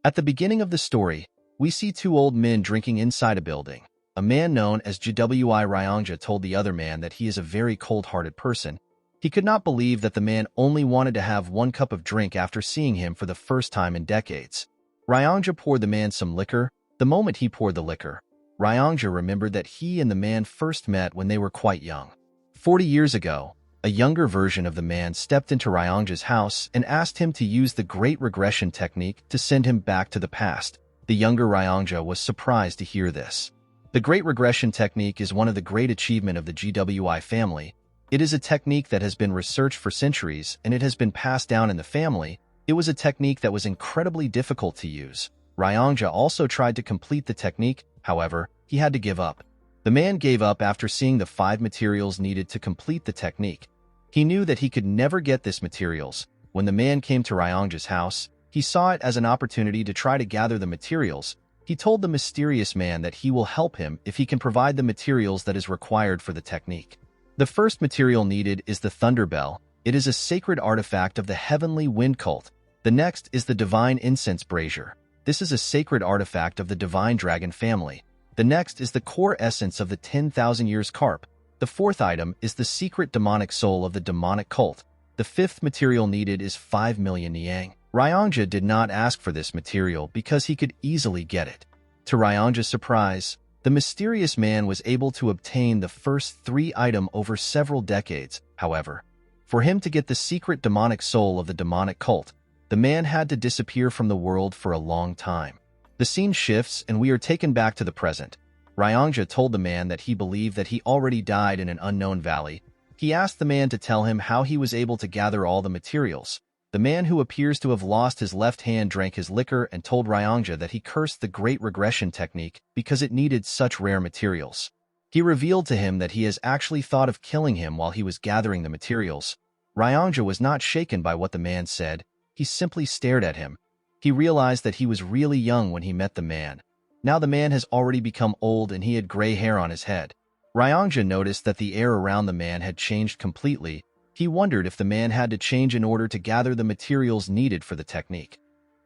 At the beginning of the story, we see two old men drinking inside a building. A man known as Gwi Ryongja told the other man that he is a very cold-hearted person. He could not believe that the man only wanted to have one cup of drink after seeing him for the first time in decades. Ryongja poured the man some liquor. The moment he poured the liquor, Ryongja remembered that he and the man first met when they were quite young. 40 years ago, a younger version of the man stepped into Ryongja's house and asked him to use the Great Regression Technique to send him back to the past. The younger Ryongja was surprised to hear this. The Great Regression Technique is one of the great achievements of the GWI family. It is a technique that has been researched for centuries, and it has been passed down in the family. It was a technique that was incredibly difficult to use. Ryongja also tried to complete the technique, however, he had to give up. The man gave up after seeing the 5 materials needed to complete the technique. He knew that he could never get these materials. When the man came to Ryongja's house, he saw it as an opportunity to try to gather the materials. He told the mysterious man that he will help him if he can provide the materials that is required for the technique. The first material needed is the Thunder Bell. It is a sacred artifact of the Heavenly Wind Cult. The next is the Divine Incense Brazier. This is a sacred artifact of the Divine Dragon family. The next is the core essence of the 10,000 Years Carp. The fourth item is the secret demonic soul of the demonic cult. The fifth material needed is 5 million Niang. Ryongja did not ask for this material because he could easily get it. To Ryongja's surprise, the mysterious man was able to obtain the first 3 items over several decades. However, for him to get the secret demonic soul of the demonic cult, the man had to disappear from the world for a long time. The scene shifts and we are taken back to the present. Ryongja told the man that he believed that he already died in an unknown valley. He asked the man to tell him how he was able to gather all the materials. The man, who appears to have lost his left hand, drank his liquor and told Ryongja that he cursed the Great Regression Technique because it needed such rare materials. He revealed to him that he has actually thought of killing him while he was gathering the materials. Ryongja was not shaken by what the man said. He simply stared at him. He realized that he was really young when he met the man. Now the man has already become old and he had gray hair on his head. Ryongja noticed that the air around the man had changed completely. He wondered if the man had to change in order to gather the materials needed for the technique.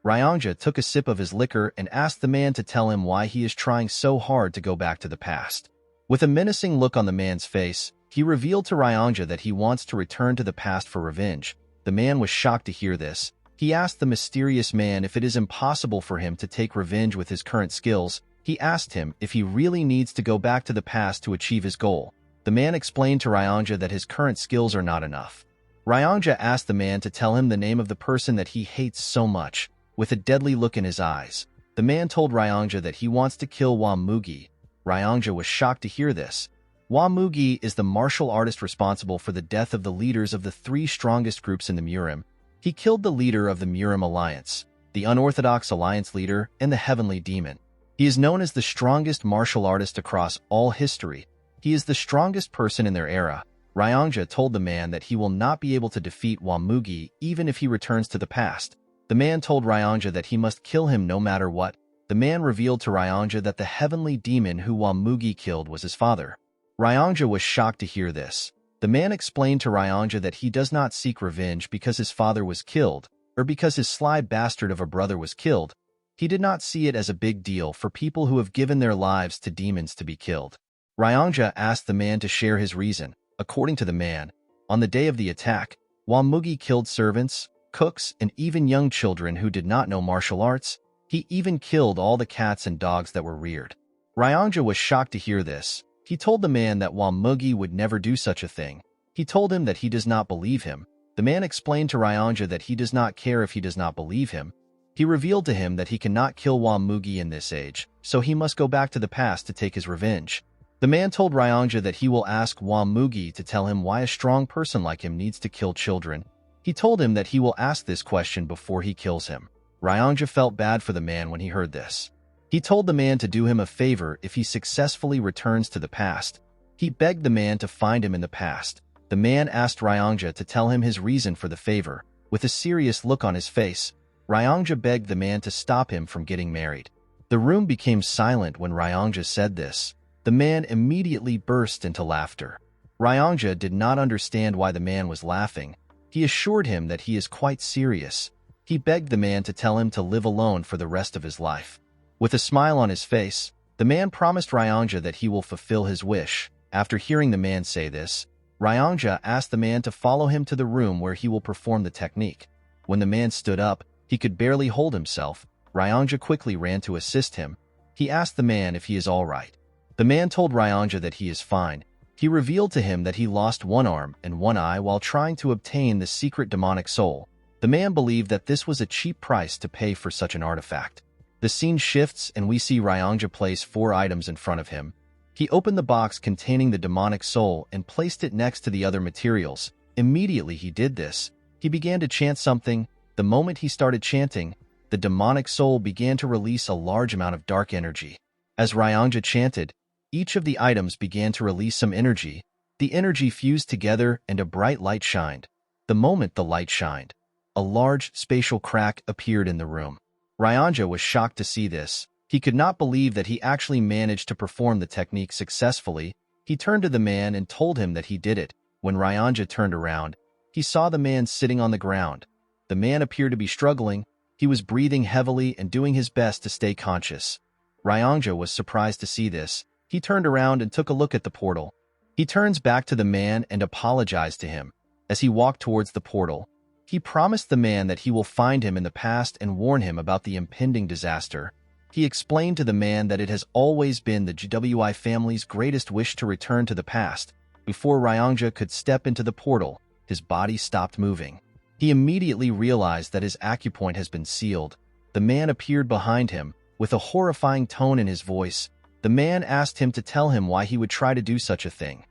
Ryongja took a sip of his liquor and asked the man to tell him why he is trying so hard to go back to the past. With a menacing look on the man's face, he revealed to Ryongja that he wants to return to the past for revenge. The man was shocked to hear this. He asked the mysterious man if it is impossible for him to take revenge with his current skills. He asked him if he really needs to go back to the past to achieve his goal. The man explained to Ryongja that his current skills are not enough. Ryongja asked the man to tell him the name of the person that he hates so much. With a deadly look in his eyes, the man told Ryongja that he wants to kill Wamugi. Ryongja was shocked to hear this. Wamugi is the martial artist responsible for the death of the leaders of the 3 strongest groups in the Murim. He killed the leader of the Murim Alliance, the Unorthodox Alliance leader, and the Heavenly Demon. He is known as the strongest martial artist across all history. He is the strongest person in their era. Ryongja told the man that he will not be able to defeat Wamugi even if he returns to the past. The man told Ryongja that he must kill him no matter what. The man revealed to Ryongja that the Heavenly Demon who Wamugi killed was his father. Ryongja was shocked to hear this. The man explained to Ryongja that he does not seek revenge because his father was killed, or because his sly bastard of a brother was killed. He did not see it as a big deal for people who have given their lives to demons to be killed. Ryongja asked the man to share his reason. According to the man, on the day of the attack, Wamugi killed servants, cooks, and even young children who did not know martial arts. He even killed all the cats and dogs that were reared. Ryongja was shocked to hear this. He told the man that Wamugi would never do such a thing. He told him that he does not believe him. The man explained to Ryongja that he does not care if he does not believe him. He revealed to him that he cannot kill Wamugi in this age, so he must go back to the past to take his revenge. The man told Ryongja that he will ask Wamugi to tell him why a strong person like him needs to kill children. He told him that he will ask this question before he kills him. Ryongja felt bad for the man when he heard this. He told the man to do him a favor if he successfully returns to the past. He begged the man to find him in the past. The man asked Ryongja to tell him his reason for the favor. With a serious look on his face, Ryongja begged the man to stop him from getting married. The room became silent when Ryongja said this. The man immediately burst into laughter. Ryongja did not understand why the man was laughing. He assured him that he is quite serious. He begged the man to tell him to live alone for the rest of his life. With a smile on his face, the man promised Ryongja that he will fulfill his wish. After hearing the man say this, Ryongja asked the man to follow him to the room where he will perform the technique. When the man stood up, he could barely hold himself. Ryongja quickly ran to assist him. He asked the man if he is all right. The man told Ryongja that he is fine. He revealed to him that he lost one arm and one eye while trying to obtain the secret demonic soul. The man believed that this was a cheap price to pay for such an artifact. The scene shifts and we see Ryongja place 4 items in front of him. He opened the box containing the demonic soul and placed it next to the other materials. Immediately he did this, he began to chant something. The moment he started chanting, the demonic soul began to release a large amount of dark energy. As Ryongja chanted, each of the items began to release some energy. The energy fused together and a bright light shined. The moment the light shined, a large spatial crack appeared in the room. Ryongja was shocked to see this. He could not believe that he actually managed to perform the technique successfully. He turned to the man and told him that he did it. When Ryongja turned around, he saw the man sitting on the ground. The man appeared to be struggling. He was breathing heavily and doing his best to stay conscious. Ryongja was surprised to see this. He turned around and took a look at the portal. He turns back to the man and apologized to him. As he walked towards the portal, he promised the man that he will find him in the past and warn him about the impending disaster. He explained to the man that it has always been the GWI family's greatest wish to return to the past. Before Ryongja could step into the portal, his body stopped moving. He immediately realized that his acupoint has been sealed. The man appeared behind him. With a horrifying tone in his voice, the man asked him to tell him why he would try to do such a thing.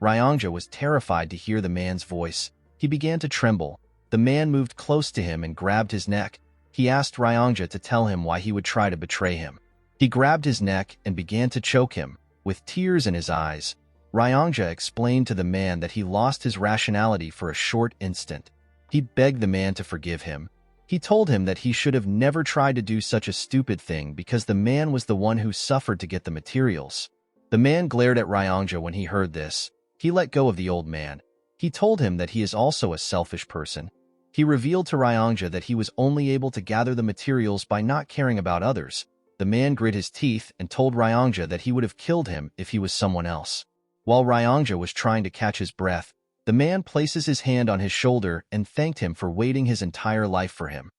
Ryongja was terrified to hear the man's voice. He began to tremble. The man moved close to him and grabbed his neck. He asked Ryongja to tell him why he would try to betray him. He grabbed his neck and began to choke him. With tears in his eyes, Ryongja explained to the man that he lost his rationality for a short instant. He begged the man to forgive him. He told him that he should have never tried to do such a stupid thing because the man was the one who suffered to get the materials. The man glared at Ryongja when he heard this. He let go of the old man. He told him that he is also a selfish person. He revealed to Ryongja that he was only able to gather the materials by not caring about others. The man grit his teeth and told Ryongja that he would have killed him if he was someone else. While Ryongja was trying to catch his breath, the man places his hand on his shoulder and thanked him for waiting his entire life for him.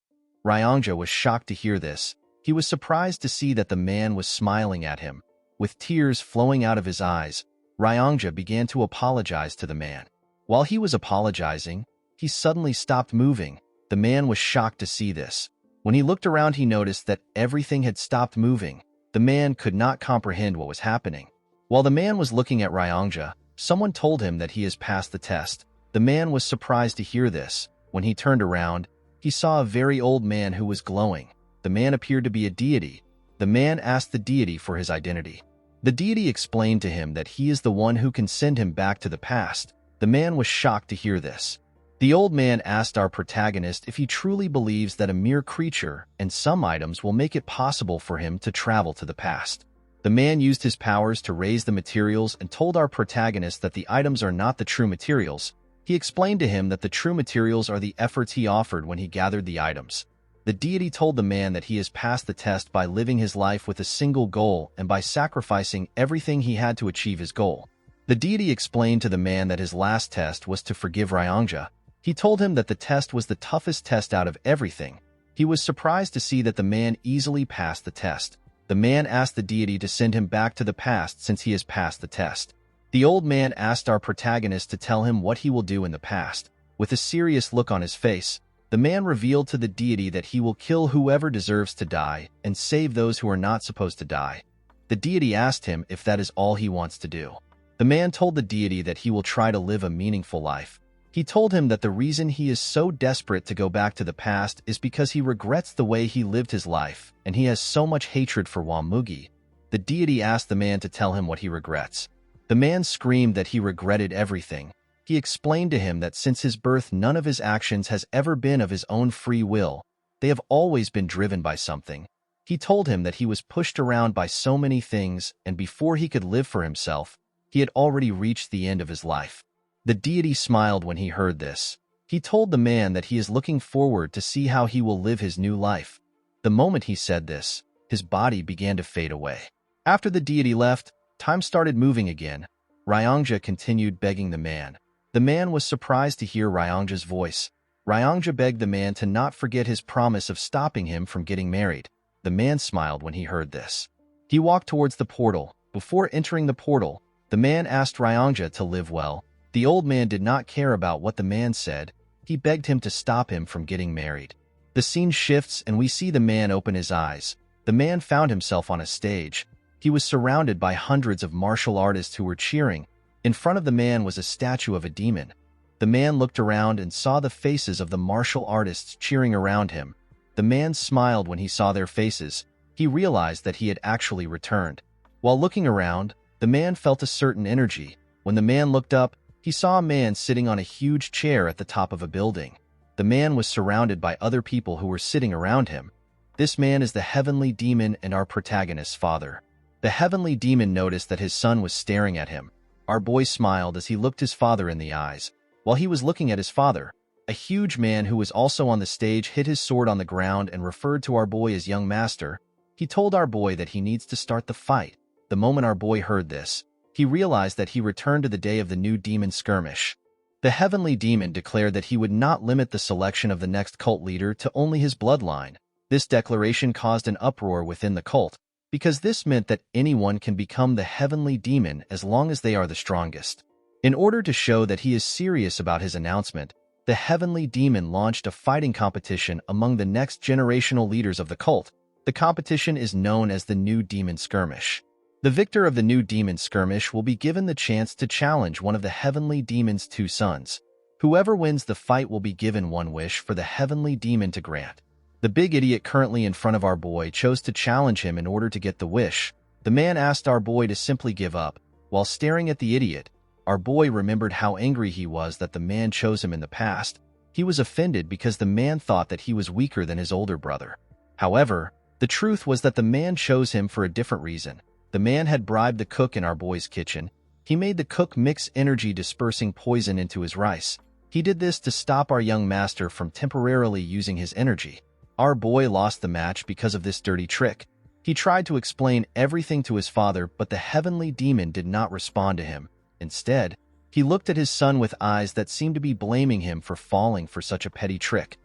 Ryongja was shocked to hear this. He was surprised to see that the man was smiling at him. With tears flowing out of his eyes, Ryongja began to apologize to the man. While he was apologizing, he suddenly stopped moving. The man was shocked to see this. When he looked around, he noticed that everything had stopped moving. The man could not comprehend what was happening. While the man was looking at Ryongja, someone told him that he has passed the test. The man was surprised to hear this. When he turned around, he saw a very old man who was glowing. The man appeared to be a deity. The man asked the deity for his identity. The deity explained to him that he is the one who can send him back to the past. The man was shocked to hear this. The old man asked our protagonist if he truly believes that a mere creature and some items will make it possible for him to travel to the past. The man used his powers to raise the materials and told our protagonist that the items are not the true materials. He explained to him that the true materials are the efforts he offered when he gathered the items. The deity told the man that he has passed the test by living his life with a single goal and by sacrificing everything he had to achieve his goal. The deity explained to the man that his last test was to forgive Ryongja. He told him that the test was the toughest test out of everything. He was surprised to see that the man easily passed the test. The man asked the deity to send him back to the past since he has passed the test. The old man asked our protagonist to tell him what he will do in the past. With a serious look on his face, the man revealed to the deity that he will kill whoever deserves to die and save those who are not supposed to die. The deity asked him if that is all he wants to do. The man told the deity that he will try to live a meaningful life. He told him that the reason he is so desperate to go back to the past is because he regrets the way he lived his life, and he has so much hatred for Wamugi. The deity asked the man to tell him what he regrets. The man screamed that he regretted everything. He explained to him that since his birth, none of his actions has ever been of his own free will. They have always been driven by something. He told him that he was pushed around by so many things, and before he could live for himself, he had already reached the end of his life. The deity smiled when he heard this. He told the man that he is looking forward to see how he will live his new life. The moment he said this, his body began to fade away. After the deity left, time started moving again. Ryongja continued begging the man. The man was surprised to hear Ryongja's voice. Ryongja begged the man to not forget his promise of stopping him from getting married. The man smiled when he heard this. He walked towards the portal. Before entering the portal, the man asked Ryongja to live well. The old man did not care about what the man said. He begged him to stop him from getting married. The scene shifts and we see the man open his eyes. The man found himself on a stage. He was surrounded by hundreds of martial artists who were cheering. In front of the man was a statue of a demon. The man looked around and saw the faces of the martial artists cheering around him. The man smiled when he saw their faces. He realized that he had actually returned. While looking around, the man felt a certain energy. When the man looked up, he saw a man sitting on a huge chair at the top of a building. The man was surrounded by other people who were sitting around him. This man is the heavenly demon and our protagonist's father. The heavenly demon noticed that his son was staring at him. Our boy smiled as he looked his father in the eyes. While he was looking at his father, a huge man who was also on the stage hit his sword on the ground and referred to our boy as young master. He told our boy that he needs to start the fight. The moment our boy heard this, he realized that he returned to the day of the new demon skirmish. The heavenly demon declared that he would not limit the selection of the next cult leader to only his bloodline. This declaration caused an uproar within the cult, because this meant that anyone can become the heavenly demon as long as they are the strongest. In order to show that he is serious about his announcement, the heavenly demon launched a fighting competition among the next generational leaders of the cult. The competition is known as the New Demon Skirmish. The victor of the New Demon Skirmish will be given the chance to challenge one of the heavenly demon's two sons. Whoever wins the fight will be given one wish for the heavenly demon to grant. The big idiot currently in front of our boy chose to challenge him in order to get the wish. The man asked our boy to simply give up. While staring at the idiot, our boy remembered how angry he was that the man chose him in the past. He was offended because the man thought that he was weaker than his older brother. However, the truth was that the man chose him for a different reason. The man had bribed the cook in our boy's kitchen. He made the cook mix energy-dispersing poison into his rice. He did this to stop our young master from temporarily using his energy. Our boy lost the match because of this dirty trick. He tried to explain everything to his father, but the heavenly demon did not respond to him. Instead, he looked at his son with eyes that seemed to be blaming him for falling for such a petty trick.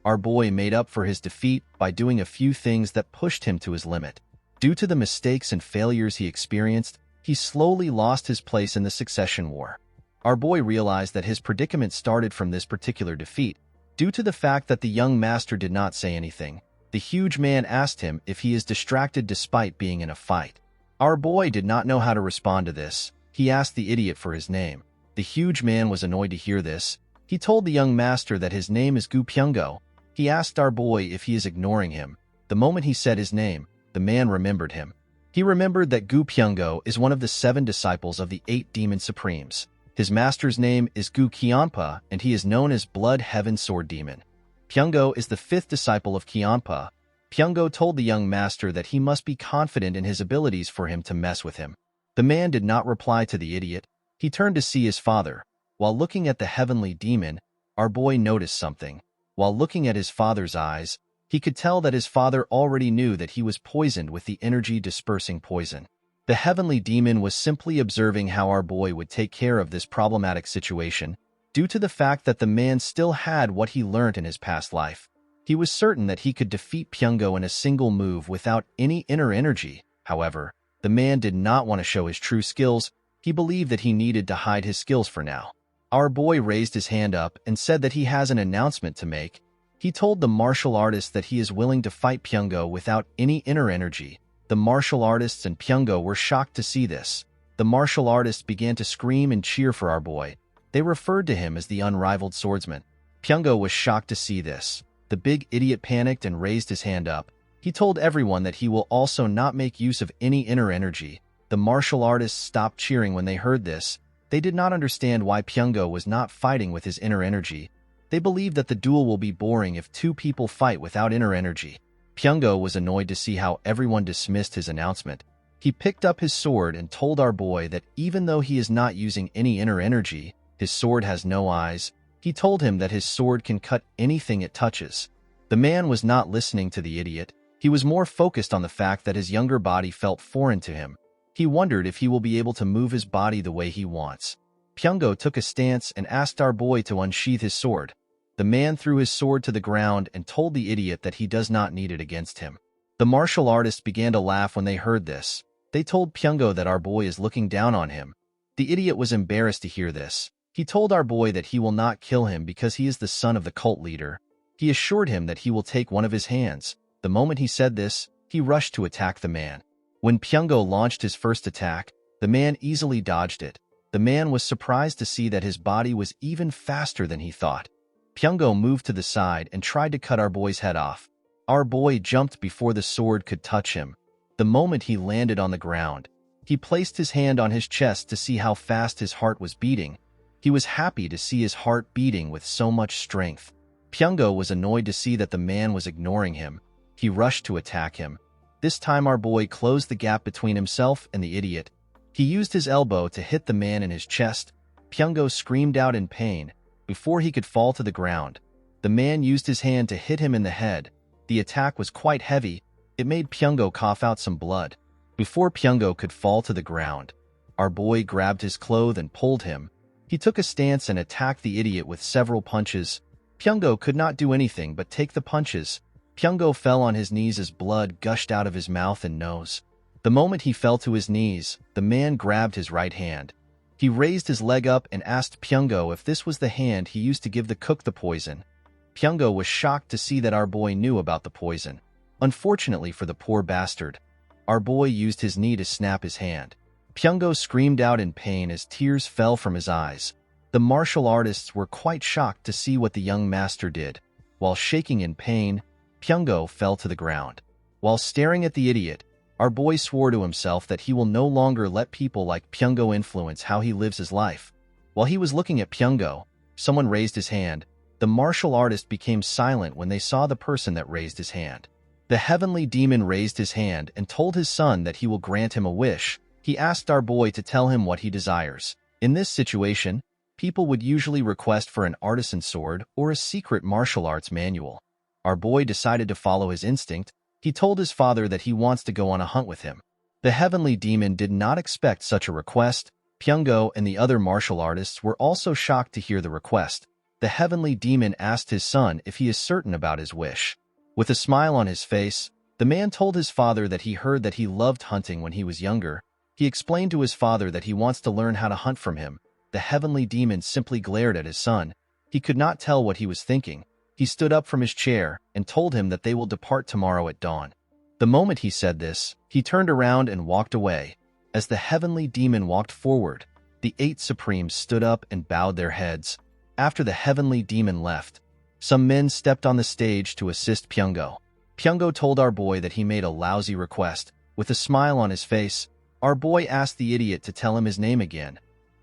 Our boy made up for his defeat by doing a few things that pushed him to his limit. Due to the mistakes and failures he experienced, he slowly lost his place in the succession war. Our boy realized that his predicament started from this particular defeat. Due to the fact that the young master did not say anything, the huge man asked him if he is distracted despite being in a fight. Our boy did not know how to respond to this. He asked the idiot for his name. The huge man was annoyed to hear this. He told the young master that his name is Gu Pyungo. He asked our boy if he is ignoring him. The moment he said his name, the man remembered him. He remembered that Gu Pyungo is one of the 7 disciples of the 8 demon supremes. His master's name is Gu Qianpa, and he is known as Blood Heaven Sword Demon. Pyungo is the 5th disciple of Qianpa. Pyungo told the young master that he must be confident in his abilities for him to mess with him. The man did not reply to the idiot. He turned to see his father. While looking at the heavenly demon, our boy noticed something. While looking at his father's eyes, he could tell that his father already knew that he was poisoned with the energy-dispersing poison. The heavenly demon was simply observing how our boy would take care of this problematic situation. Due to the fact that the man still had what he learned in his past life, he was certain that he could defeat Pyungo in a single move without any inner energy. However, the man did not want to show his true skills. He believed that he needed to hide his skills for now. Our boy raised his hand up and said that he has an announcement to make. He told the martial artist that he is willing to fight Pyungo without any inner energy. The martial artists and Pyungo were shocked to see this. The martial artists began to scream and cheer for our boy. They referred to him as the Unrivaled Swordsman. Pyungo was shocked to see this. The big idiot panicked and raised his hand up. He told everyone that he will also not make use of any inner energy. The martial artists stopped cheering when they heard this. They did not understand why Pyungo was not fighting with his inner energy. They believed that the duel will be boring if 2 people fight without inner energy. Pyungo was annoyed to see how everyone dismissed his announcement. He picked up his sword and told our boy that even though he is not using any inner energy, his sword has no eyes. He told him that his sword can cut anything it touches. The man was not listening to the idiot. He was more focused on the fact that his younger body felt foreign to him. He wondered if he will be able to move his body the way he wants. Pyongo took a stance and asked our boy to unsheath his sword. The man threw his sword to the ground and told the idiot that he does not need it against him. The martial artists began to laugh when they heard this. They told Pyongo that our boy is looking down on him. The idiot was embarrassed to hear this. He told our boy that he will not kill him because he is the son of the cult leader. He assured him that he will take one of his hands. The moment he said this, he rushed to attack the man. When Pyongo launched his first attack, the man easily dodged it. The man was surprised to see that his body was even faster than he thought. Pyongo moved to the side and tried to cut our boy's head off. Our boy jumped before the sword could touch him. The moment he landed on the ground, he placed his hand on his chest to see how fast his heart was beating. He was happy to see his heart beating with so much strength. Pyongo was annoyed to see that the man was ignoring him. He rushed to attack him. This time our boy closed the gap between himself and the idiot. He used his elbow to hit the man in his chest. Pyongo screamed out in pain. Before he could fall to the ground, the man used his hand to hit him in the head. The attack was quite heavy. It made Pyongo cough out some blood. Before Pyongo could fall to the ground, our boy grabbed his cloth and pulled him. He took a stance and attacked the idiot with several punches. Pyongo could not do anything but take the punches. Pyongo fell on his knees as blood gushed out of his mouth and nose. The moment he fell to his knees, the man grabbed his right hand. He raised his leg up and asked Pyongo if this was the hand he used to give the cook the poison. Pyongo was shocked to see that our boy knew about the poison. Unfortunately for the poor bastard, our boy used his knee to snap his hand. Pyongo screamed out in pain as tears fell from his eyes. The martial artists were quite shocked to see what the young master did. While shaking in pain, Pyongo fell to the ground. While staring at the idiot, our boy swore to himself that he will no longer let people like Pyongo influence how he lives his life. While he was looking at Pyongo, someone raised his hand. The martial artist became silent when they saw the person that raised his hand. The heavenly demon raised his hand and told his son that he will grant him a wish. He asked our boy to tell him what he desires. In this situation, people would usually request for an artisan sword or a secret martial arts manual. Our boy decided to follow his instinct. He told his father that he wants to go on a hunt with him. The heavenly demon did not expect such a request. Pyongo and the other martial artists were also shocked to hear the request. The heavenly demon asked his son if he is certain about his wish. With a smile on his face, the man told his father that he heard that he loved hunting when he was younger. He explained to his father that he wants to learn how to hunt from him. The heavenly demon simply glared at his son. He could not tell what he was thinking. He stood up from his chair and told him that they will depart tomorrow at dawn. The moment he said this, he turned around and walked away. As the heavenly demon walked forward, the 8 Supremes stood up and bowed their heads. After the heavenly demon left, some men stepped on the stage to assist Pyongo. Pyongo told our boy that he made a lousy request. With a smile on his face, our boy asked the idiot to tell him his name again.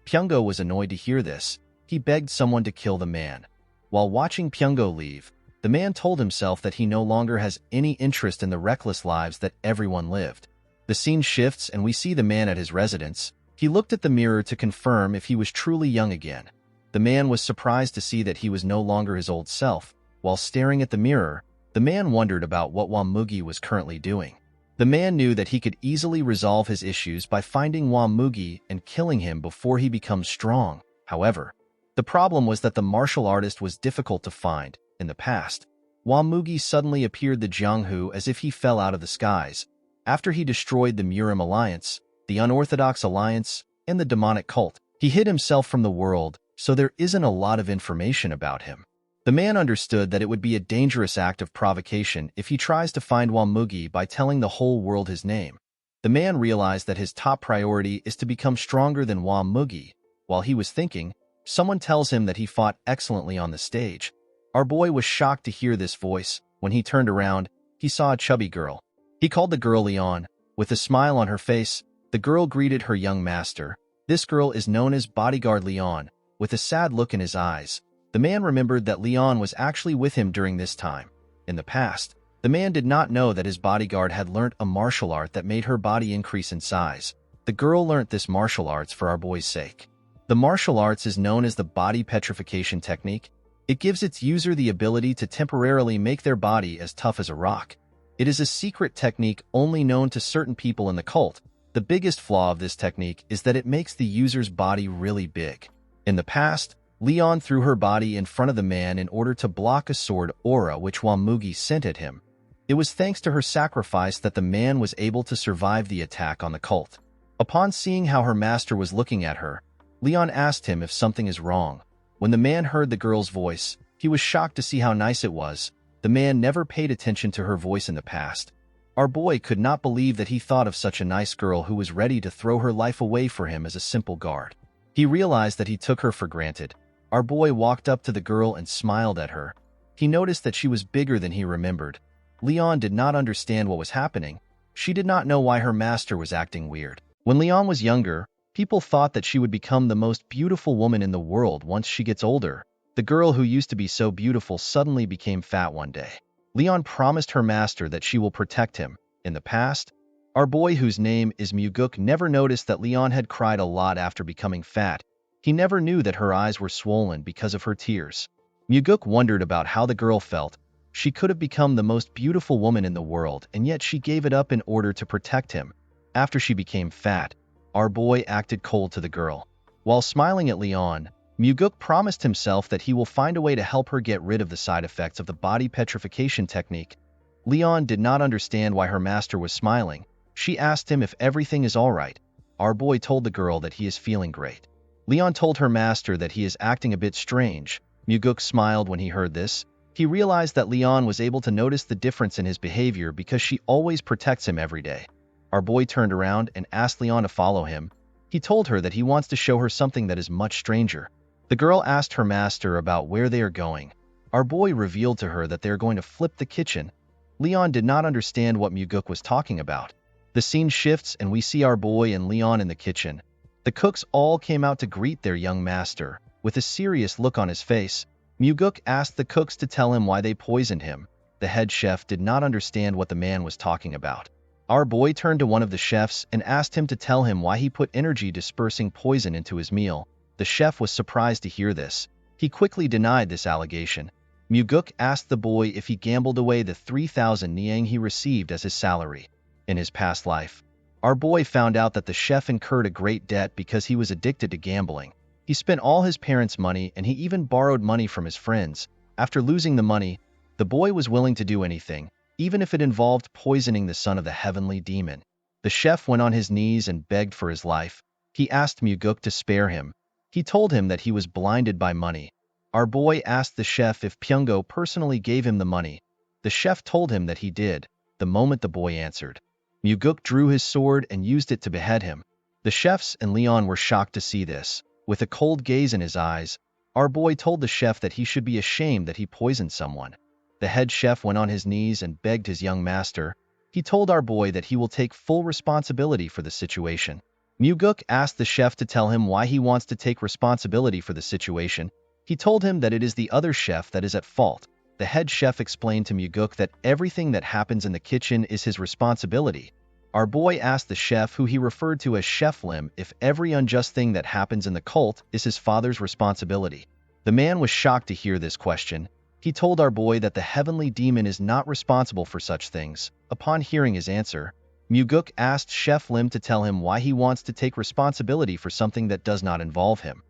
Pyongo was annoyed to hear this. He begged someone to kill the man. While watching Pyongo leave, the man told himself that he no longer has any interest in the reckless lives that everyone lived. The scene shifts and we see the man at his residence. He looked at the mirror to confirm if he was truly young again. The man was surprised to see that he was no longer his old self. While staring at the mirror, the man wondered about what Wamugi was currently doing. The man knew that he could easily resolve his issues by finding Wamugi and killing him before he becomes strong. However, the problem was that the martial artist was difficult to find. In the past, Wamugi suddenly appeared the Jianghu as if he fell out of the skies. After he destroyed the Murim Alliance, the Unorthodox Alliance, and the demonic cult, he hid himself from the world, so there isn't a lot of information about him. The man understood that it would be a dangerous act of provocation if he tries to find Wamugi by telling the whole world his name. The man realized that his top priority is to become stronger than Wamugi. While he was thinking, someone tells him that he fought excellently on the stage. Our boy was shocked to hear this voice. When he turned around, he saw a chubby girl. He called the girl Leon. With a smile on her face, the girl greeted her young master. This girl is known as Bodyguard Leon. With a sad look in his eyes, the man remembered that Leon was actually with him during this time. In the past, the man did not know that his bodyguard had learnt a martial art that made her body increase in size. The girl learnt this martial arts for our boy's sake. The martial arts is known as the body petrification technique. It gives its user the ability to temporarily make their body as tough as a rock. It is a secret technique only known to certain people in the cult. The biggest flaw of this technique is that it makes the user's body really big. In the past, Leon threw her body in front of the man in order to block a sword aura which Mugi sent at him. It was thanks to her sacrifice that the man was able to survive the attack on the cult. Upon seeing how her master was looking at her, Leon asked him if something is wrong. When the man heard the girl's voice, he was shocked to see how nice it was. The man never paid attention to her voice in the past. Our boy could not believe that he thought of such a nice girl who was ready to throw her life away for him as a simple guard. He realized that he took her for granted. Our boy walked up to the girl and smiled at her. He noticed that she was bigger than he remembered. Leon did not understand what was happening. She did not know why her master was acting weird. When Leon was younger, people thought that she would become the most beautiful woman in the world once she gets older. The girl who used to be so beautiful suddenly became fat one day. Leon promised her master that she will protect him. In the past, our boy, whose name is Muguk, never noticed that Leon had cried a lot after becoming fat. He never knew that her eyes were swollen because of her tears. Muguk wondered about how the girl felt. She could have become the most beautiful woman in the world, and yet she gave it up in order to protect him. After she became fat, our boy acted cold to the girl. While smiling at Leon, Muguk promised himself that he will find a way to help her get rid of the side effects of the body petrification technique. Leon did not understand why her master was smiling. She asked him if everything is all right. Our boy told the girl that he is feeling great. Leon told her master that he is acting a bit strange. Muguk smiled when he heard this. He realized that Leon was able to notice the difference in his behavior because she always protects him every day. Our boy turned around and asked Leon to follow him. He told her that he wants to show her something that is much stranger. The girl asked her master about where they are going. Our boy revealed to her that they are going to flip the kitchen. Leon did not understand what Muguk was talking about. The scene shifts and we see our boy and Leon in the kitchen. The cooks all came out to greet their young master. With a serious look on his face, Muguk asked the cooks to tell him why they poisoned him. The head chef did not understand what the man was talking about. Our boy turned to one of the chefs and asked him to tell him why he put energy-dispersing poison into his meal. The chef was surprised to hear this. He quickly denied this allegation. Muguk asked the boy if he gambled away the 3,000 niang he received as his salary. In his past life, our boy found out that the chef incurred a great debt because he was addicted to gambling. He spent all his parents' money and he even borrowed money from his friends. After losing the money, the boy was willing to do anything, even if it involved poisoning the son of the heavenly demon. The chef went on his knees and begged for his life. He asked Muguk to spare him. He told him that he was blinded by money. Our boy asked the chef if Pyungo personally gave him the money. The chef told him that he did, the moment the boy answered. Muguk drew his sword and used it to behead him. The chefs and Leon were shocked to see this. With a cold gaze in his eyes, our boy told the chef that he should be ashamed that he poisoned someone. The head chef went on his knees and begged his young master. He told our boy that he will take full responsibility for the situation. Muguk asked the chef to tell him why he wants to take responsibility for the situation. He told him that it is the other chef that is at fault. The head chef explained to Muguk that everything that happens in the kitchen is his responsibility. Our boy asked the chef, who he referred to as Chef Lim, if every unjust thing that happens in the cult is his father's responsibility. The man was shocked to hear this question. He told our boy that the heavenly demon is not responsible for such things. Upon hearing his answer, Muguk asked Chef Lim to tell him why he wants to take responsibility for something that does not involve him.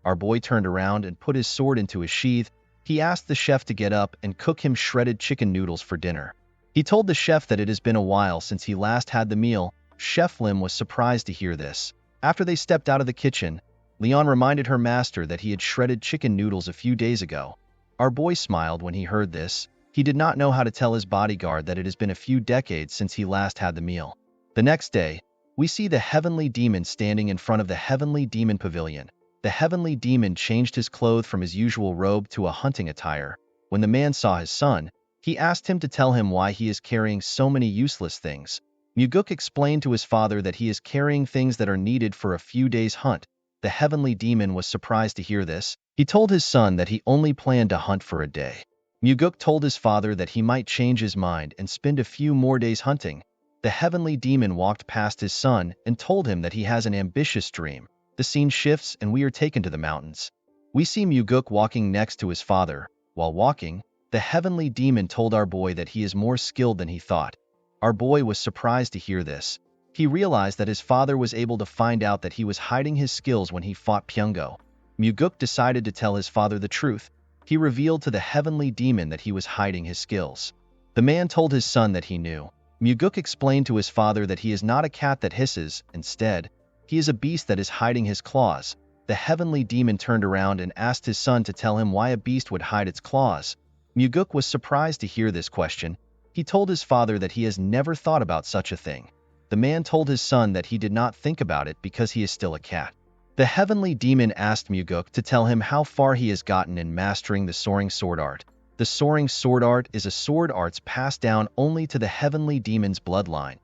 Our boy turned around and put his sword into his sheath. He asked the chef to get up and cook him shredded chicken noodles for dinner. He told the chef that it has been a while since he last had the meal. Chef Lim was surprised to hear this. After they stepped out of the kitchen, Leon reminded her master that he had shredded chicken noodles a few days ago. Our boy smiled when he heard this. He did not know how to tell his bodyguard that it has been a few decades since he last had the meal. The next day, we see the heavenly demon standing in front of the heavenly demon pavilion. The heavenly demon changed his clothes from his usual robe to a hunting attire. When the man saw his son, he asked him to tell him why he is carrying so many useless things. Muguk explained to his father that he is carrying things that are needed for a few days' hunt. The heavenly demon was surprised to hear this. He told his son that he only planned to hunt for a day. Muguk told his father that he might change his mind and spend a few more days hunting. The heavenly demon walked past his son and told him that he has an ambitious dream. The scene shifts and we are taken to the mountains. We see Muguk walking next to his father. While walking, the heavenly demon told our boy that he is more skilled than he thought. Our boy was surprised to hear this. He realized that his father was able to find out that he was hiding his skills when he fought Pyongo. Muguk decided to tell his father the truth. He revealed to the heavenly demon that he was hiding his skills. The man told his son that he knew. Muguk explained to his father that he is not a cat that hisses. Instead, he is a beast that is hiding his claws. The heavenly demon turned around and asked his son to tell him why a beast would hide its claws. Muguk was surprised to hear this question. He told his father that he has never thought about such a thing. The man told his son that he did not think about it because he is still a cat. The heavenly demon asked Muguk to tell him how far he has gotten in mastering the soaring sword art. The soaring sword art is a sword arts passed down only to the heavenly demon's bloodline.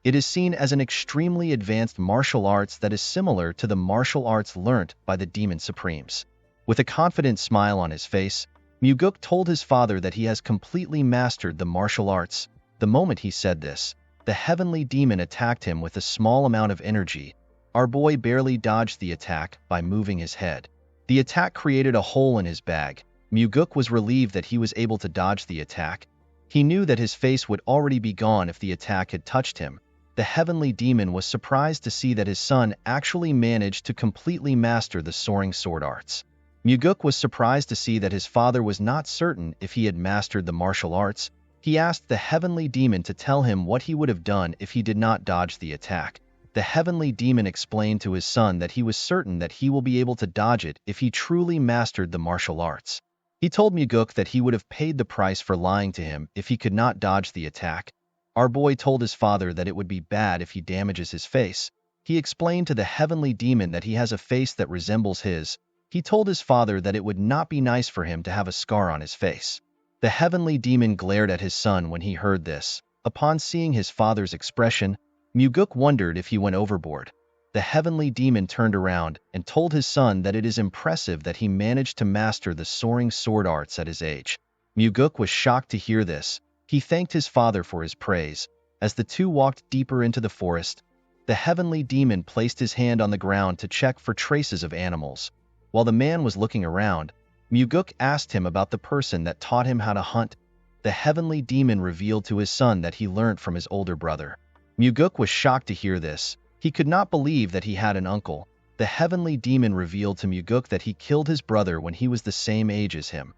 It is seen as an extremely advanced martial arts that is similar to the martial arts learnt by the demon supremes. With a confident smile on his face, Muguk told his father that he has completely mastered the martial arts. The moment he said this, the heavenly demon attacked him with a small amount of energy. Our boy barely dodged the attack by moving his head. The attack created a hole in his bag. Muguk was relieved that he was able to dodge the attack. He knew that his face would already be gone if the attack had touched him. The heavenly demon was surprised to see that his son actually managed to completely master the soaring sword arts. Muguk was surprised to see that his father was not certain if he had mastered the martial arts. He asked the heavenly demon to tell him what he would have done if he did not dodge the attack. The heavenly demon explained to his son that he was certain that he will be able to dodge it if he truly mastered the martial arts. He told Muguk that he would have paid the price for lying to him if he could not dodge the attack. Our boy told his father that it would be bad if he damages his face. He explained to the heavenly demon that he has a face that resembles his. He told his father that it would not be nice for him to have a scar on his face. The heavenly demon glared at his son when he heard this. Upon seeing his father's expression, Muguk wondered if he went overboard. The heavenly demon turned around and told his son that it is impressive that he managed to master the soaring sword arts at his age. Muguk was shocked to hear this. He thanked his father for his praise. As the two walked deeper into the forest, the heavenly demon placed his hand on the ground to check for traces of animals. While the man was looking around, Muguk asked him about the person that taught him how to hunt. The heavenly demon revealed to his son that he learned from his older brother. Muguk was shocked to hear this. He could not believe that he had an uncle. The heavenly demon revealed to Muguk that he killed his brother when he was the same age as him.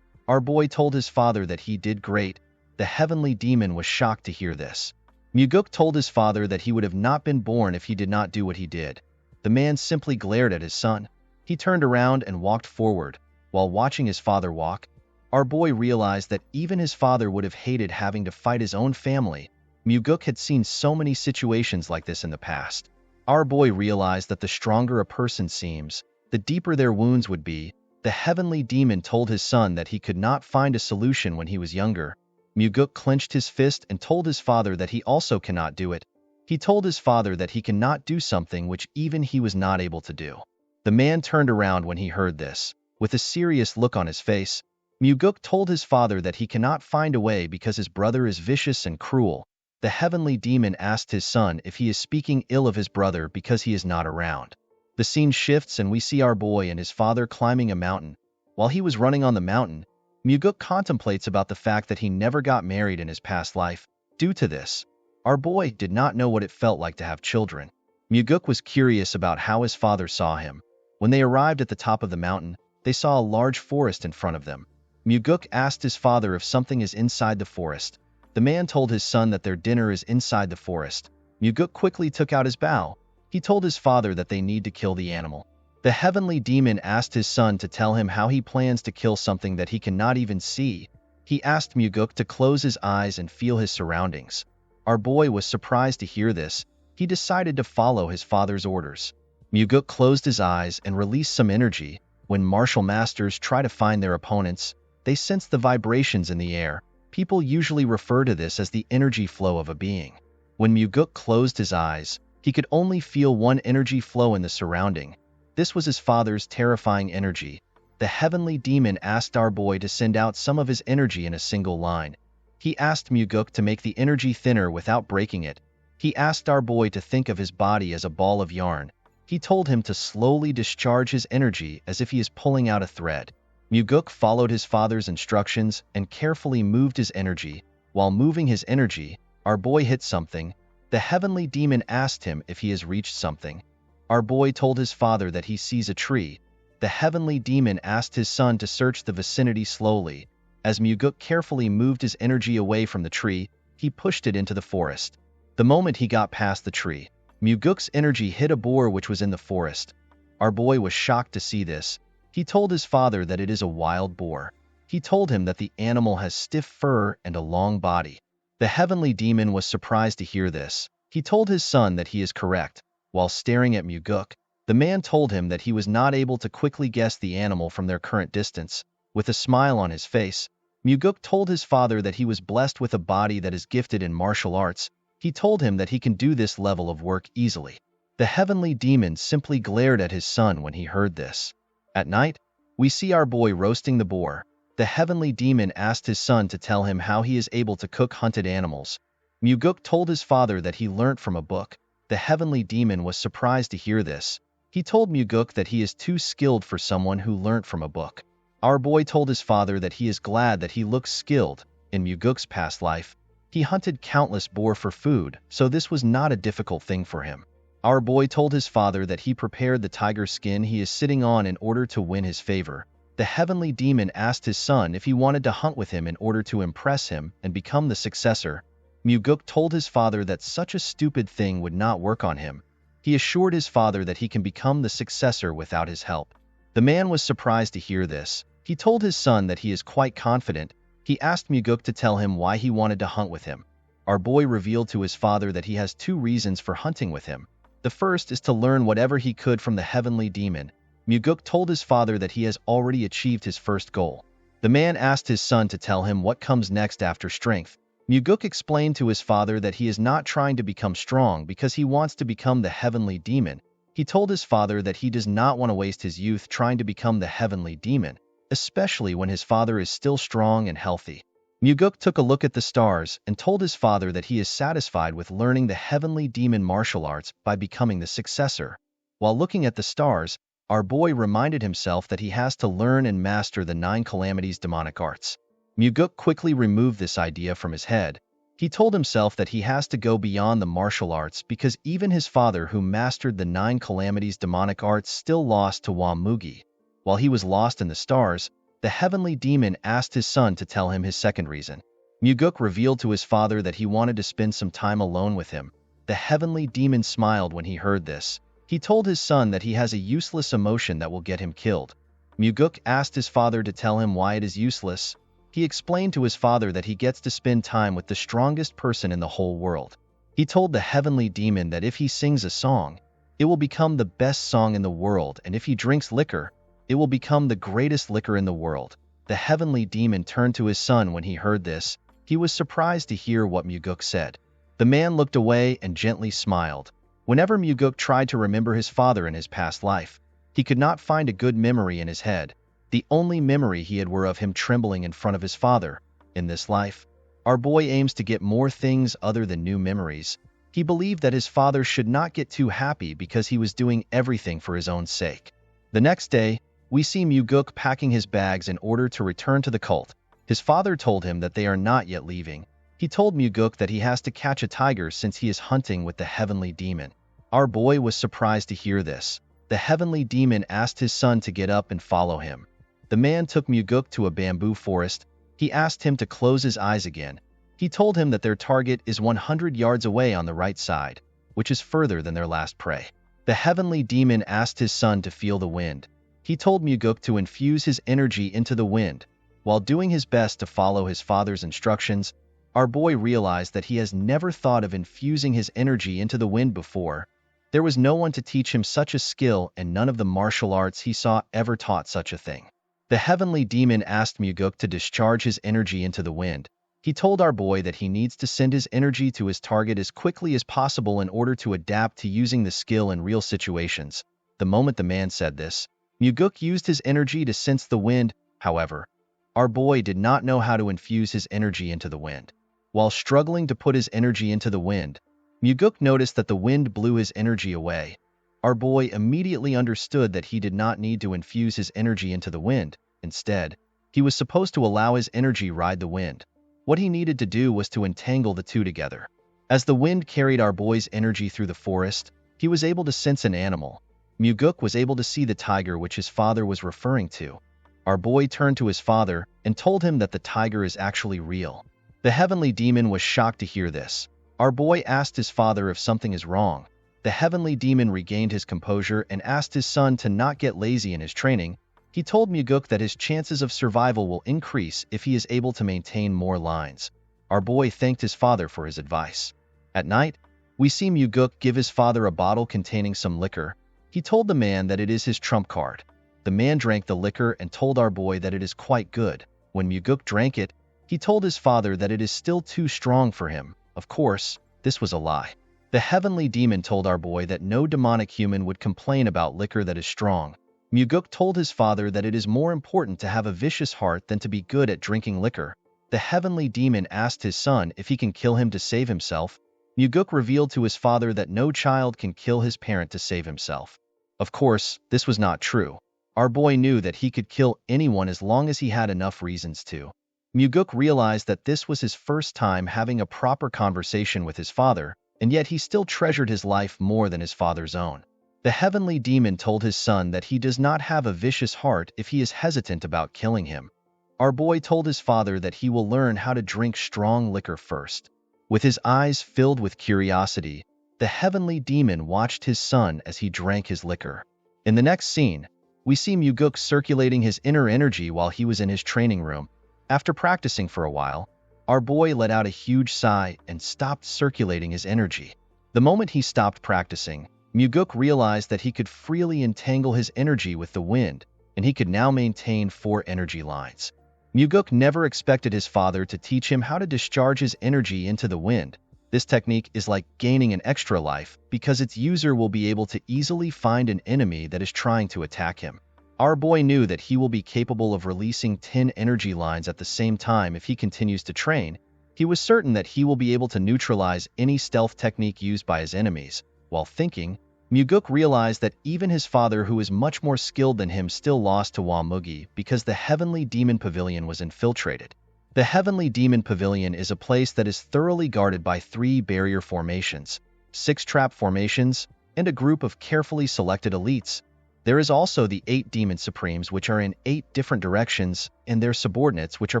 Our boy told his father that he did great. The heavenly demon was shocked to hear this. Muguk told his father that he would have not been born if he did not do what he did. The man simply glared at his son. He turned around and walked forward. While watching his father walk, our boy realized that even his father would have hated having to fight his own family. Muguk had seen so many situations like this in the past. Our boy realized that the stronger a person seems, the deeper their wounds would be. The heavenly demon told his son that he could not find a solution when he was younger. Muguk clenched his fist and told his father that he also cannot do it. He told his father that he cannot do something which even he was not able to do. The man turned around when he heard this. With a serious look on his face, Muguk told his father that he cannot find a way because his brother is vicious and cruel. The heavenly demon asked his son if he is speaking ill of his brother because he is not around. The scene shifts and we see our boy and his father climbing a mountain. While he was running on the mountain, Muguk contemplates about the fact that he never got married in his past life. Due to this, our boy did not know what it felt like to have children. Muguk was curious about how his father saw him. When they arrived at the top of the mountain, they saw a large forest in front of them. Muguk asked his father if something is inside the forest. The man told his son that their dinner is inside the forest. Muguk quickly took out his bow. He told his father that they need to kill the animal. The heavenly demon asked his son to tell him how he plans to kill something that he cannot even see. He asked Muguk to close his eyes and feel his surroundings. Our boy was surprised to hear this. He decided to follow his father's orders. Muguk closed his eyes and released some energy. When martial masters try to find their opponents, they sense the vibrations in the air. People usually refer to this as the energy flow of a being. When Muguk closed his eyes, he could only feel one energy flow in the surrounding. This was his father's terrifying energy. The heavenly demon asked our boy to send out some of his energy in a single line. He asked Muguk to make the energy thinner without breaking it. He asked our boy to think of his body as a ball of yarn. He told him to slowly discharge his energy as if he is pulling out a thread. Muguk followed his father's instructions and carefully moved his energy. While moving his energy, our boy hit something. The heavenly demon asked him if he has reached something. Our boy told his father that he sees a tree. The heavenly demon asked his son to search the vicinity slowly. As Muguk carefully moved his energy away from the tree, he pushed it into the forest. The moment he got past the tree, Muguk's energy hit a boar which was in the forest. Our boy was shocked to see this. He told his father that it is a wild boar. He told him that the animal has stiff fur and a long body. The heavenly demon was surprised to hear this. He told his son that he is correct. While staring at Muguk, the man told him that he was not able to quickly guess the animal from their current distance. With a smile on his face, Muguk told his father that he was blessed with a body that is gifted in martial arts. He told him that he can do this level of work easily. The heavenly demon simply glared at his son when he heard this. At night, we see our boy roasting the boar. The heavenly demon asked his son to tell him how he is able to cook hunted animals. Muguk told his father that he learnt from a book. The heavenly demon was surprised to hear this. He told Muguk that he is too skilled for someone who learnt from a book. Our boy told his father that he is glad that he looks skilled. In Muguk's past life, he hunted countless boar for food, so this was not a difficult thing for him. Our boy told his father that he prepared the tiger skin he is sitting on in order to win his favor. The heavenly demon asked his son if he wanted to hunt with him in order to impress him and become the successor. Muguk told his father that such a stupid thing would not work on him. He assured his father that he can become the successor without his help. The man was surprised to hear this. He told his son that he is quite confident. He asked Muguk to tell him why he wanted to hunt with him. Our boy revealed to his father that he has two reasons for hunting with him. The first is to learn whatever he could from the heavenly demon. Muguk told his father that he has already achieved his first goal. The man asked his son to tell him what comes next after strength. Muguk explained to his father that he is not trying to become strong because he wants to become the heavenly demon. He told his father that he does not want to waste his youth trying to become the heavenly demon, especially when his father is still strong and healthy. Muguk took a look at the stars and told his father that he is satisfied with learning the heavenly demon martial arts by becoming the successor. While looking at the stars, our boy reminded himself that he has to learn and master the 9 calamities demonic arts. Muguk quickly removed this idea from his head. He told himself that he has to go beyond the martial arts because even his father who mastered the 9 calamities demonic arts still lost to Wamugi. While he was lost in the stars, the heavenly demon asked his son to tell him his second reason. Muguk revealed to his father that he wanted to spend some time alone with him. The heavenly demon smiled when he heard this. He told his son that he has a useless emotion that will get him killed. Muguk asked his father to tell him why it is useless. He explained to his father that he gets to spend time with the strongest person in the whole world. He told the heavenly demon that if he sings a song, it will become the best song in the world, and if he drinks liquor, it will become the greatest liquor in the world. The heavenly demon turned to his son when he heard this. He was surprised to hear what Muguk said. The man looked away and gently smiled. Whenever Muguk tried to remember his father in his past life, he could not find a good memory in his head. The only memory he had were of him trembling in front of his father. In this life, our boy aims to get more things other than new memories. He believed that his father should not get too happy because he was doing everything for his own sake. The next day, we see Muguk packing his bags in order to return to the cult. His father told him that they are not yet leaving. He told Muguk that he has to catch a tiger since he is hunting with the heavenly demon. Our boy was surprised to hear this. The heavenly demon asked his son to get up and follow him. The man took Muguk to a bamboo forest. He asked him to close his eyes again. He told him that their target is 100 yards away on the right side, which is further than their last prey. The heavenly demon asked his son to feel the wind. He told Muguk to infuse his energy into the wind. While doing his best to follow his father's instructions, our boy realized that he has never thought of infusing his energy into the wind before. There was no one to teach him such a skill, and none of the martial arts he saw ever taught such a thing. The heavenly demon asked Muguk to discharge his energy into the wind. He told our boy that he needs to send his energy to his target as quickly as possible in order to adapt to using the skill in real situations. The moment the man said this, Muguk used his energy to sense the wind. However, our boy did not know how to infuse his energy into the wind. While struggling to put his energy into the wind, Muguk noticed that the wind blew his energy away. Our boy immediately understood that he did not need to infuse his energy into the wind. Instead, he was supposed to allow his energy ride the wind. What he needed to do was to entangle the two together. As the wind carried our boy's energy through the forest, he was able to sense an animal. Muguk was able to see the tiger which his father was referring to. Our boy turned to his father and told him that the tiger is actually real. The heavenly demon was shocked to hear this. Our boy asked his father if something is wrong. The heavenly demon regained his composure and asked his son to not get lazy in his training. He told Muguk that his chances of survival will increase if he is able to maintain more lines. Our boy thanked his father for his advice. At night, we see Muguk give his father a bottle containing some liquor. He told the man that it is his trump card. The man drank the liquor and told our boy that it is quite good. When Muguk drank it, he told his father that it is still too strong for him. Of course, this was a lie. The heavenly demon told our boy that no demonic human would complain about liquor that is strong. Muguk told his father that it is more important to have a vicious heart than to be good at drinking liquor. The heavenly demon asked his son if he can kill him to save himself. Muguk revealed to his father that no child can kill his parent to save himself. Of course, this was not true. Our boy knew that he could kill anyone as long as he had enough reasons to. Muguk realized that this was his first time having a proper conversation with his father, and yet he still treasured his life more than his father's own. The heavenly demon told his son that he does not have a vicious heart if he is hesitant about killing him. Our boy told his father that he will learn how to drink strong liquor first. With his eyes filled with curiosity, the heavenly demon watched his son as he drank his liquor. In the next scene, we see Muguk circulating his inner energy while he was in his training room. After practicing for a while, our boy let out a huge sigh and stopped circulating his energy. The moment he stopped practicing, Muguk realized that he could freely entangle his energy with the wind, and he could now maintain 4 energy lines. Muguk never expected his father to teach him how to discharge his energy into the wind. This technique is like gaining an extra life because its user will be able to easily find an enemy that is trying to attack him. Our boy knew that he will be capable of releasing 10 energy lines at the same time if he continues to train. He was certain that he will be able to neutralize any stealth technique used by his enemies. While thinking, Muguk realized that even his father, who is much more skilled than him, still lost to Wamugi because the Heavenly Demon Pavilion was infiltrated. The Heavenly Demon Pavilion is a place that is thoroughly guarded by 3 barrier formations, 6 trap formations, and a group of carefully selected elites. There is also the 8 Demon Supremes, which are in 8 different directions, and their subordinates, which are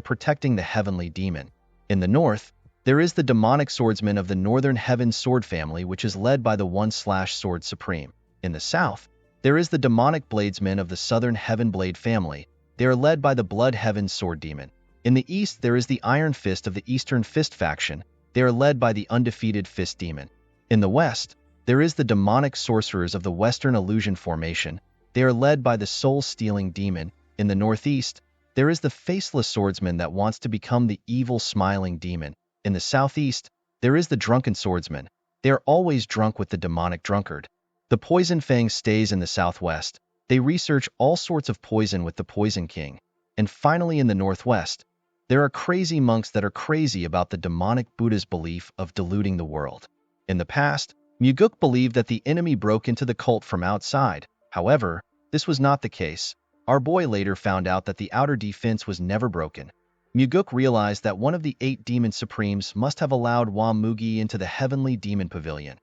protecting the Heavenly Demon. In the north, there is the Demonic Swordsman of the Northern Heaven Sword family, which is led by the 1/Sword Supreme. In the south, there is the Demonic Bladesmen of the Southern Heaven Blade family. They are led by the Blood Heaven Sword Demon. In the east, there is the Iron Fist of the Eastern Fist faction. They are led by the Undefeated Fist Demon. In the west, there is the Demonic Sorcerers of the Western Illusion formation. They are led by the Soul-Stealing Demon. In the northeast, there is the Faceless Swordsman that wants to become the Evil Smiling Demon. In the southeast, there is the Drunken Swordsman. They are always drunk with the Demonic Drunkard. The Poison Fang stays in the southwest. They research all sorts of poison with the Poison King. And finally, in the northwest, there are crazy monks that are crazy about the demonic Buddha's belief of diluting the world. In the past, Muguk believed that the enemy broke into the cult from outside. However, this was not the case. Our boy later found out that the outer defense was never broken. Muguk realized that one of the 8 Demon Supremes must have allowed Wamugi into the Heavenly Demon Pavilion.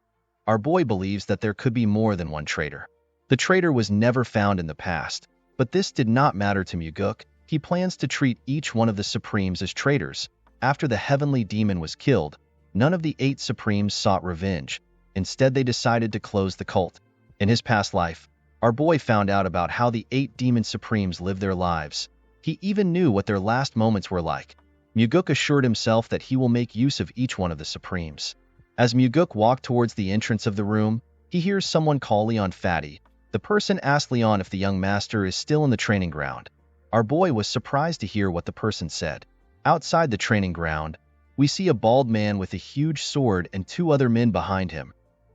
Our boy believes that there could be more than one traitor. The traitor was never found in the past, but this did not matter to Muguk. He plans to treat each one of the Supremes as traitors. After the Heavenly Demon was killed, none of the 8 Supremes sought revenge. Instead, they decided to close the cult. In his past life, our boy found out about how the 8 Demon Supremes lived their lives. He even knew what their last moments were like. Muguk assured himself that he will make use of each one of the Supremes. As Muguk walked towards the entrance of the room, he hears someone call Leon Fatty. The person asked Leon if the young master is still in the training ground. Our boy was surprised to hear what the person said. Outside the training ground, we see a bald man with a huge sword and 2 other men behind him.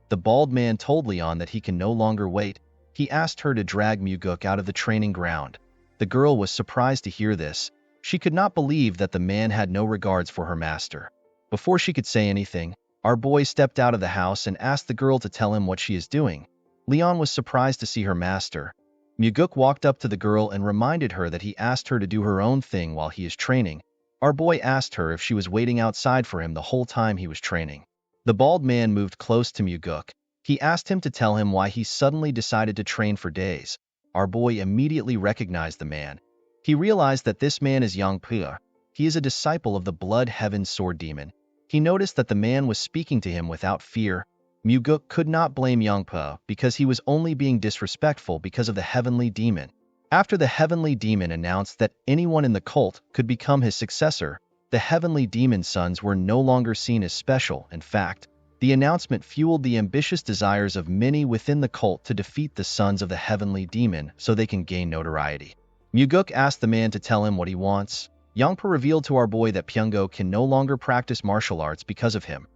The bald man told Leon that he can no longer wait. He asked her to drag Muguk out of the training ground. The girl was surprised to hear this. She could not believe that the man had no regards for her master. Before she could say anything, our boy stepped out of the house and asked the girl to tell him what she is doing. Leon was surprised to see her master. Muguk walked up to the girl and reminded her that he asked her to do her own thing while he is training. Our boy asked her if she was waiting outside for him the whole time he was training. The bald man moved close to Muguk. He asked him to tell him why he suddenly decided to train for days. Our boy immediately recognized the man. He realized that this man is Yang Pua. He is a disciple of the Blood Heaven Sword Demon. He noticed that the man was speaking to him without fear. Muguk could not blame Yang Pua because he was only being disrespectful because of the Heavenly Demon. After the Heavenly Demon announced that anyone in the cult could become his successor, the Heavenly Demon's sons were no longer seen as special. In fact, the announcement fueled the ambitious desires of many within the cult to defeat the sons of the Heavenly Demon so they can gain notoriety. Muguk asked the man to tell him what he wants. Yangpa revealed to our boy that Pyungo can no longer practice martial arts because of him.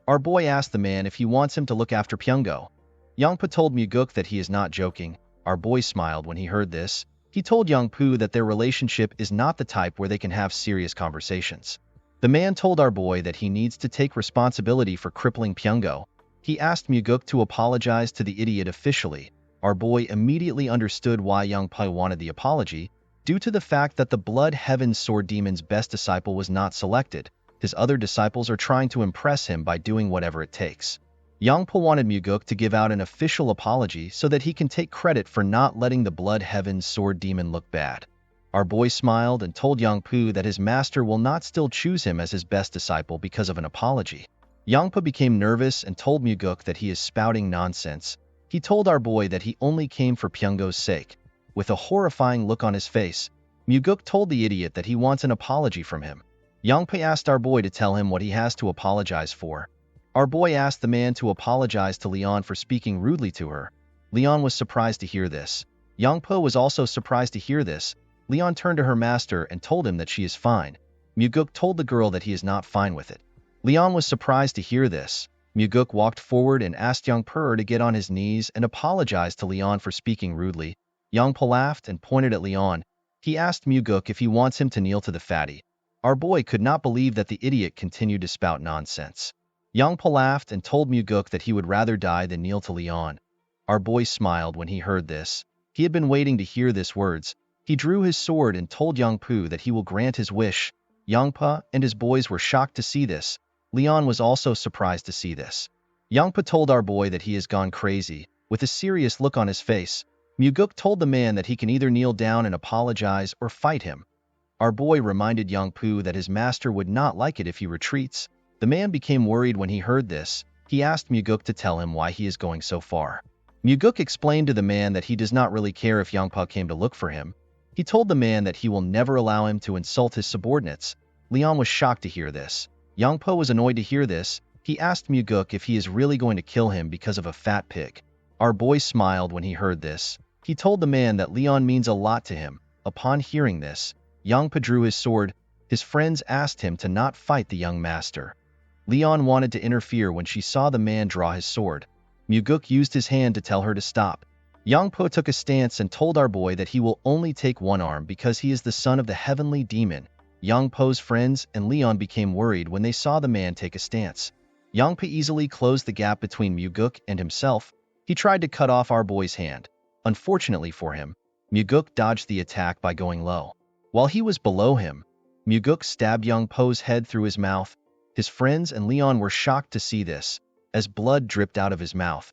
Our boy asked the man if he wants him to look after Pyungo. Yangpa told Muguk that he is not joking. Our boy smiled when he heard this. He told Yangpu that their relationship is not the type where they can have serious conversations. The man told our boy that he needs to take responsibility for crippling Pyungo. He asked Muguk to apologize to the idiot officially. Our boy immediately understood why Yangpu wanted the apology, due to the fact that the Blood Heaven Sword Demon's best disciple was not selected. His other disciples are trying to impress him by doing whatever it takes. Yangpa wanted Muguk to give out an official apology so that he can take credit for not letting the Blood Heaven Sword Demon look bad. Our boy smiled and told Yangpu that his master will not still choose him as his best disciple because of an apology. Yangpa became nervous and told Muguk that he is spouting nonsense. He told our boy that he only came for Pyungo's sake. With a horrifying look on his face, Muguk told the idiot that he wants an apology from him. Yangpa asked our boy to tell him what he has to apologize for. Our boy asked the man to apologize to Leon for speaking rudely to her. Leon was surprised to hear this. Yangpa was also surprised to hear this. Leon turned to her master and told him that she is fine. Muguk told the girl that he is not fine with it. Leon was surprised to hear this. Muguk walked forward and asked Yangpa to get on his knees and apologize to Leon for speaking rudely. Yangpa laughed and pointed at Leon. He asked Muguk if he wants him to kneel to the fatty. Our boy could not believe that the idiot continued to spout nonsense. Yangpa laughed and told Muguk that he would rather die than kneel to Leon. Our boy smiled when he heard this. He had been waiting to hear these words. He drew his sword and told Yangpu that he will grant his wish. Yangpa and his boys were shocked to see this. Leon was also surprised to see this. Yangpa told our boy that he has gone crazy. With a serious look on his face, Muguk told the man that he can either kneel down and apologize or fight him. Our boy reminded Yangpu that his master would not like it if he retreats. The man became worried when he heard this. He asked Muguk to tell him why he is going so far. Muguk explained to the man that he does not really care if Yangpa came to look for him. He told the man that he will never allow him to insult his subordinates. Leon was shocked to hear this. Yangpa was annoyed to hear this. He asked Muguk if he is really going to kill him because of a fat pig. Our boy smiled when he heard this. He told the man that Leon means a lot to him. Upon hearing this, Yangpa drew his sword. His friends asked him to not fight the young master. Leon wanted to interfere when she saw the man draw his sword. Muguk used his hand to tell her to stop. Yangpo took a stance and told our boy that he will only take one arm because he is the son of the Heavenly Demon. Yangpo's friends and Leon became worried when they saw the man take a stance. Yangpa easily closed the gap between Muguk and himself. He tried to cut off our boy's hand. Unfortunately for him, Muguk dodged the attack by going low. While he was below him, Muguk stabbed Yangpo's head through his mouth. His friends and Leon were shocked to see this, as blood dripped out of his mouth.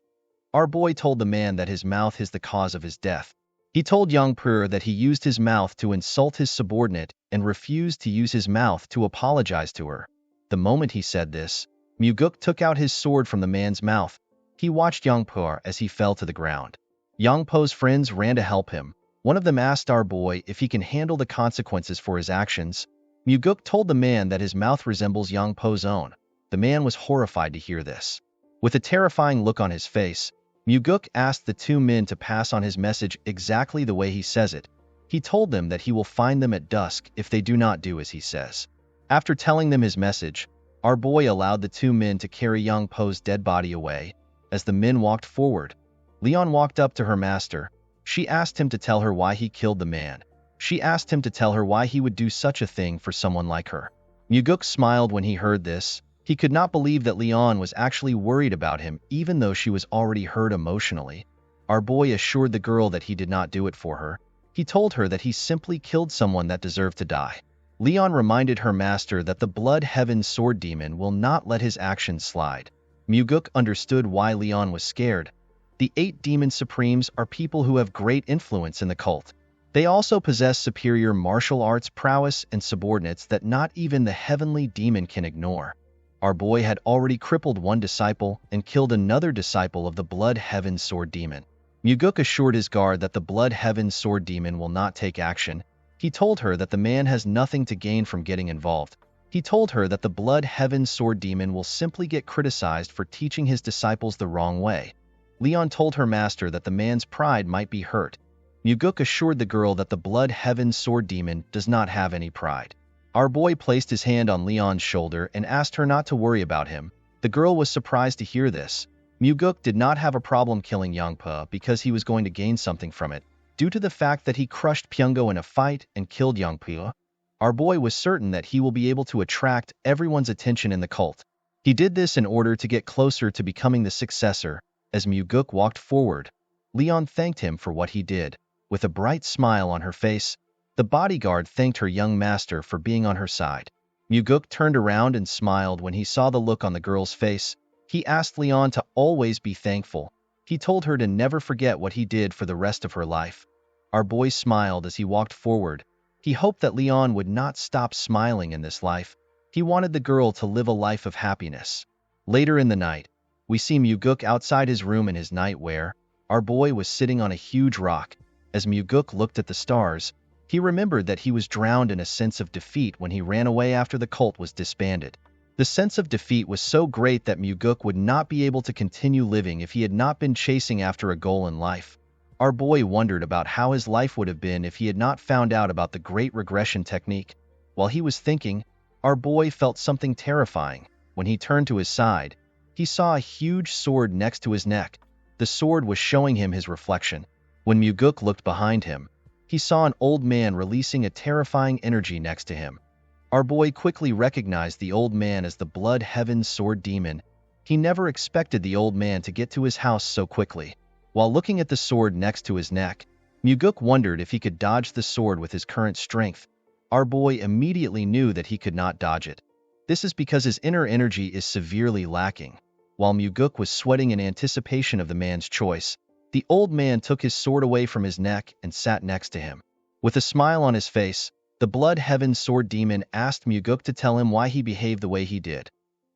Our boy told the man that his mouth is the cause of his death. He told Yangpu that he used his mouth to insult his subordinate and refused to use his mouth to apologize to her. The moment he said this, Muguk took out his sword from the man's mouth. He watched Yangpu as he fell to the ground. Yangpo's friends ran to help him. One of them asked our boy if he can handle the consequences for his actions. Muguk told the man that his mouth resembles Yangpo's own. The man was horrified to hear this. With a terrifying look on his face, Muguk asked the two men to pass on his message exactly the way he says it. He told them that he will find them at dusk if they do not do as he says. After telling them his message, our boy allowed the two men to carry Yangpo's dead body away. As the men walked forward, Leon walked up to her master. She asked him to tell her why he killed the man. She asked him to tell her why he would do such a thing for someone like her. Muguk smiled when he heard this. He could not believe that Leon was actually worried about him even though she was already hurt emotionally. Our boy assured the girl that he did not do it for her. He told her that he simply killed someone that deserved to die. Leon reminded her master that the Blood Heaven Sword Demon will not let his actions slide. Muguk understood why Leon was scared. The 8 Demon Supremes are people who have great influence in the cult. They also possess superior martial arts prowess and subordinates that not even the Heavenly Demon can ignore. Our boy had already crippled one disciple and killed another disciple of the Blood Heaven Sword Demon. Muguk assured his guard that the Blood Heaven Sword Demon will not take action. He told her that the man has nothing to gain from getting involved. He told her that the Blood Heaven Sword Demon will simply get criticized for teaching his disciples the wrong way. Leon told her master that the man's pride might be hurt. Muguk assured the girl that the Blood Heaven Sword Demon does not have any pride. Our boy placed his hand on Leon's shoulder and asked her not to worry about him. The girl was surprised to hear this. Muguk did not have a problem killing Yangpa because he was going to gain something from it. Due to the fact that he crushed Pyungo in a fight and killed Yangpa, our boy was certain that he will be able to attract everyone's attention in the cult. He did this in order to get closer to becoming the successor. As Muguk walked forward, Leon thanked him for what he did. With a bright smile on her face, the bodyguard thanked her young master for being on her side. Muguk turned around and smiled when he saw the look on the girl's face. He asked Leon to always be thankful. He told her to never forget what he did for the rest of her life. Our boy smiled as he walked forward. He hoped that Leon would not stop smiling in this life. He wanted the girl to live a life of happiness. Later in the night, we see Muguk outside his room in his nightwear. Our boy was sitting on a huge rock. As Muguk looked at the stars, he remembered that he was drowned in a sense of defeat when he ran away after the cult was disbanded. The sense of defeat was so great that Muguk would not be able to continue living if he had not been chasing after a goal in life. Our boy wondered about how his life would have been if he had not found out about the Great Regression Technique. While he was thinking, our boy felt something terrifying. When he turned to his side, he saw a huge sword next to his neck. The sword was showing him his reflection. When Muguk looked behind him, he saw an old man releasing a terrifying energy next to him. Our boy quickly recognized the old man as the Blood Heaven Sword Demon. He never expected the old man to get to his house so quickly. While looking at the sword next to his neck, Muguk wondered if he could dodge the sword with his current strength. Our boy immediately knew that he could not dodge it. This is because his inner energy is severely lacking. While Muguk was sweating in anticipation of the man's choice, the old man took his sword away from his neck and sat next to him. With a smile on his face, the Blood Heaven Sword Demon asked Muguk to tell him why he behaved the way he did.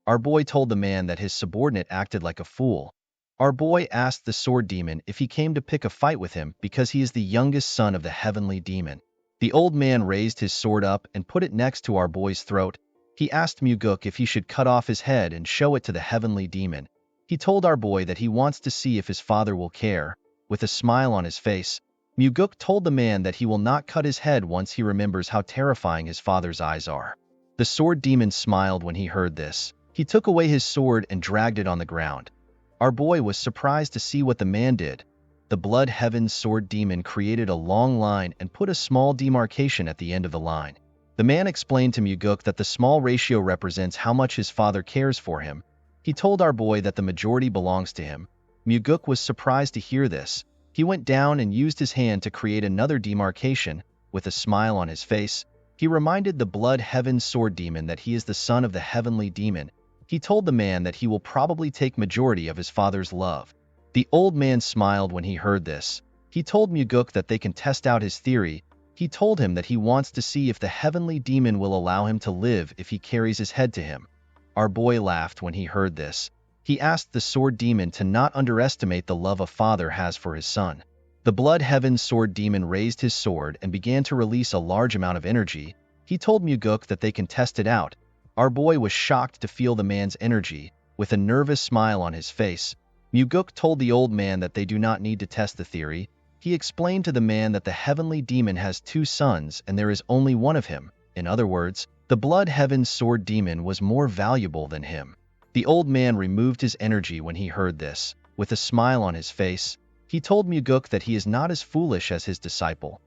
Our boy told the man that his subordinate acted like a fool. Our boy asked the Sword Demon if he came to pick a fight with him because he is the youngest son of the Heavenly Demon. The old man raised his sword up and put it next to our boy's throat. He asked Muguk if he should cut off his head and show it to the Heavenly Demon. He told our boy that he wants to see if his father will care. With a smile on his face, Muguk told the man that he will not cut his head once he remembers how terrifying his father's eyes are. The Sword Demon smiled when he heard this. He took away his sword and dragged it on the ground. Our boy was surprised to see what the man did. The Blood Heaven Sword Demon created a long line and put a small demarcation at the end of the line. The man explained to Muguk that the small ratio represents how much his father cares for him. He told our boy that the majority belongs to him. Muguk was surprised to hear this. He went down and used his hand to create another demarcation. With a smile on his face, he reminded the Blood Heaven Sword Demon that he is the son of the Heavenly Demon. He told the man that he will probably take majority of his father's love. The old man smiled when he heard this. He told Muguk that they can test out his theory. He told him that he wants to see if the Heavenly Demon will allow him to live if he carries his head to him. Our boy laughed when he heard this. He asked the Sword Demon to not underestimate the love a father has for his son. The Blood Heaven Sword Demon raised his sword and began to release a large amount of energy. He told Muguk that they can test it out. Our boy was shocked to feel the man's energy. With a nervous smile on his face, Muguk told the old man that they do not need to test the theory. He explained to the man that the Heavenly Demon has 2 sons and there is only one of him. In other words, the Blood Heaven Sword Demon was more valuable than him. The old man removed his energy when he heard this. With a smile on his face, he told Muguk that he is not as foolish as his disciple.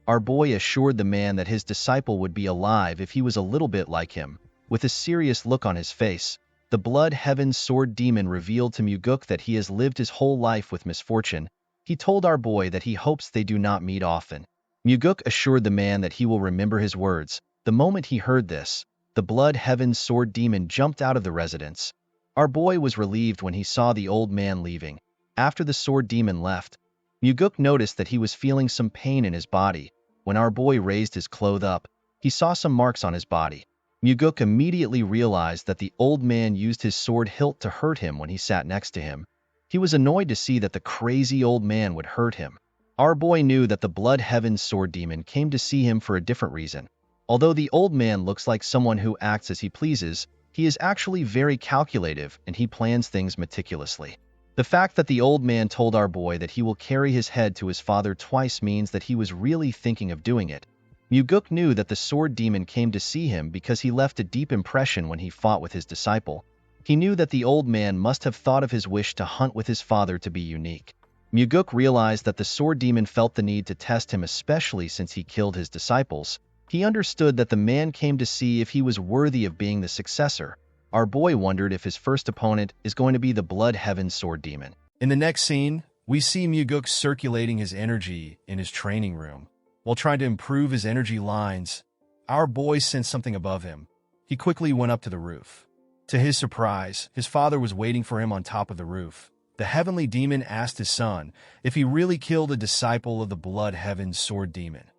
Our boy assured the man that his disciple would be alive if he was a little bit like him. With a serious look on his face, the Blood Heaven Sword Demon revealed to Muguk that he has lived his whole life with misfortune. He told our boy that he hopes they do not meet often. Muguk assured the man that he will remember his words. The moment he heard this, the Blood Heaven Sword Demon jumped out of the residence. Our boy was relieved when he saw the old man leaving. After the Sword Demon left, Muguk noticed that he was feeling some pain in his body. When our boy raised his clothes up, he saw some marks on his body. Muguk immediately realized that the old man used his sword hilt to hurt him when he sat next to him. He was annoyed to see that the crazy old man would hurt him. Our boy knew that the Blood Heaven Sword Demon came to see him for a different reason. Although the old man looks like someone who acts as he pleases, he is actually very calculative and he plans things meticulously. The fact that the old man told our boy that he will carry his head to his father twice means that he was really thinking of doing it. Muguk knew that the Sword Demon came to see him because he left a deep impression when he fought with his disciple. He knew that the old man must have thought of his wish to hunt with his father to be unique. Muguk realized that the Sword Demon felt the need to test him, especially since he killed his disciples. He understood that the man came to see if he was worthy of being the successor. Our boy wondered if his first opponent is going to be the Blood Heaven Sword Demon. In the next scene, we see Muguk circulating his energy in his training room. While trying to improve his energy lines, our boy sensed something above him. He quickly went up to the roof. To his surprise, his father was waiting for him on top of the roof. The heavenly demon asked his son if he really killed a disciple of the Blood Heaven Sword Demon.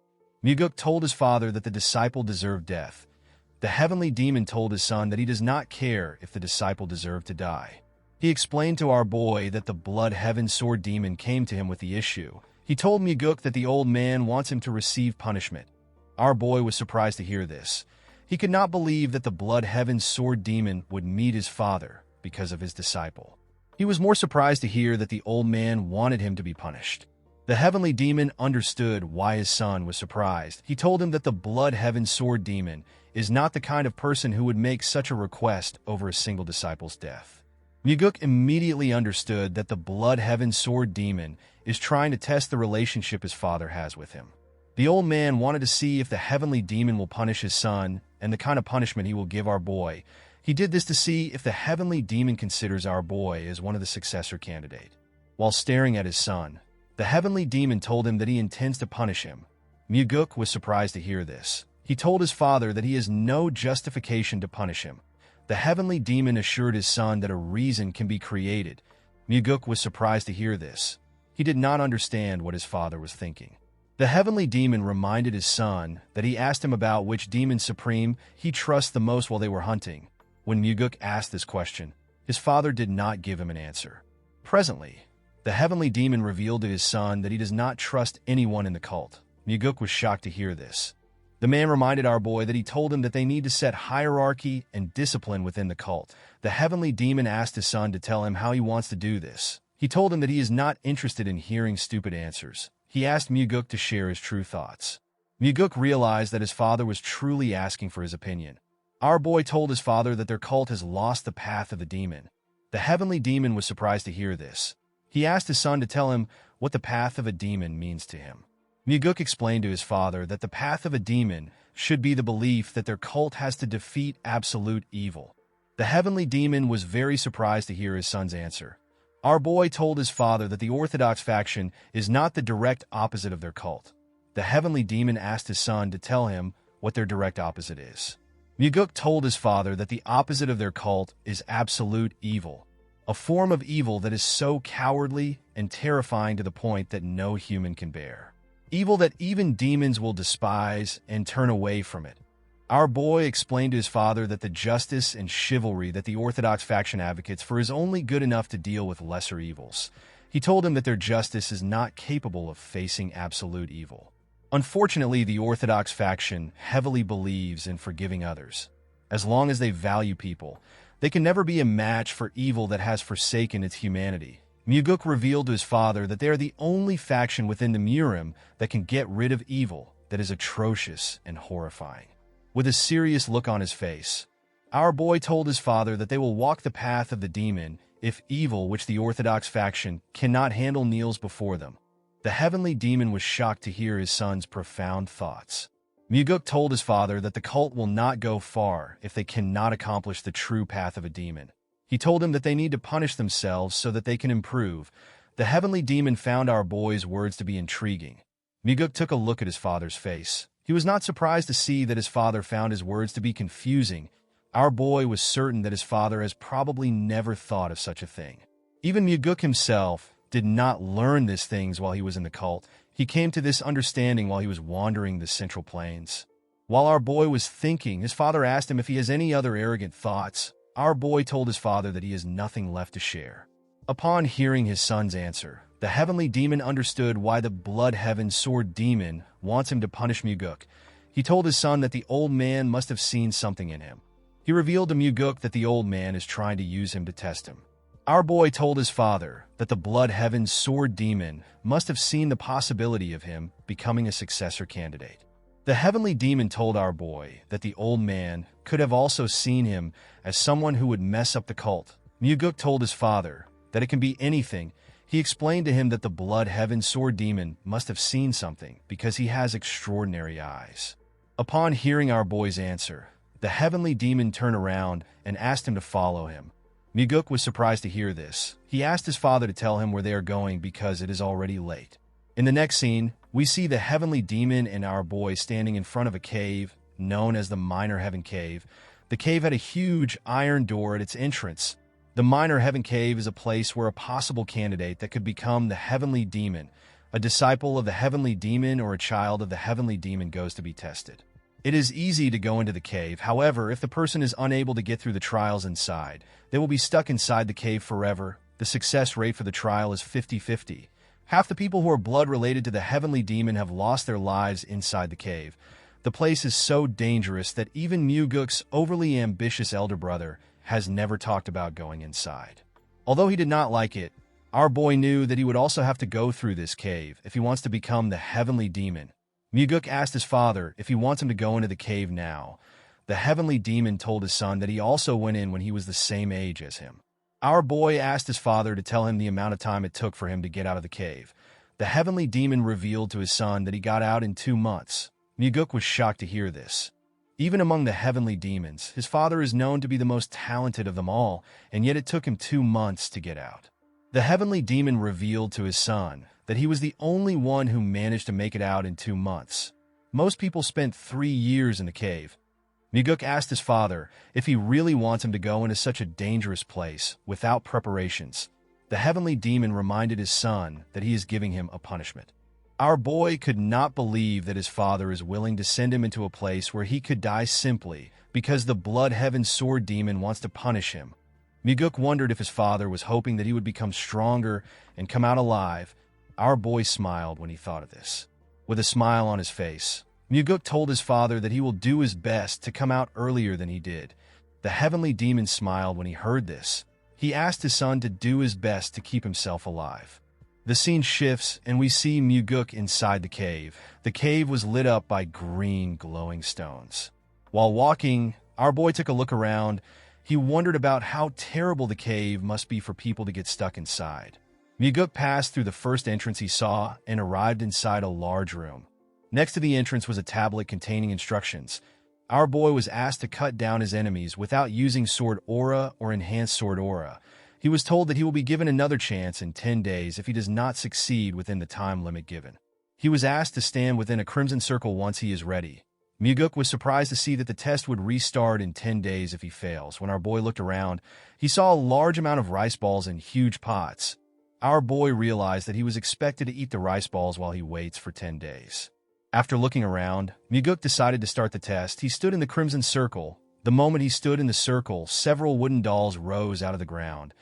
Muguk told his father that the disciple deserved death. The heavenly demon told his son that he does not care if the disciple deserved to die. He explained to our boy that the Blood Heaven Sword Demon came to him with the issue. He told Muguk that the old man wants him to receive punishment. Our boy was surprised to hear this. He could not believe that the Blood Heaven Sword Demon would meet his father because of his disciple. He was more surprised to hear that the old man wanted him to be punished. The heavenly demon understood why his son was surprised. He told him that the Blood Heaven Sword Demon is not the kind of person who would make such a request over a single disciple's death. Muguk immediately understood that the Blood Heaven Sword Demon is trying to test the relationship his father has with him. The old man wanted to see if the heavenly demon will punish his son and the kind of punishment he will give our boy. He did this to see if the heavenly demon considers our boy as one of the successor candidate. While staring at his son, the heavenly demon told him that he intends to punish him. Muguk was surprised to hear this. He told his father that he has no justification to punish him. The heavenly demon assured his son that a reason can be created. Muguk was surprised to hear this. He did not understand what his father was thinking. The heavenly demon reminded his son that he asked him about which demon supreme he trusts the most while they were hunting. When Muguk asked this question, his father did not give him an answer. Presently, the heavenly demon revealed to his son that he does not trust anyone in the cult. Muguk was shocked to hear this. The man reminded our boy that he told him that they need to set hierarchy and discipline within the cult. The heavenly demon asked his son to tell him how he wants to do this. He told him that he is not interested in hearing stupid answers. He asked Muguk to share his true thoughts. Muguk realized that his father was truly asking for his opinion. Our boy told his father that their cult has lost the path of the demon. The heavenly demon was surprised to hear this. He asked his son to tell him what the path of a demon means to him. Muguk explained to his father that the path of a demon should be the belief that their cult has to defeat absolute evil. The heavenly demon was very surprised to hear his son's answer. Our boy told his father that the Orthodox faction is not the direct opposite of their cult. The heavenly demon asked his son to tell him what their direct opposite is. Muguk told his father that the opposite of their cult is absolute evil, a form of evil that is so cowardly and terrifying to the point that no human can bear. Evil that even demons will despise and turn away from it. Our boy explained to his father that the justice and chivalry that the Orthodox faction advocates for is only good enough to deal with lesser evils. He told him that their justice is not capable of facing absolute evil. Unfortunately, the Orthodox faction heavily believes in forgiving others. As long as they value people, they can never be a match for evil that has forsaken its humanity. Muguk revealed to his father that they are the only faction within the Murim that can get rid of evil that is atrocious and horrifying. With a serious look on his face, our boy told his father that they will walk the path of the demon if evil which the Orthodox faction cannot handle kneels before them. The heavenly demon was shocked to hear his son's profound thoughts. Muguk told his father that the cult will not go far if they cannot accomplish the true path of a demon. He told him that they need to punish themselves so that they can improve. The heavenly demon found our boy's words to be intriguing. Muguk took a look at his father's face. He was not surprised to see that his father found his words to be confusing. Our boy was certain that his father has probably never thought of such a thing. Even Muguk himself did not learn these things while he was in the cult. He came to this understanding while he was wandering the Central Plains. While our boy was thinking, his father asked him if he has any other arrogant thoughts. Our boy told his father that he has nothing left to share. Upon hearing his son's answer, the heavenly demon understood why the blood heaven sword demon wants him to punish Muguk. He told his son that the old man must have seen something in him. He revealed to Muguk that the old man is trying to use him to test him. Our boy told his father that the blood heaven sword demon must have seen the possibility of him becoming a successor candidate. The heavenly demon told our boy that the old man could have also seen him as someone who would mess up the cult. Muguk told his father that it can be anything. He explained to him that the blood heaven sword demon must have seen something because he has extraordinary eyes. Upon hearing our boy's answer, the heavenly demon turned around and asked him to follow him. Muguk was surprised to hear this. He asked his father to tell him where they are going because it is already late. In the next scene, we see the heavenly demon and our boy standing in front of a cave known as the Minor Heaven Cave. The cave had a huge iron door at its entrance. The Minor Heaven Cave is a place where a possible candidate that could become the heavenly demon, a disciple of the heavenly demon or a child of the heavenly demon, goes to be tested. It is easy to go into the cave. However, if the person is unable to get through the trials inside, they will be stuck inside the cave forever. The success rate for the trial is 50-50. Half the people who are blood related to the heavenly demon have lost their lives inside the cave. The place is so dangerous that even Muguk's overly ambitious elder brother has never talked about going inside. Although he did not like it, our boy knew that he would also have to go through this cave if he wants to become the heavenly demon. Muguk asked his father if he wants him to go into the cave now. The heavenly demon told his son that he also went in when he was the same age as him. Our boy asked his father to tell him the amount of time it took for him to get out of the cave. The heavenly demon revealed to his son that he got out in 2 months. Muguk was shocked to hear this. Even among the heavenly demons, his father is known to be the most talented of them all, and yet it took him 2 months to get out. The heavenly demon revealed to his son that he was the only one who managed to make it out in 2 months. Most people spent 3 years in the cave. Muguk asked his father if he really wants him to go into such a dangerous place without preparations. The heavenly demon reminded his son that he is giving him a punishment. Our boy could not believe that his father is willing to send him into a place where he could die simply because the blood heaven sword demon wants to punish him. Muguk wondered if his father was hoping that he would become stronger and come out alive. Our boy smiled when he thought of this. With a smile on his face, Muguk told his father that he will do his best to come out earlier than he did. The heavenly demon smiled when he heard this. He asked his son to do his best to keep himself alive. The scene shifts, and we see Muguk inside the cave. The cave was lit up by green, glowing stones. While walking, our boy took a look around. He wondered about how terrible the cave must be for people to get stuck inside. Muguk passed through the first entrance he saw and arrived inside a large room. Next to the entrance was a tablet containing instructions. Our boy was asked to cut down his enemies without using sword aura or enhanced sword aura. He was told that he will be given another chance in 10 days if he does not succeed within the time limit given. He was asked to stand within a crimson circle once he is ready. Muguk was surprised to see that the test would restart in 10 days if he fails. When our boy looked around, he saw a large amount of rice balls in huge pots. Our boy realized that he was expected to eat the rice balls while he waits for 10 days. After looking around, Muguk decided to start the test. He stood in the crimson circle. The moment he stood in the circle, several wooden dolls rose out of the ground.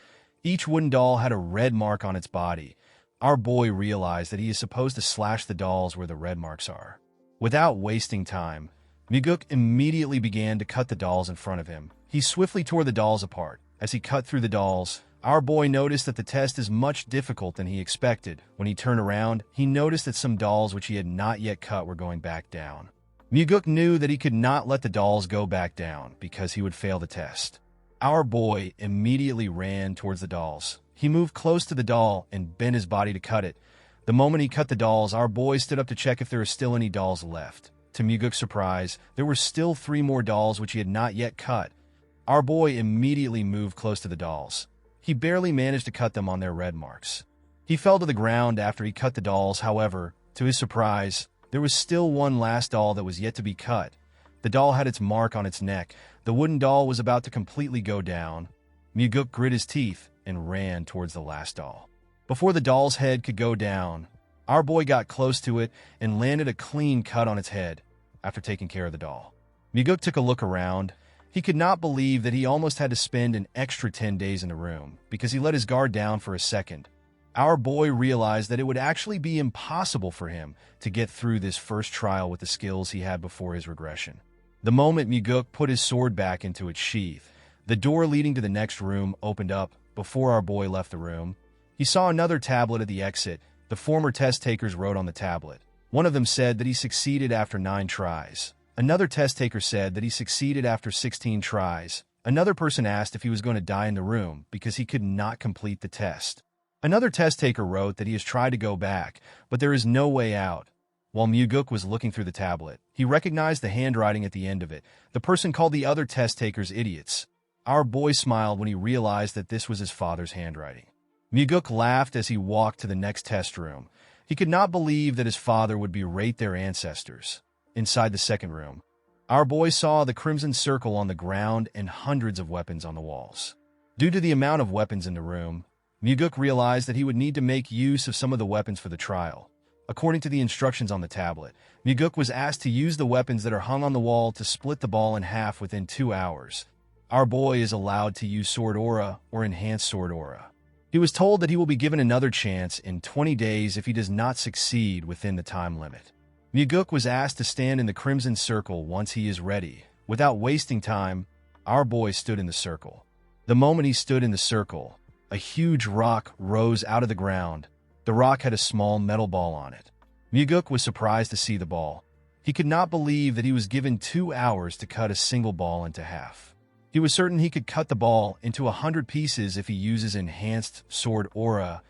Each wooden doll had a red mark on its body. Our boy realized that he is supposed to slash the dolls where the red marks are. Without wasting time, Muguk immediately began to cut the dolls in front of him. He swiftly tore the dolls apart. As he cut through the dolls, our boy noticed that the test is much difficult than he expected. When he turned around, he noticed that some dolls which he had not yet cut were going back down. Muguk knew that he could not let the dolls go back down because he would fail the test. Our boy immediately ran towards the dolls. He moved close to the doll and bent his body to cut it. The moment he cut the dolls, our boy stood up to check if there are still any dolls left. To Muguk's surprise, there were still 3 more dolls which he had not yet cut. Our boy immediately moved close to the dolls. He barely managed to cut them on their red marks. He fell to the ground after he cut the dolls. However, to his surprise, there was still one last doll that was yet to be cut. The doll had its mark on its neck. The wooden doll was about to completely go down. Muguk grit his teeth and ran towards the last doll. Before the doll's head could go down, our boy got close to it and landed a clean cut on its head after taking care of the doll. Muguk took a look around. He could not believe that he almost had to spend an extra 10 days in the room because he let his guard down for a second. Our boy realized that it would actually be impossible for him to get through this first trial with the skills he had before his regression. The moment Muguk put his sword back into its sheath, the door leading to the next room opened up. Before our boy left the room, he saw another tablet at the exit. The former test takers wrote on the tablet. One of them said that he succeeded after 9 tries. Another test taker said that he succeeded after 16 tries. Another person asked if he was going to die in the room because he could not complete the test. Another test taker wrote that he has tried to go back, but there is no way out. While Muguk was looking through the tablet, he recognized the handwriting at the end of it. The person called the other test takers idiots. Our boy smiled when he realized that this was his father's handwriting. Muguk laughed as he walked to the next test room. He could not believe that his father would berate their ancestors. Inside the second room, our boy saw the crimson circle on the ground and hundreds of weapons on the walls. Due to the amount of weapons in the room, Muguk realized that he would need to make use of some of the weapons for the trial. According to the instructions on the tablet, Muguk was asked to use the weapons that are hung on the wall to split the ball in half within 2 hours. Our boy is allowed to use Sword Aura or Enhanced Sword Aura. He was told that he will be given another chance in 20 days if he does not succeed within the time limit. Muguk was asked to stand in the Crimson Circle once he is ready. Without wasting time, our boy stood in the circle. The moment he stood in the circle, a huge rock rose out of the ground. The rock had a small metal ball on it. Muguk was surprised to see the ball. He could not believe that he was given 2 hours to cut a single ball into half. He was certain he could cut the ball into 100 pieces if he uses Enhanced Sword Aura.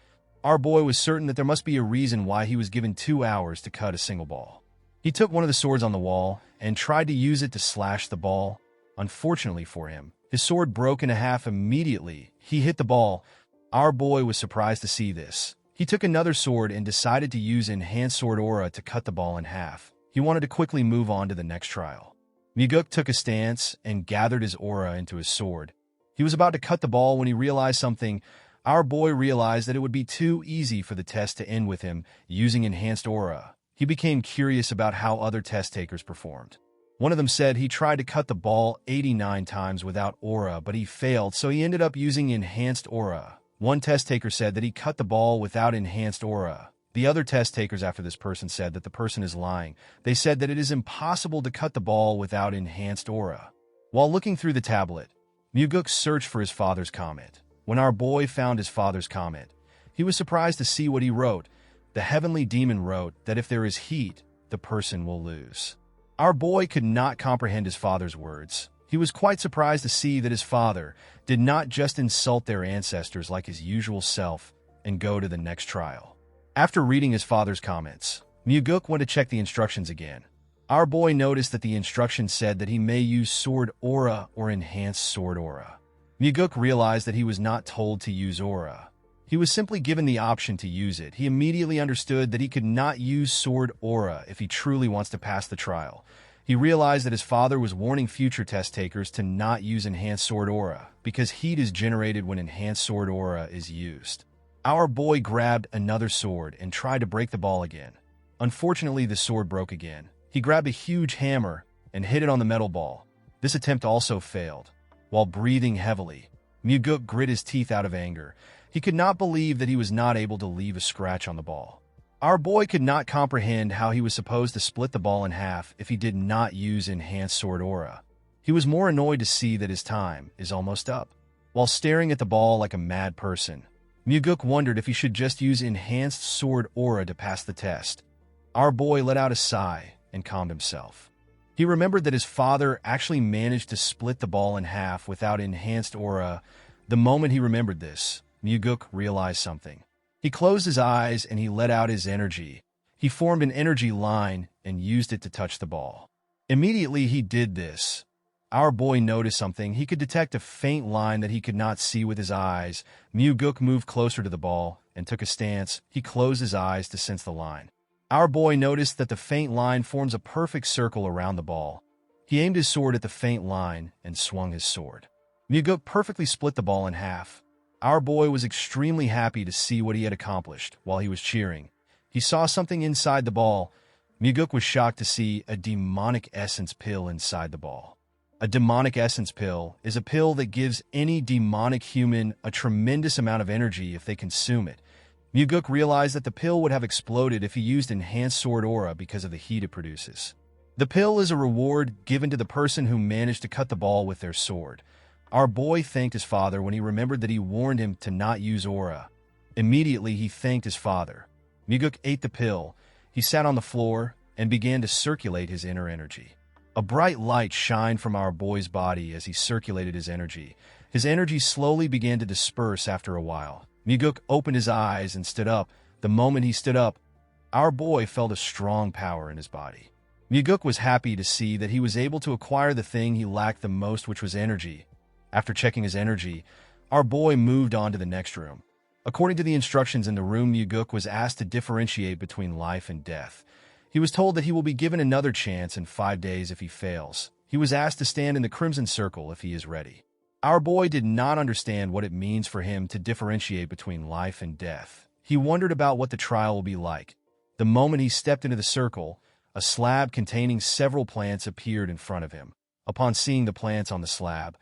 Our boy was certain that there must be a reason why he was given 2 hours to cut a single ball. He took one of the swords on the wall and tried to use it to slash the ball. Unfortunately for him, his sword broke in half immediately. He hit the ball. Our boy was surprised to see this. He took another sword and decided to use Enhanced Sword Aura to cut the ball in half. He wanted to quickly move on to the next trial. Muguk took a stance and gathered his aura into his sword. He was about to cut the ball when he realized something. Our boy realized that it would be too easy for the test to end with him using Enhanced Aura. He became curious about how other test takers performed. One of them said he tried to cut the ball 89 times without aura, but he failed, so he ended up using Enhanced Aura. One test taker said that he cut the ball without Enhanced Aura. The other test takers after this person said that the person is lying. They said that it is impossible to cut the ball without Enhanced Aura. While looking through the tablet, Muguk searched for his father's comment. When our boy found his father's comment, he was surprised to see what he wrote. The heavenly demon wrote that if there is heat, the person will lose. Our boy could not comprehend his father's words. He was quite surprised to see that his father did not just insult their ancestors like his usual self and go to the next trial. After reading his father's comments, Muguk went to check the instructions again. Our boy noticed that the instructions said that he may use Sword Aura or Enhanced Sword Aura. Muguk realized that he was not told to use Aura. He was simply given the option to use it. He immediately understood that he could not use Sword Aura if he truly wants to pass the trial. He realized that his father was warning future test takers to not use Enhanced Sword Aura because heat is generated when Enhanced Sword Aura is used. Our boy grabbed another sword and tried to break the ball again. Unfortunately, the sword broke again. He grabbed a huge hammer and hit it on the metal ball. This attempt also failed. While breathing heavily, Muguk grit his teeth out of anger. He could not believe that he was not able to leave a scratch on the ball. Our boy could not comprehend how he was supposed to split the ball in half if he did not use Enhanced Sword Aura. He was more annoyed to see that his time is almost up. While staring at the ball like a mad person, Muguk wondered if he should just use Enhanced Sword Aura to pass the test. Our boy let out a sigh and calmed himself. He remembered that his father actually managed to split the ball in half without Enhanced Aura. The moment he remembered this, Muguk realized something. He closed his eyes and he let out his energy. He formed an energy line and used it to touch the ball. Immediately he did this. Our boy noticed something. He could detect a faint line that he could not see with his eyes. Muguk moved closer to the ball and took a stance. He closed his eyes to sense the line. Our boy noticed that the faint line forms a perfect circle around the ball. He aimed his sword at the faint line and swung his sword. Muguk perfectly split the ball in half. Our boy was extremely happy to see what he had accomplished while he was cheering. He saw something inside the ball. Muguk was shocked to see a demonic essence pill inside the ball. A demonic essence pill is a pill that gives any demonic human a tremendous amount of energy if they consume it. Muguk realized that the pill would have exploded if he used enhanced sword aura because of the heat it produces. The pill is a reward given to the person who managed to cut the ball with their sword. Our boy thanked his father when he remembered that he warned him to not use aura. Immediately, he thanked his father. Muguk ate the pill. He sat on the floor and began to circulate his inner energy. A bright light shined from our boy's body as he circulated his energy. His energy slowly began to disperse after a while. Muguk opened his eyes and stood up. The moment he stood up, our boy felt a strong power in his body. Muguk was happy to see that he was able to acquire the thing he lacked the most, which was energy. After checking his energy, our boy moved on to the next room. According to the instructions in the room, Muguk was asked to differentiate between life and death. He was told that he will be given another chance in 5 days if he fails. He was asked to stand in the Crimson Circle if he is ready. Our boy did not understand what it means for him to differentiate between life and death. He wondered about what the trial will be like. The moment he stepped into the circle, a slab containing several plants appeared in front of him. Upon seeing the plants on the slab,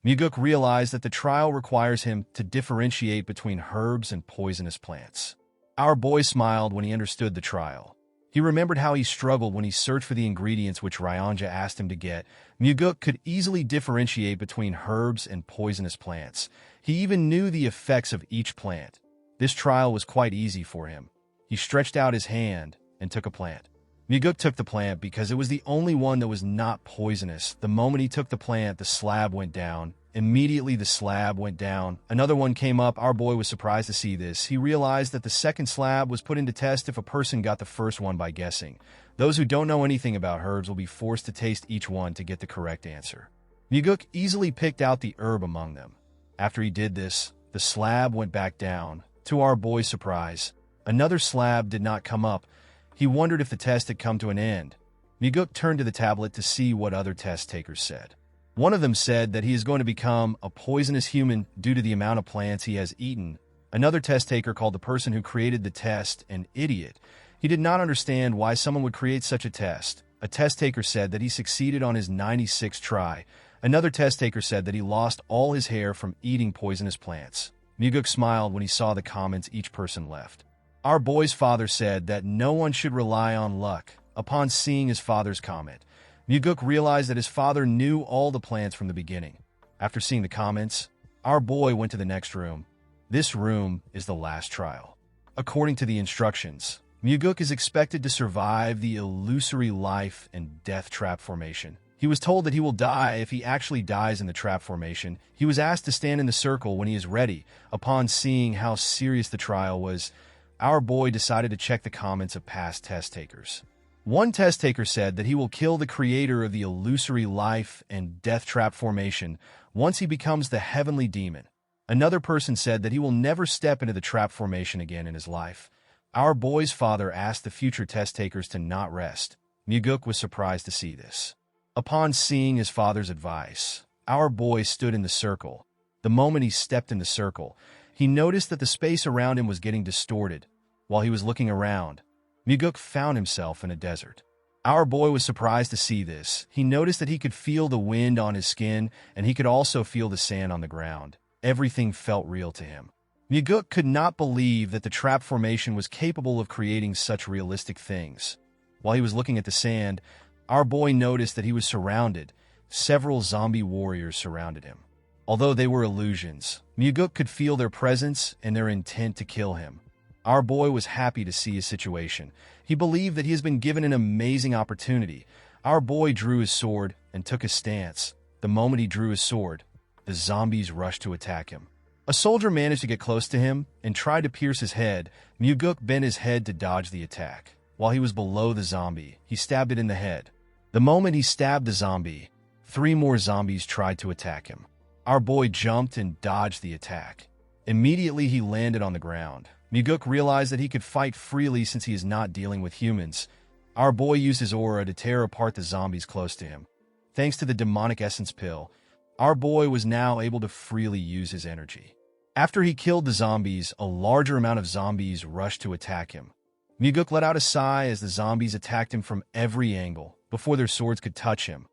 Muguk realized that the trial requires him to differentiate between herbs and poisonous plants. Our boy smiled when he understood the trial. He remembered how he struggled when he searched for the ingredients which Ryanja asked him to get. Muguk could easily differentiate between herbs and poisonous plants. He even knew the effects of each plant. This trial was quite easy for him. He stretched out his hand and took a plant. Muguk took the plant because it was the only one that was not poisonous. The moment he took the plant, the slab went down. Immediately, the slab went down. Another one came up. Our boy was surprised to see this. He realized that the second slab was put into test if a person got the first one by guessing. Those who don't know anything about herbs will be forced to taste each one to get the correct answer. Muguk easily picked out the herb among them. After he did this, the slab went back down. To our boy's surprise, another slab did not come up. He wondered if the test had come to an end. Muguk turned to the tablet to see what other test takers said. One of them said that he is going to become a poisonous human due to the amount of plants he has eaten. Another test taker called the person who created the test an idiot. He did not understand why someone would create such a test. A test taker said that he succeeded on his 96th try. Another test taker said that he lost all his hair from eating poisonous plants. Muguk smiled when he saw the comments each person left. Our boy's father said that no one should rely on luck. Upon seeing his father's comment, Muguk realized that his father knew all the plants from the beginning. After seeing the comments, our boy went to the next room. This room is the last trial. According to the instructions, Muguk is expected to survive the illusory life and death trap formation. He was told that he will die if he actually dies in the trap formation. He was asked to stand in the circle when he is ready. Upon seeing how serious the trial was, our boy decided to check the comments of past test takers. One test taker said that he will kill the creator of the illusory life and death trap formation once he becomes the heavenly demon. Another person said that he will never step into the trap formation again in his life. Our boy's father asked the future test takers to not rest. Muguk was surprised to see this. Upon seeing his father's advice, our boy stood in the circle. The moment he stepped in the circle, he noticed that the space around him was getting distorted. While he was looking around, Muguk found himself in a desert. Our boy was surprised to see this. He noticed that he could feel the wind on his skin, and he could also feel the sand on the ground. Everything felt real to him. Muguk could not believe that the trap formation was capable of creating such realistic things. While he was looking at the sand, our boy noticed that he was surrounded. Several zombie warriors surrounded him. Although they were illusions, Muguk could feel their presence and their intent to kill him. Our boy was happy to see his situation. He believed that he has been given an amazing opportunity. Our boy drew his sword and took a stance. The moment he drew his sword, the zombies rushed to attack him. A soldier managed to get close to him and tried to pierce his head. Muguk bent his head to dodge the attack. While he was below the zombie, he stabbed it in the head. The moment he stabbed the zombie, 3 more zombies tried to attack him. Our boy jumped and dodged the attack. Immediately, he landed on the ground. Muguk realized that he could fight freely since he is not dealing with humans. Our boy used his aura to tear apart the zombies close to him. Thanks to the demonic essence pill, our boy was now able to freely use his energy. After he killed the zombies, a larger amount of zombies rushed to attack him. Muguk let out a sigh as the zombies attacked him from every angle before their swords could touch him.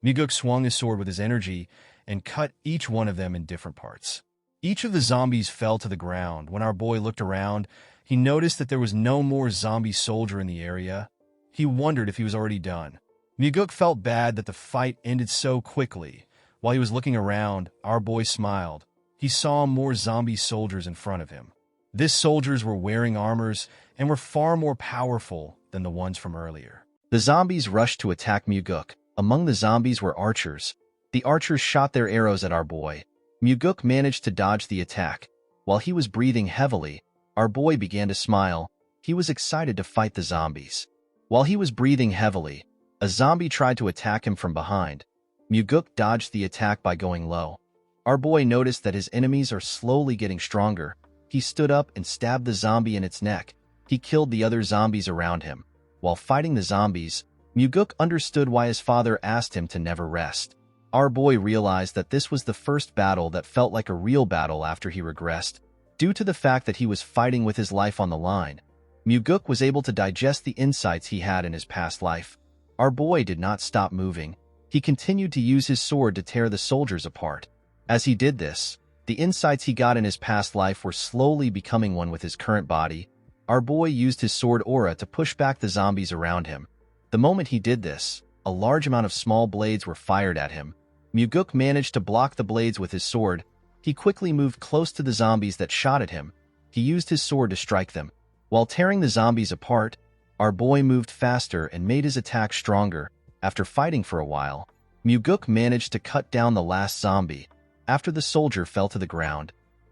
Muguk swung his sword with his energy and cut each one of them in different parts. Each of the zombies fell to the ground. When our boy looked around, he noticed that there was no more zombie soldier in the area. He wondered if he was already done. Muguk felt bad that the fight ended so quickly. While he was looking around, our boy smiled. He saw more zombie soldiers in front of him. These soldiers were wearing armors and were far more powerful than the ones from earlier. The zombies rushed to attack Muguk. Among the zombies were archers. The archers shot their arrows at our boy. Muguk managed to dodge the attack. While he was breathing heavily, our boy began to smile. He was excited to fight the zombies. While he was breathing heavily, a zombie tried to attack him from behind. Muguk dodged the attack by going low. Our boy noticed that his enemies are slowly getting stronger. He stood up and stabbed the zombie in its neck. He killed the other zombies around him. While fighting the zombies, Muguk understood why his father asked him to never rest. Our boy realized that this was the first battle that felt like a real battle after he regressed. Due to the fact that he was fighting with his life on the line, Muguk was able to digest the insights he had in his past life. Our boy did not stop moving. He continued to use his sword to tear the soldiers apart. As he did this, the insights he got in his past life were slowly becoming one with his current body. Our boy used his sword aura to push back the zombies around him. The moment he did this, a large amount of small blades were fired at him. Muguk managed to block the blades with his sword. He quickly moved close to the zombies that shot at him. He used his sword to strike them. While tearing the zombies apart, our boy moved faster and made his attack stronger. After fighting for a while, Muguk managed to cut down the last zombie. After the soldier fell to the ground,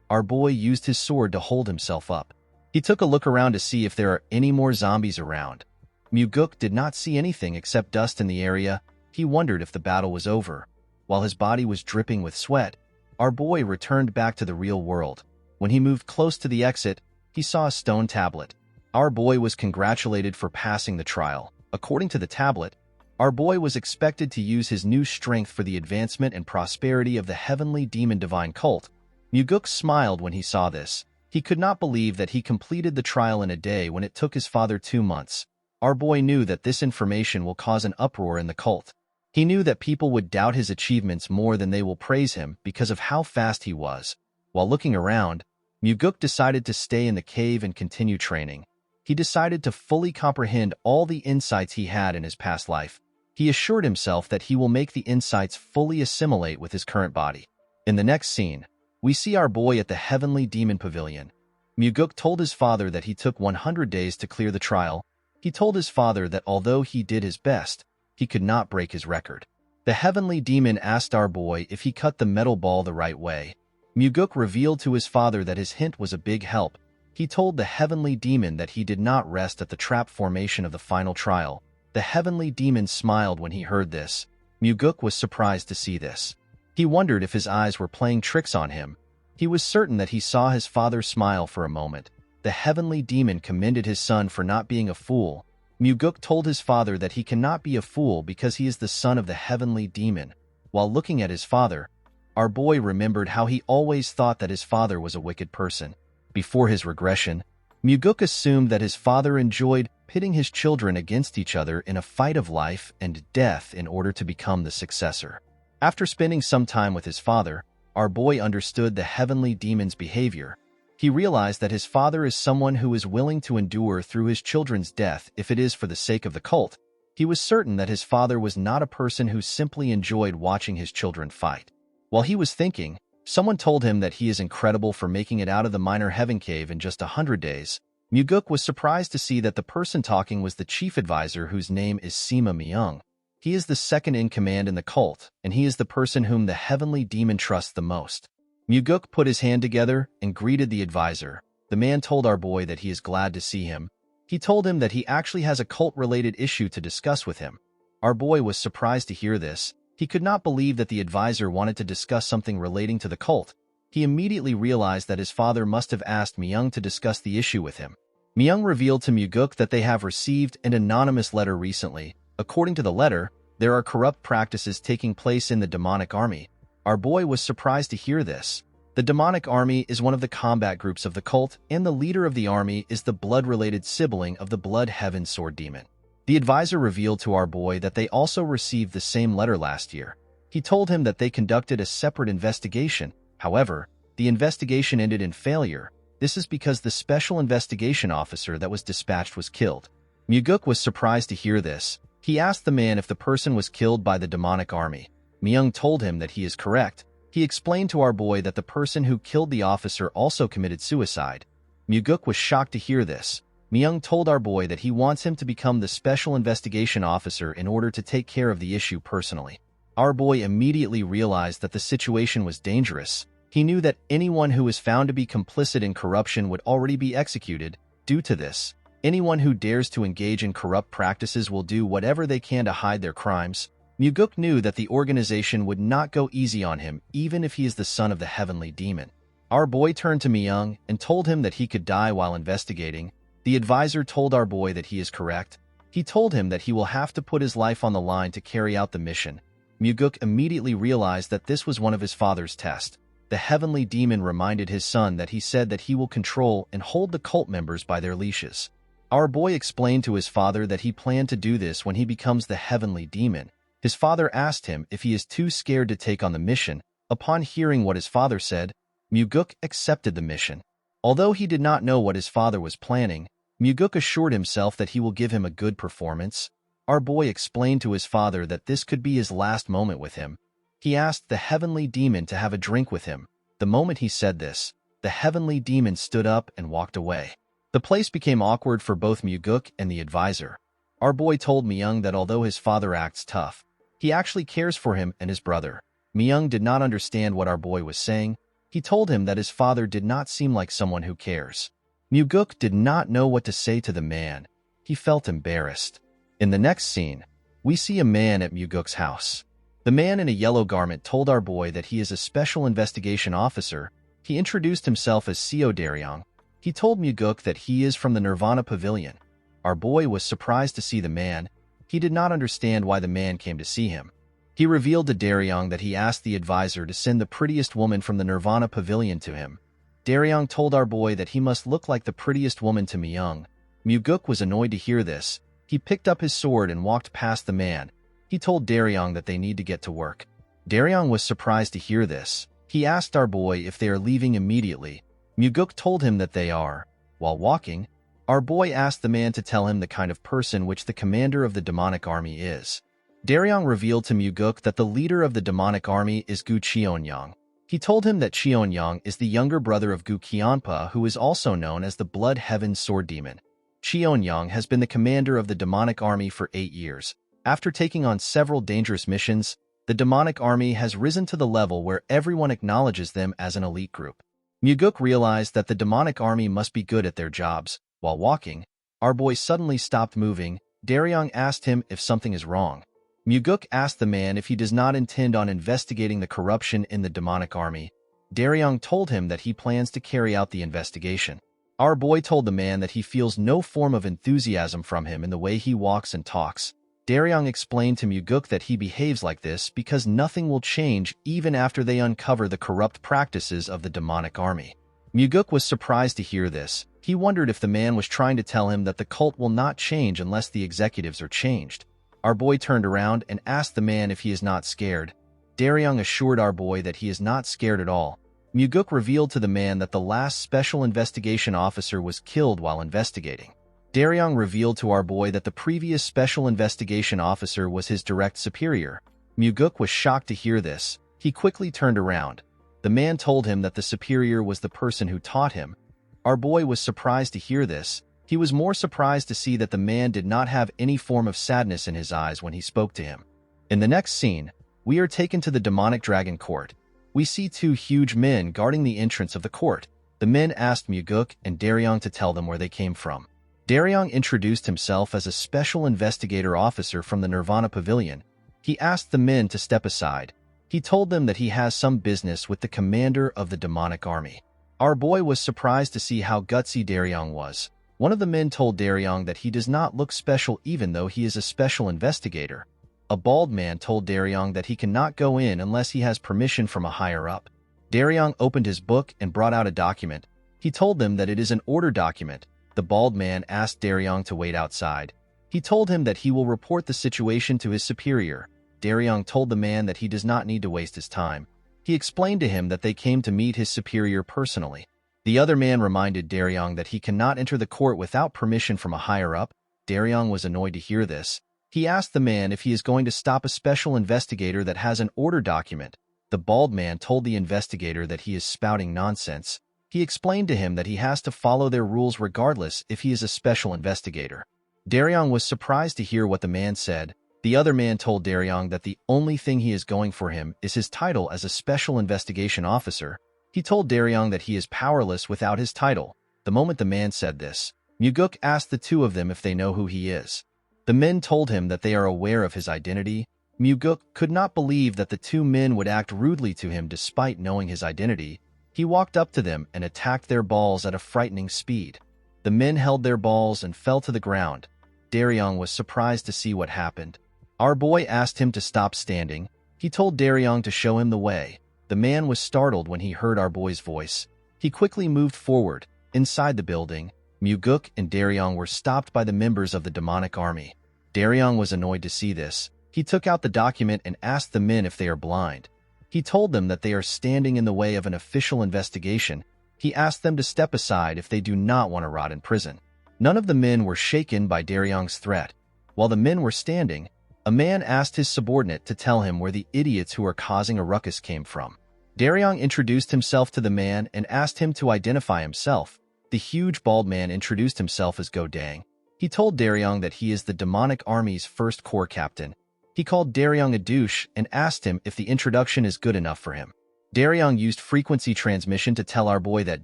our boy used his sword to hold himself up. He took a look around to see if there are any more zombies around. Muguk did not see anything except dust in the area. He wondered if the battle was over. While his body was dripping with sweat, our boy returned back to the real world. When he moved close to the exit, he saw a stone tablet. Our boy was congratulated for passing the trial. According to the tablet, our boy was expected to use his new strength for the advancement and prosperity of the heavenly demon divine cult. Muguk smiled when he saw this. He could not believe that he completed the trial in a day when it took his father 2 months. Our boy knew that this information will cause an uproar in the cult. He knew that people would doubt his achievements more than they will praise him because of how fast he was. While looking around, Muguk decided to stay in the cave and continue training. He decided to fully comprehend all the insights he had in his past life. He assured himself that he will make the insights fully assimilate with his current body. In the next scene, we see our boy at the Heavenly Demon Pavilion. Muguk told his father that he took 100 days to clear the trial. He told his father that although he did his best, he could not break his record. The Heavenly Demon asked our boy if he cut the metal ball the right way. Muguk revealed to his father that his hint was a big help. He told the Heavenly Demon that he did not rest at the trap formation of the final trial. The Heavenly Demon smiled when he heard this. Muguk was surprised to see this. He wondered if his eyes were playing tricks on him. He was certain that he saw his father smile for a moment. The Heavenly Demon commended his son for not being a fool. Muguk told his father that he cannot be a fool because he is the son of the Heavenly Demon. While looking at his father, our boy remembered how he always thought that his father was a wicked person. Before his regression, Muguk assumed that his father enjoyed pitting his children against each other in a fight of life and death in order to become the successor. After spending some time with his father, our boy understood the Heavenly Demon's behavior. He realized that his father is someone who is willing to endure through his children's death if it is for the sake of the cult. He was certain that his father was not a person who simply enjoyed watching his children fight. While he was thinking, someone told him that he is incredible for making it out of the minor heaven cave in just 100 days. Muguk was surprised to see that the person talking was the chief advisor whose name is Sima Myung. He is the second in command in the cult, and he is the person whom the Heavenly Demon trusts the most. Muguk put his hand together and greeted the advisor. The man told our boy that he is glad to see him. He told him that he actually has a cult-related issue to discuss with him. Our boy was surprised to hear this. He could not believe that the advisor wanted to discuss something relating to the cult. He immediately realized that his father must have asked Myung to discuss the issue with him. Myung revealed to Muguk that they have received an anonymous letter recently. According to the letter, there are corrupt practices taking place in the demonic army. Our boy was surprised to hear this. The demonic army is one of the combat groups of the cult, and the leader of the army is the blood-related sibling of the Blood Heaven Sword Demon. The advisor revealed to our boy that they also received the same letter last year. He told him that they conducted a separate investigation. However, the investigation ended in failure. This is because the special investigation officer that was dispatched was killed. Muguk was surprised to hear this. He asked the man if the person was killed by the demonic army. Myung told him that he is correct. He explained to our boy that the person who killed the officer also committed suicide. Muguk was shocked to hear this. Myung told our boy that he wants him to become the special investigation officer in order to take care of the issue personally. Our boy immediately realized that the situation was dangerous. He knew that anyone who was found to be complicit in corruption would already be executed. Due to this, anyone who dares to engage in corrupt practices will do whatever they can to hide their crimes. Muguk knew that the organization would not go easy on him, even if he is the son of the heavenly demon. Our boy turned to Myung and told him that he could die while investigating. The advisor told our boy that he is correct. He told him that he will have to put his life on the line to carry out the mission. Muguk immediately realized that this was one of his father's tests. The heavenly demon reminded his son that he said that he will control and hold the cult members by their leashes. Our boy explained to his father that he planned to do this when he becomes the heavenly demon. His father asked him if he is too scared to take on the mission. Upon hearing what his father said, Muguk accepted the mission. Although he did not know what his father was planning, Muguk assured himself that he will give him a good performance. Our boy explained to his father that this could be his last moment with him. He asked the heavenly demon to have a drink with him. The moment he said this, the heavenly demon stood up and walked away. The place became awkward for both Muguk and the advisor. Our boy told Myung that although his father acts tough, he actually cares for him and his brother. Myung did not understand what our boy was saying. He told him that his father did not seem like someone who cares. Muguk did not know what to say to the man. He felt embarrassed. In the next scene, we see a man at Muguk's house. The man in a yellow garment told our boy that he is a special investigation officer. He introduced himself as Seo Daryong. He told Muguk that he is from the Nirvana Pavilion. Our boy was surprised to see the man. He did not understand why the man came to see him. He revealed to Daryong that he asked the advisor to send the prettiest woman from the Nirvana Pavilion to him. Daryong told our boy that he must look like the prettiest woman to Myung. Muguk was annoyed to hear this. He picked up his sword and walked past the man. He told Daryong that they need to get to work. Daryong was surprised to hear this. He asked our boy if they are leaving immediately. Muguk told him that they are. While walking, our boy asked the man to tell him the kind of person which the commander of the demonic army is. Daryong revealed to Muguk that the leader of the demonic army is Gu Cheonyang. He told him that Cheonyang is the younger brother of Gu Qianpa, who is also known as the Blood Heaven Sword Demon. Cheonyang has been the commander of the demonic army for 8 years. After taking on several dangerous missions, the demonic army has risen to the level where everyone acknowledges them as an elite group. Muguk realized that the demonic army must be good at their jobs. While walking, our boy suddenly stopped moving. Daryong asked him if something is wrong. Muguk asked the man if he does not intend on investigating the corruption in the demonic army. Daryong told him that he plans to carry out the investigation. Our boy told the man that he feels no form of enthusiasm from him in the way he walks and talks. Daryong explained to Muguk that he behaves like this because nothing will change even after they uncover the corrupt practices of the demonic army. Muguk was surprised to hear this. He wondered if the man was trying to tell him that the cult will not change unless the executives are changed. Our boy turned around and asked the man if he is not scared. Daryong assured our boy that he is not scared at all. Muguk revealed to the man that the last special investigation officer was killed while investigating. Daryong revealed to our boy that the previous special investigation officer was his direct superior. Muguk was shocked to hear this. He quickly turned around. The man told him that the superior was the person who taught him. Our boy was surprised to hear this. He was more surprised to see that the man did not have any form of sadness in his eyes when he spoke to him. In the next scene, we are taken to the demonic dragon court. We see 2 huge men guarding the entrance of the court. The men asked Muguk and Daryong to tell them where they came from. Daryong introduced himself as a special investigator officer from the Nirvana Pavilion. He asked the men to step aside. He told them that he has some business with the commander of the demonic army. Our boy was surprised to see how gutsy Daryong was. One of the men told Daryong that he does not look special even though he is a special investigator. A bald man told Daryong that he cannot go in unless he has permission from a higher-up. Daryong opened his book and brought out a document. He told them that it is an order document. The bald man asked Daryong to wait outside. He told him that he will report the situation to his superior. Daryong told the man that he does not need to waste his time. He explained to him that they came to meet his superior personally. The other man reminded Daryong that he cannot enter the court without permission from a higher-up. Daryong was annoyed to hear this. He asked the man if he is going to stop a special investigator that has an order document. The bald man told the investigator that he is spouting nonsense. He explained to him that he has to follow their rules regardless if he is a special investigator. Daryong was surprised to hear what the man said. The other man told Daryong that the only thing he is going for him is his title as a special investigation officer. He told Daryong that he is powerless without his title. The moment the man said this, Muguk asked the two of them if they know who he is. The men told him that they are aware of his identity. Muguk could not believe that the two men would act rudely to him despite knowing his identity. He walked up to them and attacked their balls at a frightening speed. The men held their balls and fell to the ground. Daryong was surprised to see what happened. Our boy asked him to stop standing. He told Daryong to show him the way. The man was startled when he heard our boy's voice. He quickly moved forward. Inside the building, Muguk and Daryong were stopped by the members of the demonic army. Daryong was annoyed to see this. He took out the document and asked the men if they are blind. He told them that they are standing in the way of an official investigation. He asked them to step aside if they do not want to rot in prison. None of the men were shaken by Daryong's threat. While the men were standing, a man asked his subordinate to tell him where the idiots who are causing a ruckus came from. Daryong introduced himself to the man and asked him to identify himself. The huge bald man introduced himself as Go Dang. He told Daryong that he is the demonic army's first corps captain. He called Daryong a douche and asked him if the introduction is good enough for him. Daryong used frequency transmission to tell our boy that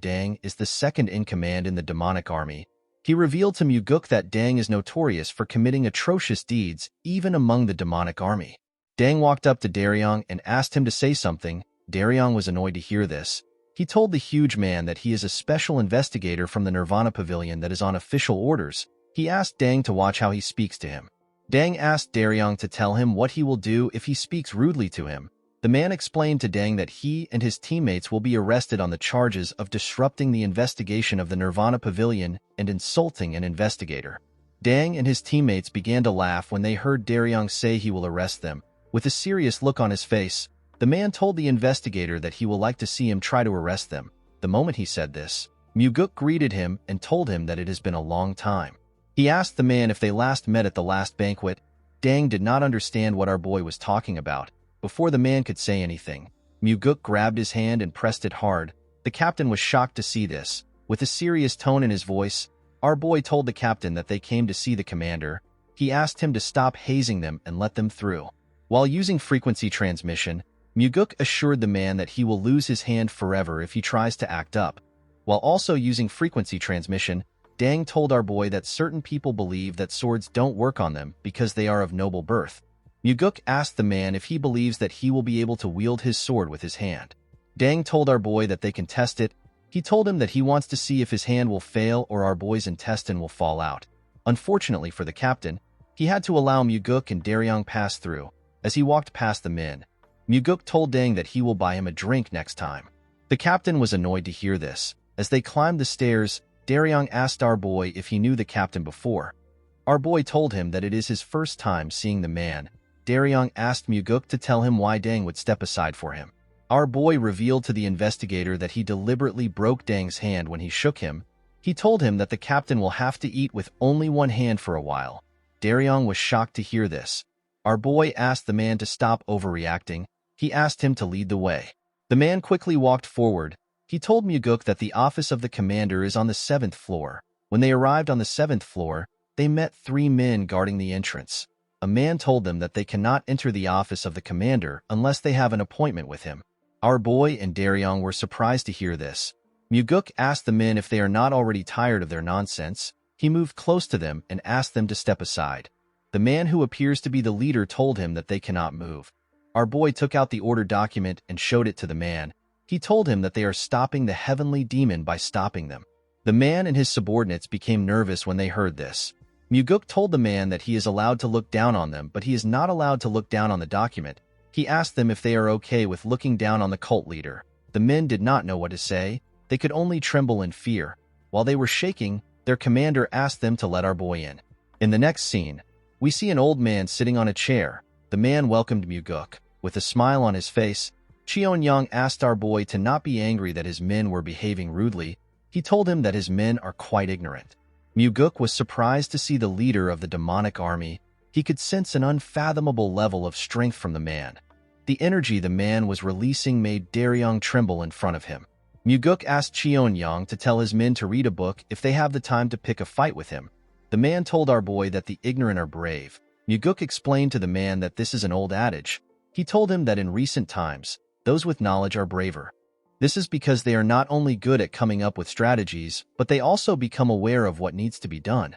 Dang is the second in command in the demonic army. He revealed to Muguk that Dang is notorious for committing atrocious deeds even among the demonic army. Dang walked up to Daryong and asked him to say something. Daryong was annoyed to hear this. He told the huge man that he is a special investigator from the Nirvana Pavilion that is on official orders. He asked Dang to watch how he speaks to him. Dang asked Daryong to tell him what he will do if he speaks rudely to him. The man explained to Dang that he and his teammates will be arrested on the charges of disrupting the investigation of the Nirvana Pavilion and insulting an investigator. Dang and his teammates began to laugh when they heard Daryong say he will arrest them. With a serious look on his face, the man told the investigator that he will like to see him try to arrest them. The moment he said this, Muguk greeted him and told him that it has been a long time. He asked the man if they last met at the last banquet. Dang did not understand what our boy was talking about. Before the man could say anything, Muguk grabbed his hand and pressed it hard. The captain was shocked to see this. With a serious tone in his voice, our boy told the captain that they came to see the commander. He asked him to stop hazing them and let them through. While using frequency transmission, Muguk assured the man that he will lose his hand forever if he tries to act up. While also using frequency transmission, Dang told our boy that certain people believe that swords don't work on them because they are of noble birth. Muguk asked the man if he believes that he will be able to wield his sword with his hand. Dang told our boy that they can test it. He told him that he wants to see if his hand will fail or our boy's intestine will fall out. Unfortunately for the captain, he had to allow Muguk and Daryong pass through. As he walked past the men, Muguk told Dang that he will buy him a drink next time. The captain was annoyed to hear this. As they climbed the stairs, Daryong asked our boy if he knew the captain before. Our boy told him that it is his first time seeing the man. Daryong asked Muguk to tell him why Dang would step aside for him. Our boy revealed to the investigator that he deliberately broke Dang's hand when he shook him. He told him that the captain will have to eat with only one hand for a while. Daryong was shocked to hear this. Our boy asked the man to stop overreacting. He asked him to lead the way. The man quickly walked forward. He told Muguk that the office of the commander is on the 7th floor. When they arrived on the 7th floor, they met 3 men guarding the entrance. A man told them that they cannot enter the office of the commander unless they have an appointment with him. Our boy and Daryong were surprised to hear this. Muguk asked the men if they are not already tired of their nonsense. He moved close to them and asked them to step aside. The man who appears to be the leader told him that they cannot move. Our boy took out the order document and showed it to the man. He told him that they are stopping the heavenly demon by stopping them. The man and his subordinates became nervous when they heard this. Muguk told the man that he is allowed to look down on them, but he is not allowed to look down on the document. He asked them if they are okay with looking down on the cult leader. The men did not know what to say. They could only tremble in fear. While they were shaking, their commander asked them to let our boy in. In the next scene, we see an old man sitting on a chair. The man welcomed Muguk. With a smile on his face, Cheon-young asked our boy to not be angry that his men were behaving rudely. He told him that his men are quite ignorant. Muguk was surprised to see the leader of the demonic army. He could sense an unfathomable level of strength from the man. The energy the man was releasing made Daryong tremble in front of him. Muguk asked Cheon-young to tell his men to read a book if they have the time to pick a fight with him. The man told our boy that the ignorant are brave. Muguk explained to the man that this is an old adage. He told him that in recent times, those with knowledge are braver. This is because they are not only good at coming up with strategies, but they also become aware of what needs to be done.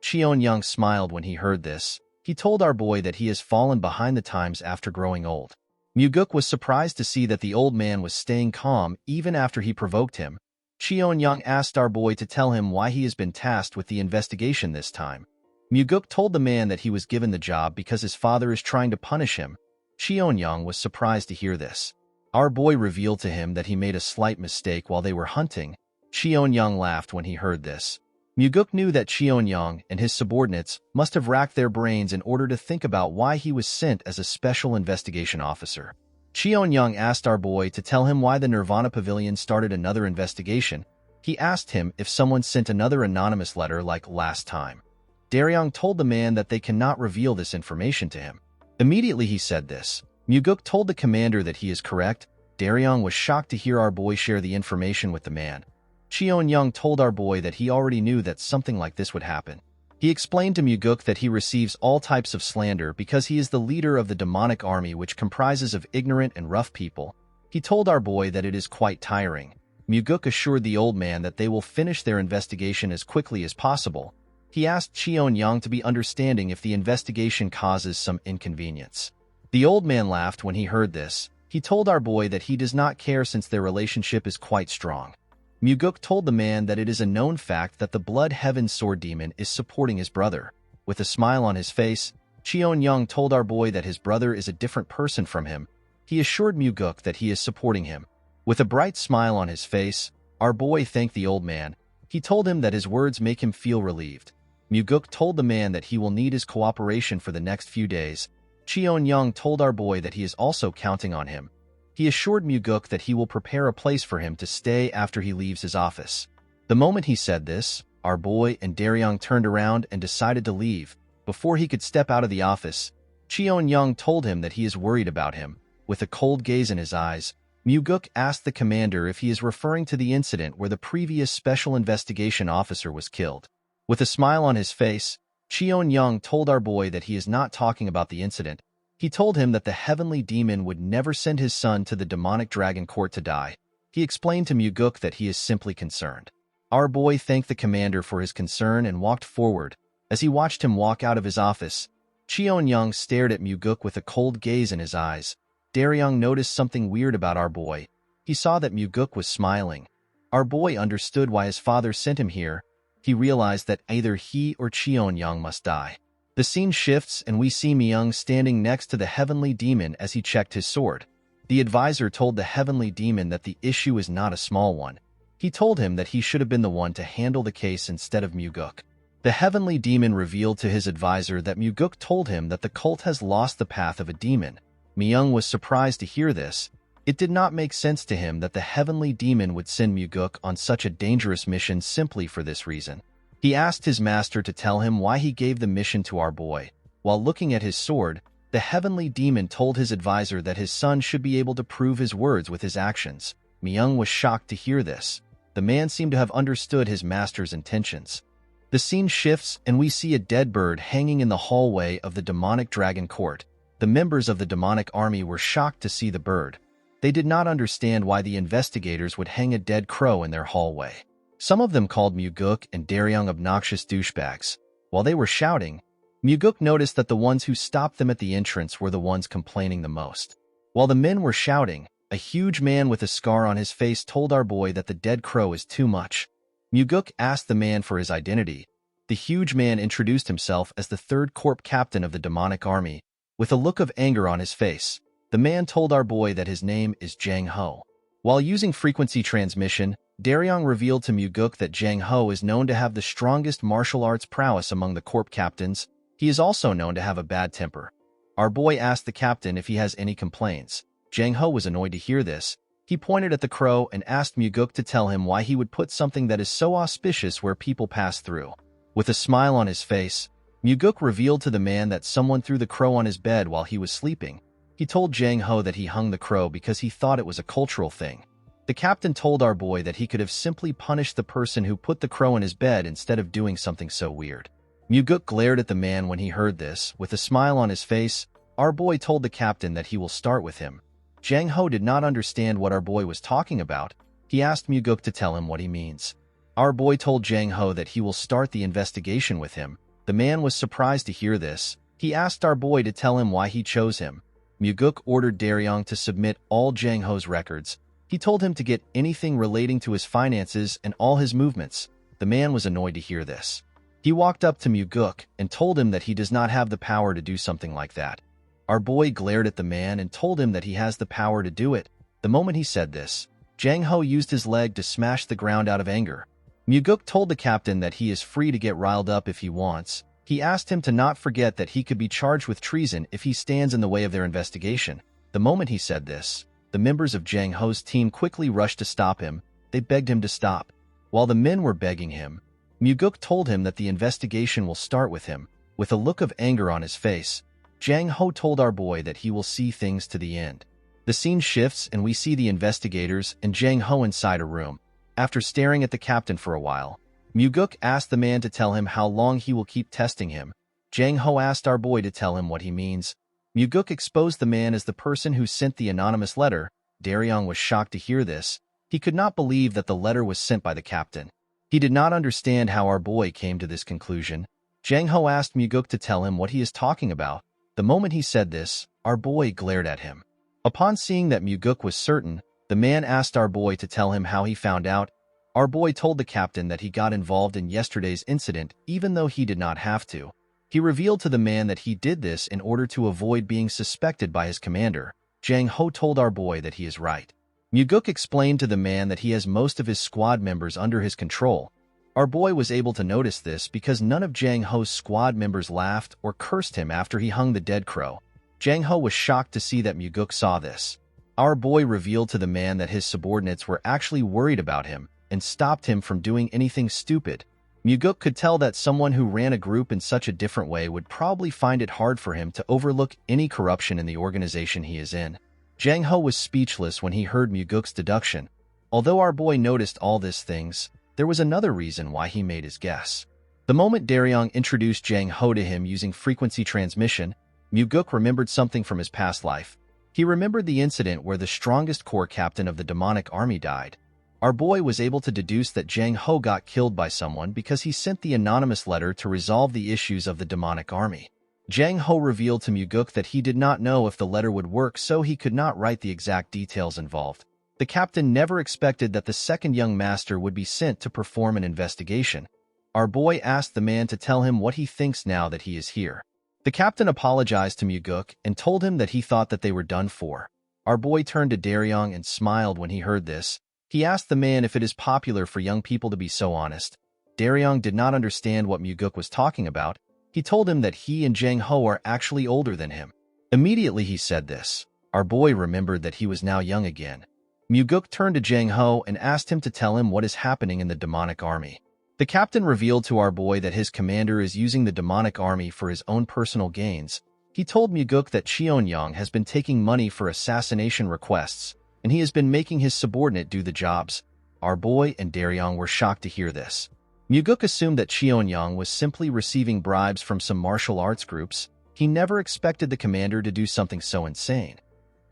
Cheon-young smiled when he heard this. He told our boy that he has fallen behind the times after growing old. Muguk was surprised to see that the old man was staying calm even after he provoked him. Cheon-young asked our boy to tell him why he has been tasked with the investigation this time. Muguk told the man that he was given the job because his father is trying to punish him. Cheon-young was surprised to hear this. Our boy revealed to him that he made a slight mistake while they were hunting. Cheon-young laughed when he heard this. Muguk knew that Cheon-young and his subordinates must have racked their brains in order to think about why he was sent as a special investigation officer. Cheon-young asked our boy to tell him why the Nirvana Pavilion started another investigation. He asked him if someone sent another anonymous letter like last time. Daryong told the man that they cannot reveal this information to him. Immediately he said this. Muguk told the commander that he is correct. Daryong was shocked to hear our boy share the information with the man. Cheon-young told our boy that he already knew that something like this would happen. He explained to Muguk that he receives all types of slander because he is the leader of the demonic army, which comprises of ignorant and rough people. He told our boy that it is quite tiring. Muguk assured the old man that they will finish their investigation as quickly as possible. He asked Cheon-young to be understanding if the investigation causes some inconvenience. The old man laughed when he heard this. He told our boy that he does not care since their relationship is quite strong. Muguk told the man that it is a known fact that the Blood Heaven Sword Demon is supporting his brother. With a smile on his face, Cheon-young told our boy that his brother is a different person from him. He assured Muguk that he is supporting him. With a bright smile on his face, our boy thanked the old man. He told him that his words make him feel relieved. Muguk told the man that he will need his cooperation for the next few days. Cheon-young told our boy that he is also counting on him. He assured Muguk that he will prepare a place for him to stay after he leaves his office. The moment he said this, our boy and Daryong turned around and decided to leave. Before he could step out of the office, Cheon-young told him that he is worried about him. With a cold gaze in his eyes, Muguk asked the commander if he is referring to the incident where the previous special investigation officer was killed. With a smile on his face, Cheon-young told our boy that he is not talking about the incident. He told him that the heavenly demon would never send his son to the demonic dragon court to die. He explained to Muguk that he is simply concerned. Our boy thanked the commander for his concern and walked forward. As he watched him walk out of his office, Cheon-young stared at Muguk with a cold gaze in his eyes. Daryong noticed something weird about our boy. He saw that Muguk was smiling. Our boy understood why his father sent him here. He realized that either he or Cheon-young must die. The scene shifts and we see Myung standing next to the heavenly demon as he checked his sword. The advisor told the heavenly demon that the issue is not a small one. He told him that he should have been the one to handle the case instead of Muguk. The heavenly demon revealed to his advisor that Muguk told him that the cult has lost the path of a demon. Myung was surprised to hear this. It did not make sense to him that the heavenly demon would send Muguk on such a dangerous mission simply for this reason. He asked his master to tell him why he gave the mission to our boy. While looking at his sword, the heavenly demon told his advisor that his son should be able to prove his words with his actions. Myung was shocked to hear this. The man seemed to have understood his master's intentions. The scene shifts and we see a dead bird hanging in the hallway of the demonic dragon court. The members of the demonic army were shocked to see the bird. They did not understand why the investigators would hang a dead crow in their hallway. Some of them called Muguk and Daryong obnoxious douchebags. While they were shouting, Muguk noticed that the ones who stopped them at the entrance were the ones complaining the most. While the men were shouting, a huge man with a scar on his face told our boy that the dead crow is too much. Muguk asked the man for his identity. The huge man introduced himself as the third corp captain of the demonic army. With a look of anger on his face, the man told our boy that his name is Jang Ho. While using frequency transmission, Daryong revealed to Muguk that Jang Ho is known to have the strongest martial arts prowess among the corp captains. He is also known to have a bad temper. Our boy asked the captain if he has any complaints. Jang Ho was annoyed to hear this. He pointed at the crow and asked Muguk to tell him why he would put something that is so auspicious where people pass through. With a smile on his face, Muguk revealed to the man that someone threw the crow on his bed while he was sleeping. He told Jang Ho that he hung the crow because he thought it was a cultural thing. The captain told our boy that he could have simply punished the person who put the crow in his bed instead of doing something so weird. Muguk glared at the man when he heard this. With a smile on his face, our boy told the captain that he will start with him. Jang Ho did not understand what our boy was talking about. He asked Muguk to tell him what he means. Our boy told Jang Ho that he will start the investigation with him. The man was surprised to hear this. He asked our boy to tell him why he chose him. Muguk ordered Daryong to submit all Jang Ho's records. He told him to get anything relating to his finances and all his movements. The man was annoyed to hear this. He walked up to Muguk and told him that he does not have the power to do something like that. Our boy glared at the man and told him that he has the power to do it. The moment he said this, Jang Ho used his leg to smash the ground out of anger. Muguk told the captain that he is free to get riled up if he wants. He asked him to not forget that he could be charged with treason if he stands in the way of their investigation. The moment he said this, the members of Jang Ho's team quickly rushed to stop him. They begged him to stop. While the men were begging him, Muguk told him that the investigation will start with him. With a look of anger on his face, Jang Ho told our boy that he will see things to the end. The scene shifts and we see the investigators and Jang Ho inside a room. After staring at the captain for a while, Muguk asked the man to tell him how long he will keep testing him. Jang Ho asked our boy to tell him what he means. Muguk exposed the man as the person who sent the anonymous letter. Daryong was shocked to hear this. He could not believe that the letter was sent by the captain. He did not understand how our boy came to this conclusion. Jang Ho asked Muguk to tell him what he is talking about. The moment he said this, our boy glared at him. Upon seeing that Muguk was certain, the man asked our boy to tell him how he found out. Our boy told the captain that he got involved in yesterday's incident even though he did not have to. He revealed to the man that he did this in order to avoid being suspected by his commander. Jang Ho told our boy that he is right. Muguk explained to the man that he has most of his squad members under his control. Our boy was able to notice this because none of Jang Ho's squad members laughed or cursed him after he hung the dead crow. Jang Ho was shocked to see that Muguk saw this. Our boy revealed to the man that his subordinates were actually worried about him and stopped him from doing anything stupid. Muguk could tell that someone who ran a group in such a different way would probably find it hard for him to overlook any corruption in the organization he is in. Jang Ho was speechless when he heard Muguk's deduction. Although our boy noticed all these things, there was another reason why he made his guess. The moment Daryong introduced Jang Ho to him using frequency transmission, Muguk remembered something from his past life. He remembered the incident where the strongest corps captain of the demonic army died. Our boy was able to deduce that Jang Ho got killed by someone because he sent the anonymous letter to resolve the issues of the demonic army. Jang Ho revealed to Muguk that he did not know if the letter would work, so he could not write the exact details involved. The captain never expected that the second young master would be sent to perform an investigation. Our boy asked the man to tell him what he thinks now that he is here. The captain apologized to Muguk and told him that he thought that they were done for. Our boy turned to Daryong and smiled when he heard this. He asked the man if it is popular for young people to be so honest. Daryong did not understand what Muguk was talking about. He told him that he and Jang Ho are actually older than him. Immediately he said this, our boy remembered that he was now young again. Muguk turned to Jang Ho and asked him to tell him what is happening in the demonic army. The captain revealed to our boy that his commander is using the demonic army for his own personal gains. He told Muguk that Cheonyang has been taking money for assassination requests, and he has been making his subordinate do the jobs. Our boy and Daryong were shocked to hear this. Muguk assumed that Cheonyang was simply receiving bribes from some martial arts groups. He never expected the commander to do something so insane.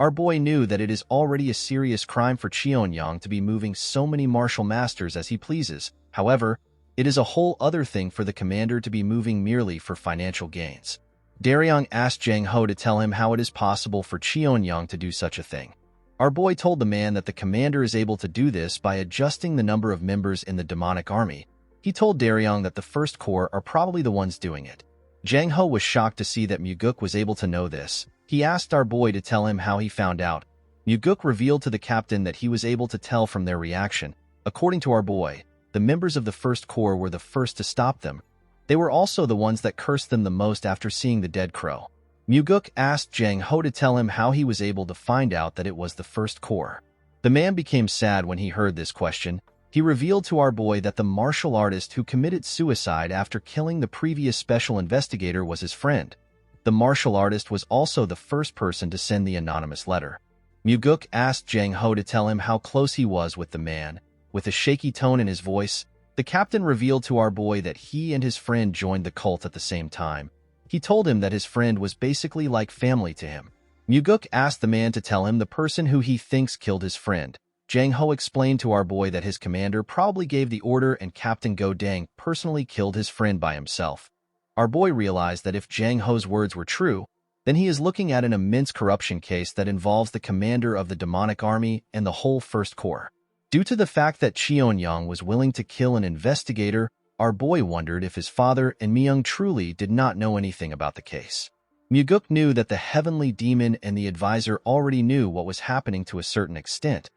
Our boy knew that it is already a serious crime for Cheonyang to be moving so many martial masters as he pleases. However, It is a whole other thing for the commander to be moving merely for financial gains. Daryong asked Jang Ho to tell him how it is possible for Cheon-young to do such a thing. Our boy told the man that the commander is able to do this by adjusting the number of members in the demonic army. He told Daryong that the First Corps are probably the ones doing it. Jang Ho was shocked to see that Muguk was able to know this. He asked our boy to tell him how he found out. Muguk revealed to the captain that he was able to tell from their reaction. According to our boy, the members of the First Corps were the first to stop them. They were also the ones that cursed them the most after seeing the dead crow. Muguk asked Jang Ho to tell him how he was able to find out that it was the First Corps. The man became sad when he heard this question. He revealed to our boy that the martial artist who committed suicide after killing the previous special investigator was his friend. The martial artist was also the first person to send the anonymous letter. Muguk asked Jang Ho to tell him how close he was with the man. With a shaky tone in his voice, the captain revealed to our boy that he and his friend joined the cult at the same time. He told him that his friend was basically like family to him. Muguk asked the man to tell him the person who he thinks killed his friend. Jang Ho explained to our boy that his commander probably gave the order and Captain Go Dang personally killed his friend by himself. Our boy realized that if Jang Ho's words were true, then he is looking at an immense corruption case that involves the commander of the demonic army and the whole First Corps. Due to the fact that Cheon-young was willing to kill an investigator, our boy wondered if his father and Myung truly did not know anything about the case. Muguk knew that the heavenly demon and the advisor already knew what was happening to a certain extent.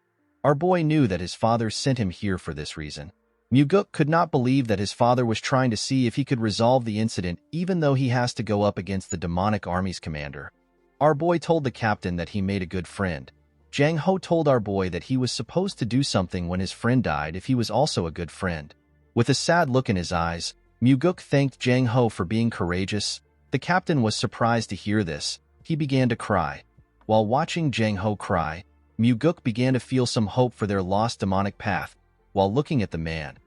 Our boy knew that his father sent him here for this reason. Muguk could not believe that his father was trying to see if he could resolve the incident even though he has to go up against the demonic army's commander. Our boy told the captain that he made a good friend. Jang Ho told our boy that he was supposed to do something when his friend died if he was also a good friend. With a sad look in his eyes, Muguk thanked Jang Ho for being courageous. The captain was surprised to hear this. He began to cry. While watching Jang Ho cry, Muguk began to feel some hope for their lost demonic path. While looking at the man,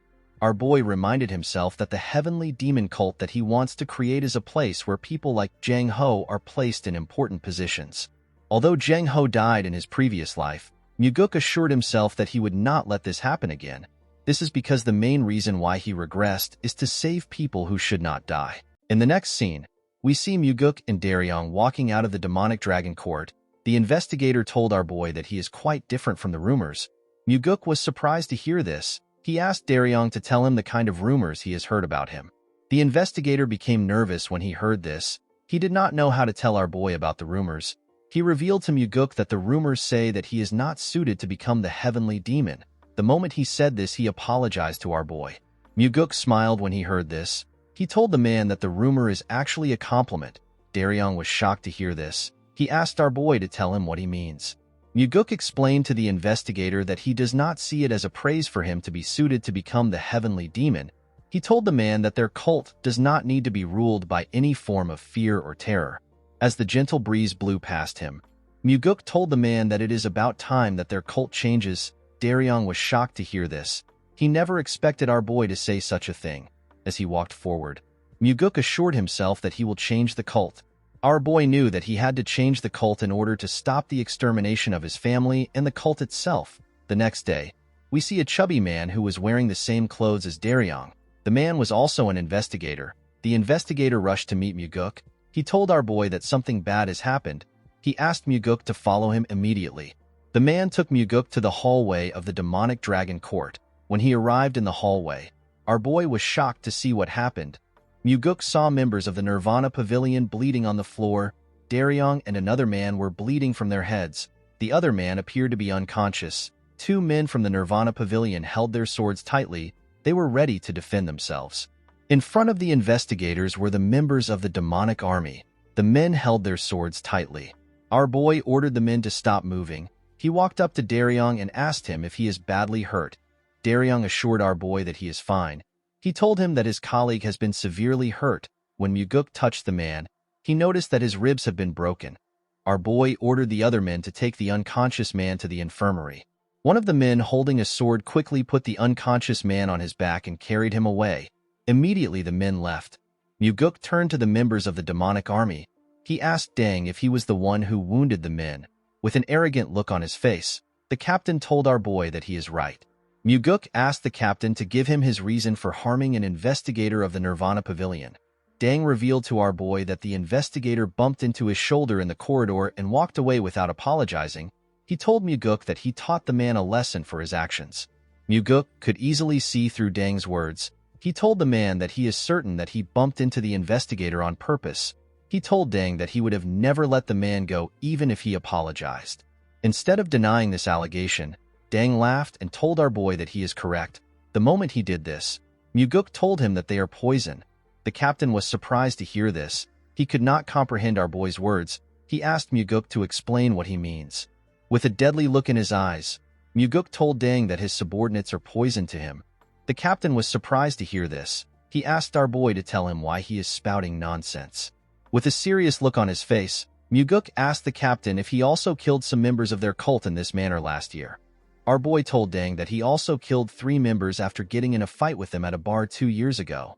our boy reminded himself that the heavenly demon cult that he wants to create is a place where people like Jang Ho are placed in important positions. Although Jang Ho died in his previous life, Muguk assured himself that he would not let this happen again. This is because the main reason why he regressed is to save people who should not die. In the next scene, we see Muguk and Daryong walking out of the demonic dragon court. The investigator told our boy that he is quite different from the rumors. Muguk was surprised to hear this. He asked Daryong to tell him the kind of rumors he has heard about him. The investigator became nervous when he heard this. He did not know how to tell our boy about the rumors. He revealed to Muguk that the rumors say that he is not suited to become the heavenly demon. The moment he said this, he apologized to our boy. Muguk smiled when he heard this. He told the man that the rumor is actually a compliment. Daryong was shocked to hear this. He asked our boy to tell him what he means. Muguk explained to the investigator that he does not see it as a praise for him to be suited to become the heavenly demon. He told the man that their cult does not need to be ruled by any form of fear or terror. As the gentle breeze blew past him, Muguk told the man that it is about time that their cult changes. Daryong was shocked to hear this. He never expected our boy to say such a thing. As he walked forward, Muguk assured himself that he will change the cult. Our boy knew that he had to change the cult in order to stop the extermination of his family and the cult itself. The next day, we see a chubby man who was wearing the same clothes as Daryong. The man was also an investigator. The investigator rushed to meet Muguk. He told our boy that something bad has happened. He asked Muguk to follow him immediately. The man took Muguk to the hallway of the demonic dragon court. When he arrived in the hallway, our boy was shocked to see what happened. Muguk saw members of the Nirvana Pavilion bleeding on the floor. Daryong and another man were bleeding from their heads. The other man appeared to be unconscious. Two men from the Nirvana Pavilion held their swords tightly. They were ready to defend themselves. In front of the investigators were the members of the demonic army. The men held their swords tightly. Our boy ordered the men to stop moving. He walked up to Daryong and asked him if he is badly hurt. Daryong assured our boy that he is fine. He told him that his colleague has been severely hurt. When Muguk touched the man, he noticed that his ribs have been broken. Our boy ordered the other men to take the unconscious man to the infirmary. One of the men holding a sword quickly put the unconscious man on his back and carried him away. Immediately the men left. Muguk turned to the members of the demonic army. He asked Dang if he was the one who wounded the men. With an arrogant look on his face, the captain told our boy that he is right. Muguk asked the captain to give him his reason for harming an investigator of the Nirvana Pavilion. Dang revealed to our boy that the investigator bumped into his shoulder in the corridor and walked away without apologizing. He told Muguk that he taught the man a lesson for his actions. Muguk could easily see through Dang's words. He told the man that he is certain that he bumped into the investigator on purpose. He told Dang that he would have never let the man go even if he apologized. Instead of denying this allegation, Dang laughed and told our boy that he is correct. The moment he did this, Muguk told him that they are poison. The captain was surprised to hear this. He could not comprehend our boy's words. He asked Muguk to explain what he means. With a deadly look in his eyes, Muguk told Dang that his subordinates are poison to him. The captain was surprised to hear this. He asked our boy to tell him why he is spouting nonsense. With a serious look on his face, Muguk asked the captain if he also killed some members of their cult in this manner last year. Our boy told Dang that he also killed 3 members after getting in a fight with them at a bar 2 years ago.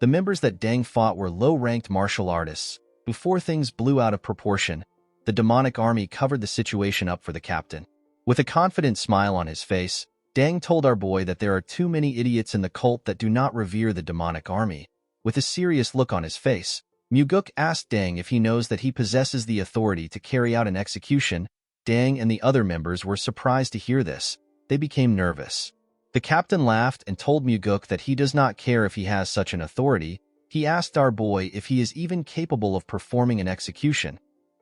The members that Dang fought were low-ranked martial artists. Before things blew out of proportion, the demonic army covered the situation up for the captain. With a confident smile on his face, Dang told our boy that there are too many idiots in the cult that do not revere the demonic army. With a serious look on his face, Muguk asked Dang if he knows that he possesses the authority to carry out an execution. Dang and the other members were surprised to hear this. They became nervous. The captain laughed and told Muguk that he does not care if he has such an authority. He asked our boy if he is even capable of performing an execution.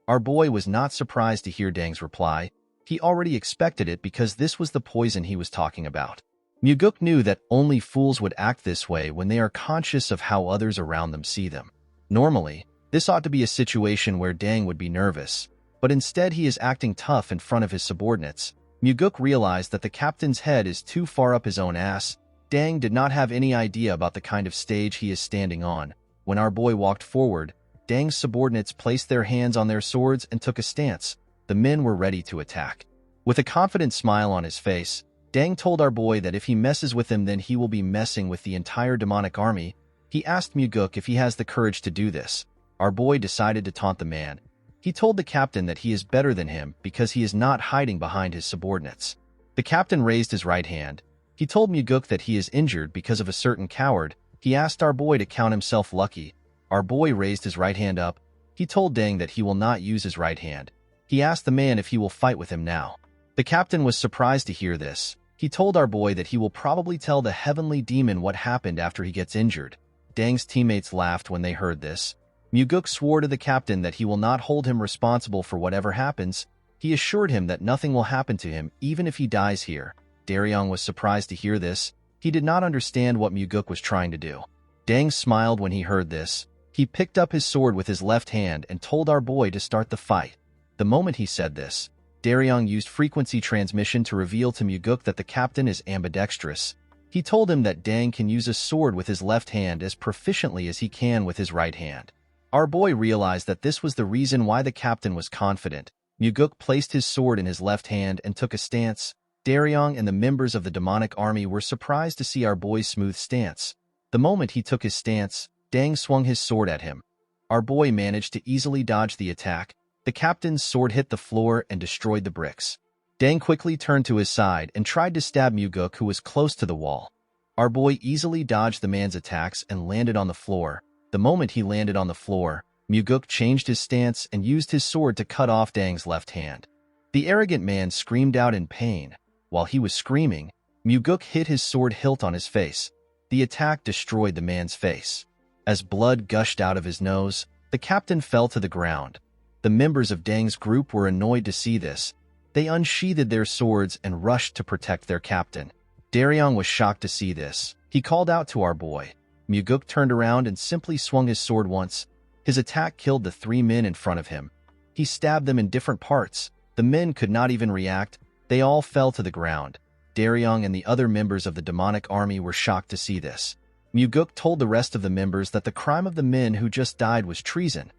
Our boy was not surprised to hear Dang's reply. He already expected it because this was the poison he was talking about. Muguk knew that only fools would act this way when they are conscious of how others around them see them. Normally, this ought to be a situation where Dang would be nervous, but instead he is acting tough in front of his subordinates. Muguk realized that the captain's head is too far up his own ass. Dang did not have any idea about the kind of stage he is standing on. When our boy walked forward, Dang's subordinates placed their hands on their swords and took a stance. The men were ready to attack. With a confident smile on his face, Dang told our boy that if he messes with him, then he will be messing with the entire demonic army. He asked Muguk if he has the courage to do this. Our boy decided to taunt the man. He told the captain that he is better than him because he is not hiding behind his subordinates. The captain raised his right hand. He told Muguk that he is injured because of a certain coward. He asked our boy to count himself lucky. Our boy raised his right hand up. He told Dang that he will not use his right hand. He asked the man if he will fight with him now. The captain was surprised to hear this. He told our boy that he will probably tell the heavenly demon what happened after he gets injured. Dang's teammates laughed when they heard this. Muguk swore to the captain that he will not hold him responsible for whatever happens. He assured him that nothing will happen to him even if he dies here. Daryong was surprised to hear this. He did not understand what Muguk was trying to do. Dang smiled when he heard this. He picked up his sword with his left hand and told our boy to start the fight. The moment he said this, Daryong used frequency transmission to reveal to Muguk that the captain is ambidextrous. He told him that Dang can use a sword with his left hand as proficiently as he can with his right hand. Our boy realized that this was the reason why the captain was confident. Muguk placed his sword in his left hand and took a stance. Daryong and the members of the demonic army were surprised to see our boy's smooth stance. The moment he took his stance, Dang swung his sword at him. Our boy managed to easily dodge the attack. The captain's sword hit the floor and destroyed the bricks. Dang quickly turned to his side and tried to stab Muguk, who was close to the wall. Our boy easily dodged the man's attacks and landed on the floor. The moment he landed on the floor, Muguk changed his stance and used his sword to cut off Dang's left hand. The arrogant man screamed out in pain. While he was screaming, Muguk hit his sword hilt on his face. The attack destroyed the man's face. As blood gushed out of his nose, the captain fell to the ground. The members of Dang's group were annoyed to see this. They unsheathed their swords and rushed to protect their captain. Daryong was shocked to see this. He called out to our boy. Muguk turned around and simply swung his sword once. His attack killed the 3 men in front of him. He stabbed them in different parts. The men could not even react. They all fell to the ground. Daryong and the other members of the demonic army were shocked to see this. Muguk told the rest of the members that the crime of the men who just died was treason.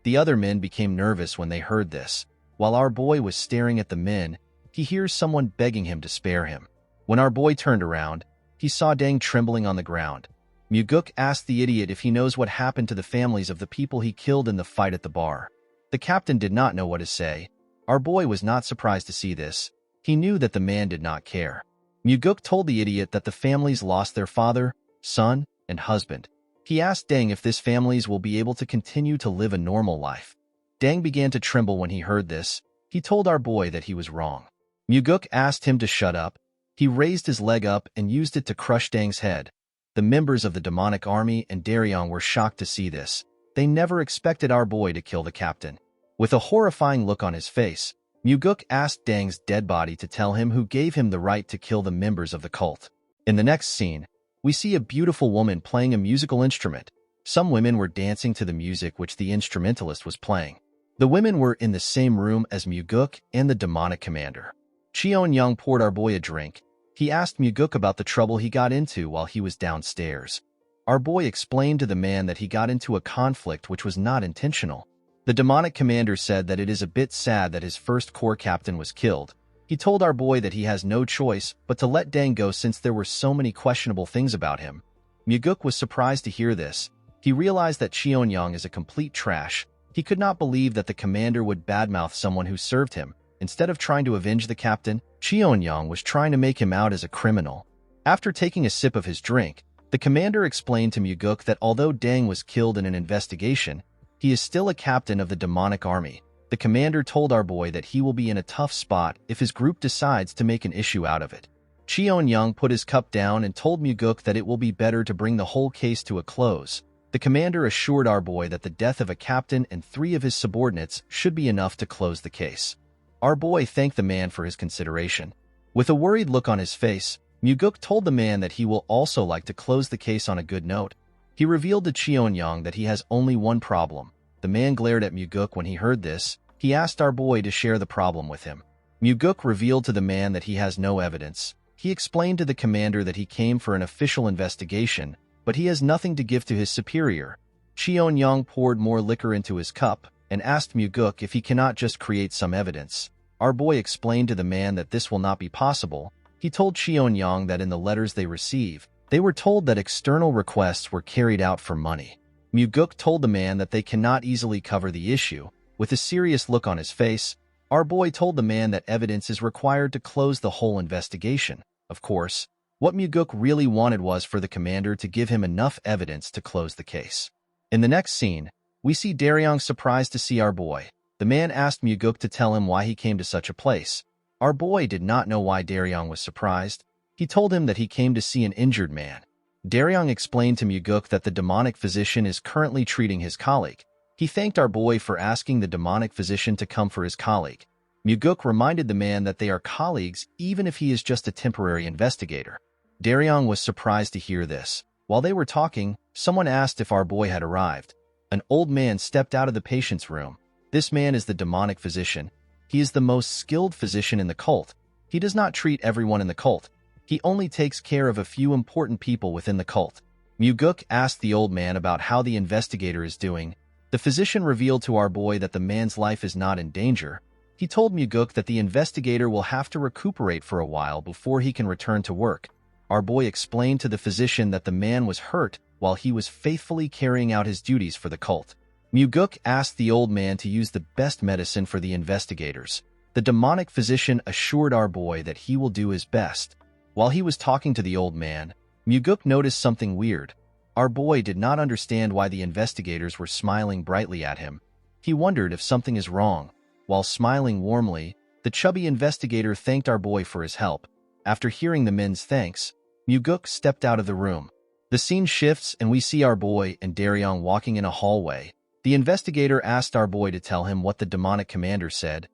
The other men became nervous when they heard this. While our boy was staring at the men, he hears someone begging him to spare him. When our boy turned around, he saw Dang trembling on the ground. Muguk asked the idiot if he knows what happened to the families of the people he killed in the fight at the bar. The captain did not know what to say. Our boy was not surprised to see this. He knew that the man did not care. Muguk told the idiot that the families lost their father, son, and husband. He asked Deng if this families will be able to continue to live a normal life. Deng began to tremble when he heard this. He told our boy that he was wrong. Muguk asked him to shut up. He raised his leg up and used it to crush Deng's head. The members of the demonic army and Daryong were shocked to see this. They never expected our boy to kill the captain. With a horrifying look on his face, Muguk asked Deng's dead body to tell him who gave him the right to kill the members of the cult. In the next scene, we see a beautiful woman playing a musical instrument. Some women were dancing to the music which the instrumentalist was playing. The women were in the same room as Muguk and the demonic commander. Cheon-young poured our boy a drink. He asked Muguk about the trouble he got into while he was downstairs. Our boy explained to the man that he got into a conflict which was not intentional. The demonic commander said that it is a bit sad that his first corps captain was killed. He told our boy that he has no choice but to let Deng go since there were so many questionable things about him. Muguk was surprised to hear this. He realized that Cheon-young is a complete trash. He could not believe that the commander would badmouth someone who served him. Instead of trying to avenge the captain, Cheon-young was trying to make him out as a criminal. After taking a sip of his drink, the commander explained to Muguk that although Deng was killed in an investigation, he is still a captain of the demonic army. The commander told our boy that he will be in a tough spot if his group decides to make an issue out of it. Cheon-young put his cup down and told Muguk that it will be better to bring the whole case to a close. The commander assured our boy that the death of a captain and 3 of his subordinates should be enough to close the case. Our boy thanked the man for his consideration. With a worried look on his face, Muguk told the man that he will also like to close the case on a good note. He revealed to Cheon-young that he has only one problem. The man glared at Muguk when he heard this. He asked our boy to share the problem with him. Muguk revealed to the man that he has no evidence. He explained to the commander that he came for an official investigation, but he has nothing to give to his superior. Cheon-young poured more liquor into his cup and asked Muguk if he cannot just create some evidence. Our boy explained to the man that this will not be possible. He told Cheon-young that in the letters they receive, they were told that external requests were carried out for money. Muguk told the man that they cannot easily cover the issue. With a serious look on his face, our boy told the man that evidence is required to close the whole investigation. Of course, what Muguk really wanted was for the commander to give him enough evidence to close the case. In the next scene, we see Daryong surprised to see our boy. The man asked Muguk to tell him why he came to such a place. Our boy did not know why Daryong was surprised. He told him that he came to see an injured man. Daryong explained to Muguk that the demonic physician is currently treating his colleague. He thanked our boy for asking the demonic physician to come for his colleague. Muguk reminded the man that they are colleagues even if he is just a temporary investigator. Daryong was surprised to hear this. While they were talking, someone asked if our boy had arrived. An old man stepped out of the patient's room. This man is the demonic physician. He is the most skilled physician in the cult. He does not treat everyone in the cult. He only takes care of a few important people within the cult. Muguk asked the old man about how the investigator is doing. The physician revealed to our boy that the man's life is not in danger. He told Muguk that the investigator will have to recuperate for a while before he can return to work. Our boy explained to the physician that the man was hurt while he was faithfully carrying out his duties for the cult. Muguk asked the old man to use the best medicine for the investigators. The demonic physician assured our boy that he will do his best. While he was talking to the old man, Muguk noticed something weird. Our boy did not understand why the investigators were smiling brightly at him. He wondered if something is wrong. While smiling warmly, the chubby investigator thanked our boy for his help. After hearing the men's thanks, Muguk stepped out of the room. The scene shifts and we see our boy and Daryong walking in a hallway. The investigator asked our boy to tell him what the demonic commander said.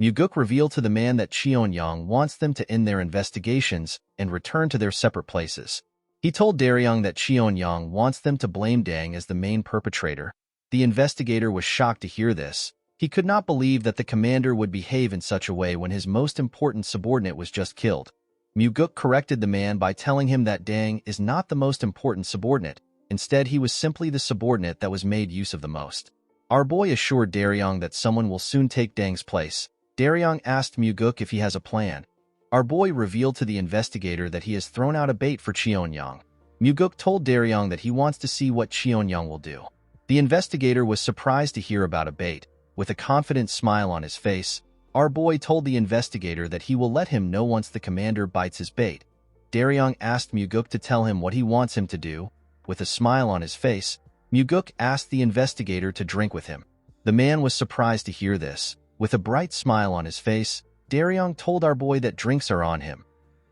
Muguk revealed to the man that Cheon-young wants them to end their investigations and return to their separate places. He told Daryong that Cheon-young wants them to blame Deng as the main perpetrator. The investigator was shocked to hear this. He could not believe that the commander would behave in such a way when his most important subordinate was just killed. Muguk corrected the man by telling him that Deng is not the most important subordinate. Instead, he was simply the subordinate that was made use of the most. Our boy assured Daryong that someone will soon take Deng's place. Daryong asked Muguk if he has a plan. Our boy revealed to the investigator that he has thrown out a bait for Cheon-young. Muguk told Daryong that he wants to see what Cheon-young will do. The investigator was surprised to hear about a bait. With a confident smile on his face, our boy told the investigator that he will let him know once the commander bites his bait. Daryong asked Muguk to tell him what he wants him to do. With a smile on his face, Muguk asked the investigator to drink with him. The man was surprised to hear this. With a bright smile on his face, Daryong told our boy that drinks are on him.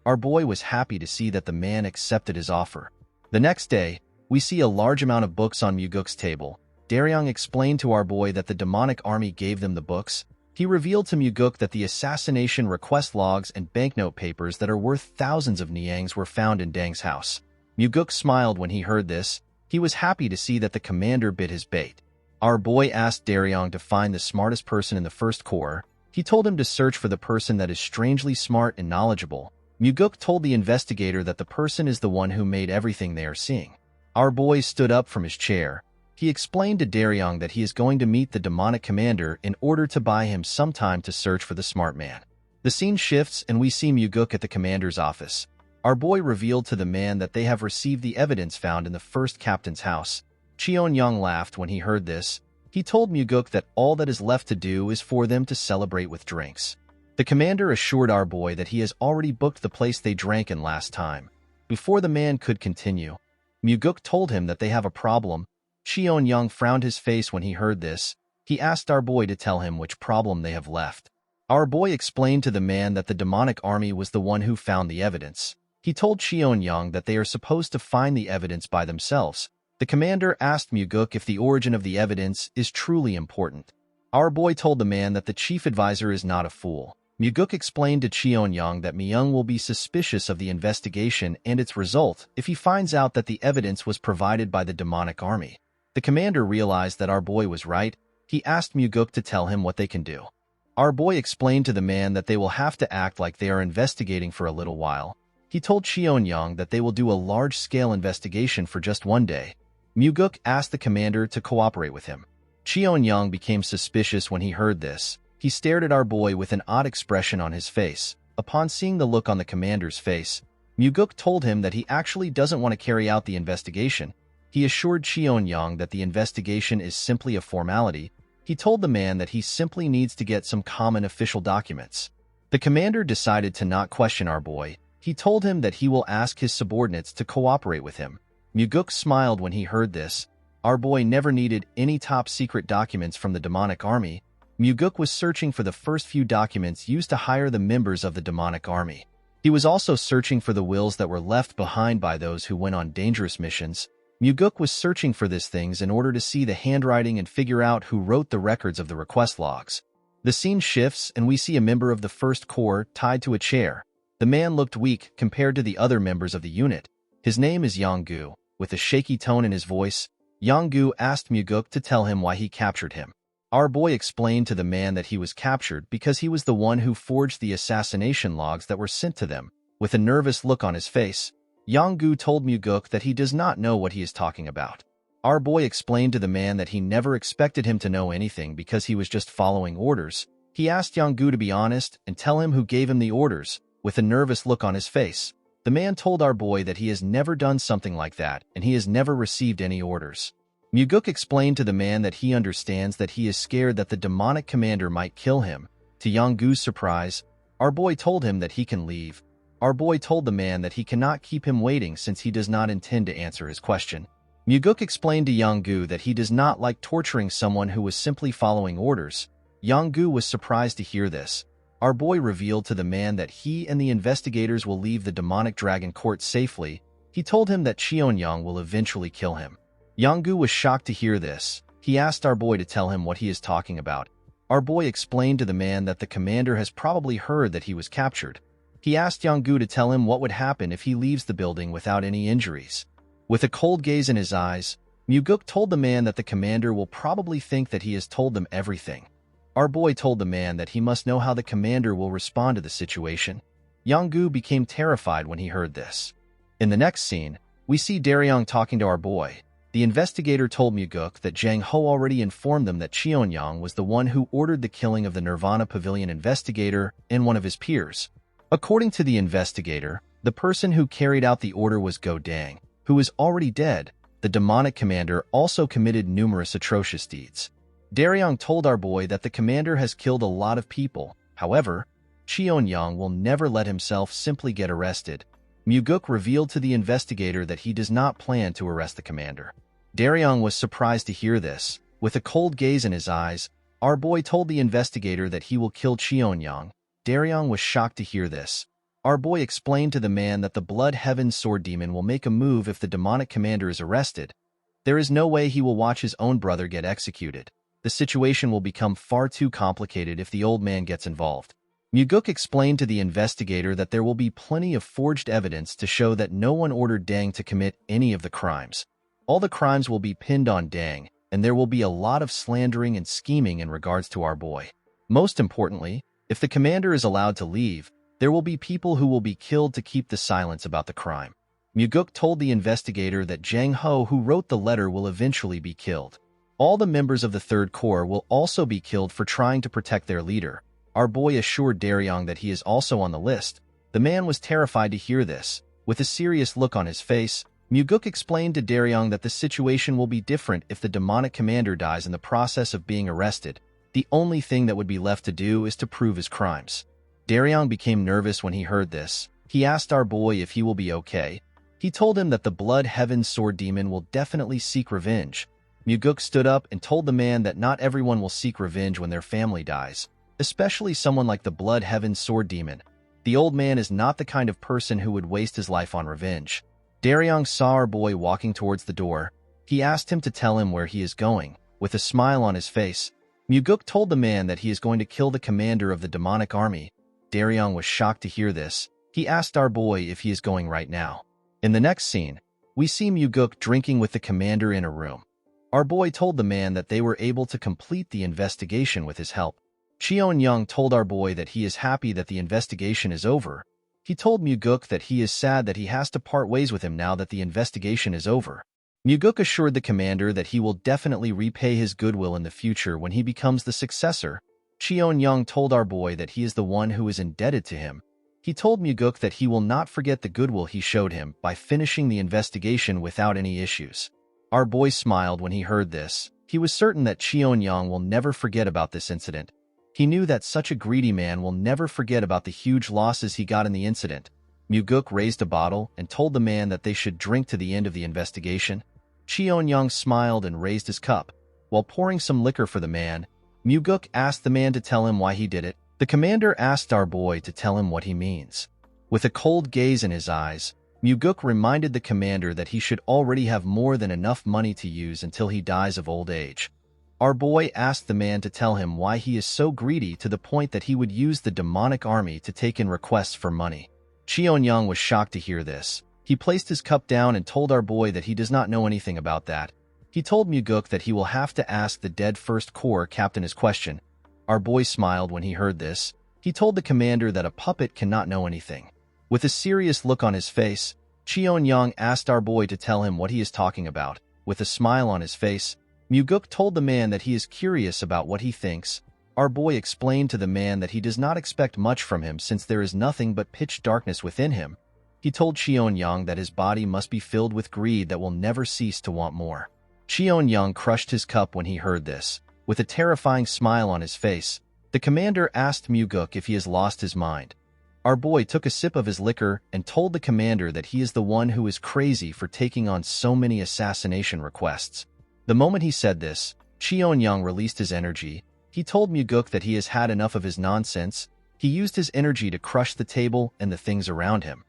Our boy was happy to see that the man accepted his offer. The next day, we see a large amount of books on Muguk's table. Daryong explained to our boy that the demonic army gave them the books. He revealed to Muguk that the assassination request logs and banknote papers that are worth thousands of niangs were found in Dang's house. Muguk smiled when he heard this. He was happy to see that the commander bit his bait. Our boy asked Daryong to find the smartest person in the first corps. He told him to search for the person that is strangely smart and knowledgeable. Muguk told the investigator that the person is the one who made everything they are seeing. Our boy stood up from his chair. He explained to Daryong that he is going to meet the demonic commander in order to buy him some time to search for the smart man. The scene shifts and we see Muguk at the commander's office. Our boy revealed to the man that they have received the evidence found in the first captain's house. Cheon-young laughed when he heard this. He told Muguk that all that is left to do is for them to celebrate with drinks. The commander assured our boy that he has already booked the place they drank in last time. Before the man could continue, Muguk told him that they have a problem. Cheon-young frowned his face when he heard this. He asked our boy to tell him which problem they have left. Our boy explained to the man that the demonic army was the one who found the evidence. He told Cheon-young that they are supposed to find the evidence by themselves. The commander asked Muguk if the origin of the evidence is truly important. Our boy told the man that the chief advisor is not a fool. Muguk explained to Cheon-young that Myung will be suspicious of the investigation and its result if he finds out that the evidence was provided by the demonic army. The commander realized that our boy was right. He asked Muguk to tell him what they can do. Our boy explained to the man that they will have to act like they are investigating for a little while. He told Cheon-young that they will do a large-scale investigation for just one day. Muguk asked the commander to cooperate with him. Cheon-young became suspicious when he heard this. He stared at our boy with an odd expression on his face. Upon seeing the look on the commander's face, Muguk told him that he actually doesn't want to carry out the investigation. He assured Cheon-young that the investigation is simply a formality. He told the man that he simply needs to get some common official documents. The commander decided to not question our boy. He told him that he will ask his subordinates to cooperate with him. Muguk smiled when he heard this. Our boy never needed any top-secret documents from the demonic army. Muguk was searching for the first few documents used to hire the members of the demonic army. He was also searching for the wills that were left behind by those who went on dangerous missions. Muguk was searching for these things in order to see the handwriting and figure out who wrote the records of the request logs. The scene shifts and we see a member of the First Corps tied to a chair. The man looked weak compared to the other members of the unit. His name is Yong-gu. With a shaky tone in his voice, Yong-gu asked Muguk to tell him why he captured him. Our boy explained to the man that he was captured because he was the one who forged the assassination logs that were sent to them. With a nervous look on his face, Yong-gu told Muguk that he does not know what he is talking about. Our boy explained to the man that he never expected him to know anything because he was just following orders. He asked Yong-gu to be honest and tell him who gave him the orders. With a nervous look on his face, the man told our boy that he has never done something like that and he has never received any orders. Muguk explained to the man that he understands that he is scared that the demonic commander might kill him. To Yong-gu's surprise, our boy told him that he can leave. Our boy told the man that he cannot keep him waiting since he does not intend to answer his question. Muguk explained to Yong-gu that he does not like torturing someone who was simply following orders. Yong-gu was surprised to hear this. Our boy revealed to the man that he and the investigators will leave the demonic dragon court safely. He told him that Cheon-young will eventually kill him. Yong-gu was shocked to hear this. He asked our boy to tell him what he is talking about. Our boy explained to the man that the commander has probably heard that he was captured. He asked Yong-gu to tell him what would happen if he leaves the building without any injuries. With a cold gaze in his eyes, Muguk told the man that the commander will probably think that he has told them everything. Our boy told the man that he must know how the commander will respond to the situation. Yong-gu became terrified when he heard this. In the next scene, we see Daryong talking to our boy. The investigator told Muguk that Jang Ho already informed them that Cheon-young was the one who ordered the killing of the Nirvana Pavilion investigator and one of his peers. According to the investigator, the person who carried out the order was Go Dang, who is already dead. The demonic commander also committed numerous atrocious deeds. Daryong told our boy that the commander has killed a lot of people. However, Cheon-young will never let himself simply get arrested. Muguk revealed to the investigator that he does not plan to arrest the commander. Daryong was surprised to hear this. With a cold gaze in his eyes, our boy told the investigator that he will kill Cheonyang. Daryong was shocked to hear this. Our boy explained to the man that the Blood Heaven Sword Demon will make a move if the demonic commander is arrested. There is no way he will watch his own brother get executed. The situation will become far too complicated if the old man gets involved. Muguk explained to the investigator that there will be plenty of forged evidence to show that no one ordered Dang to commit any of the crimes. All the crimes will be pinned on Dang, and there will be a lot of slandering and scheming in regards to our boy. Most importantly, if the commander is allowed to leave, there will be people who will be killed to keep the silence about the crime. Muguk told the investigator that Jang Ho, who wrote the letter, will eventually be killed. All the members of the Third Corps will also be killed for trying to protect their leader. Our boy assured Daryong that he is also on the list. The man was terrified to hear this. With a serious look on his face, Muguk explained to Daryong that the situation will be different if the demonic commander dies in the process of being arrested. The only thing that would be left to do is to prove his crimes. Daryong became nervous when he heard this. He asked our boy if he will be okay. He told him that the Blood Heaven Sword Demon will definitely seek revenge. Muguk stood up and told the man that not everyone will seek revenge when their family dies, especially someone like the Blood Heaven Sword Demon. The old man is not the kind of person who would waste his life on revenge. Daryong saw our boy walking towards the door. He asked him to tell him where he is going. With a smile on his face, Muguk told the man that he is going to kill the commander of the demonic army. Daryong was shocked to hear this. He asked our boy if he is going right now. In the next scene, we see Muguk drinking with the commander in a room. Our boy told the man that they were able to complete the investigation with his help. Cheonyang told our boy that he is happy that the investigation is over. He told Muguk that he is sad that he has to part ways with him now that the investigation is over. Muguk assured the commander that he will definitely repay his goodwill in the future when he becomes the successor. Cheonyang told our boy that he is the one who is indebted to him. He told Muguk that he will not forget the goodwill he showed him by finishing the investigation without any issues. Our boy smiled when he heard this. He was certain that Cheonyang will never forget about this incident. He knew that such a greedy man will never forget about the huge losses he got in the incident. Muguk raised a bottle and told the man that they should drink to the end of the investigation. Cheonyang smiled and raised his cup. While pouring some liquor for the man, Muguk asked the man to tell him why he did it. The commander asked our boy to tell him what he means. With a cold gaze in his eyes, Muguk reminded the commander that he should already have more than enough money to use until he dies of old age. Our boy asked the man to tell him why he is so greedy to the point that he would use the demonic army to take in requests for money. Cheonyang was shocked to hear this. He placed his cup down and told our boy that he does not know anything about that. He told Muguk that he will have to ask the dead First Corps captain his question. Our boy smiled when he heard this. He told the commander that a puppet cannot know anything. With a serious look on his face, Cheonyang asked our boy to tell him what he is talking about. With a smile on his face, Muguk told the man that he is curious about what he thinks. Our boy explained to the man that he does not expect much from him since there is nothing but pitch darkness within him. He told Cheonyang that his body must be filled with greed that will never cease to want more. Cheonyang crushed his cup when he heard this. With a terrifying smile on his face, the commander asked Muguk if he has lost his mind. Our boy took a sip of his liquor and told the commander that he is the one who is crazy for taking on so many assassination requests. The moment he said this, Cheonyang released his energy. He told Muguk that he has had enough of his nonsense. He used his energy to crush the table and the things around him.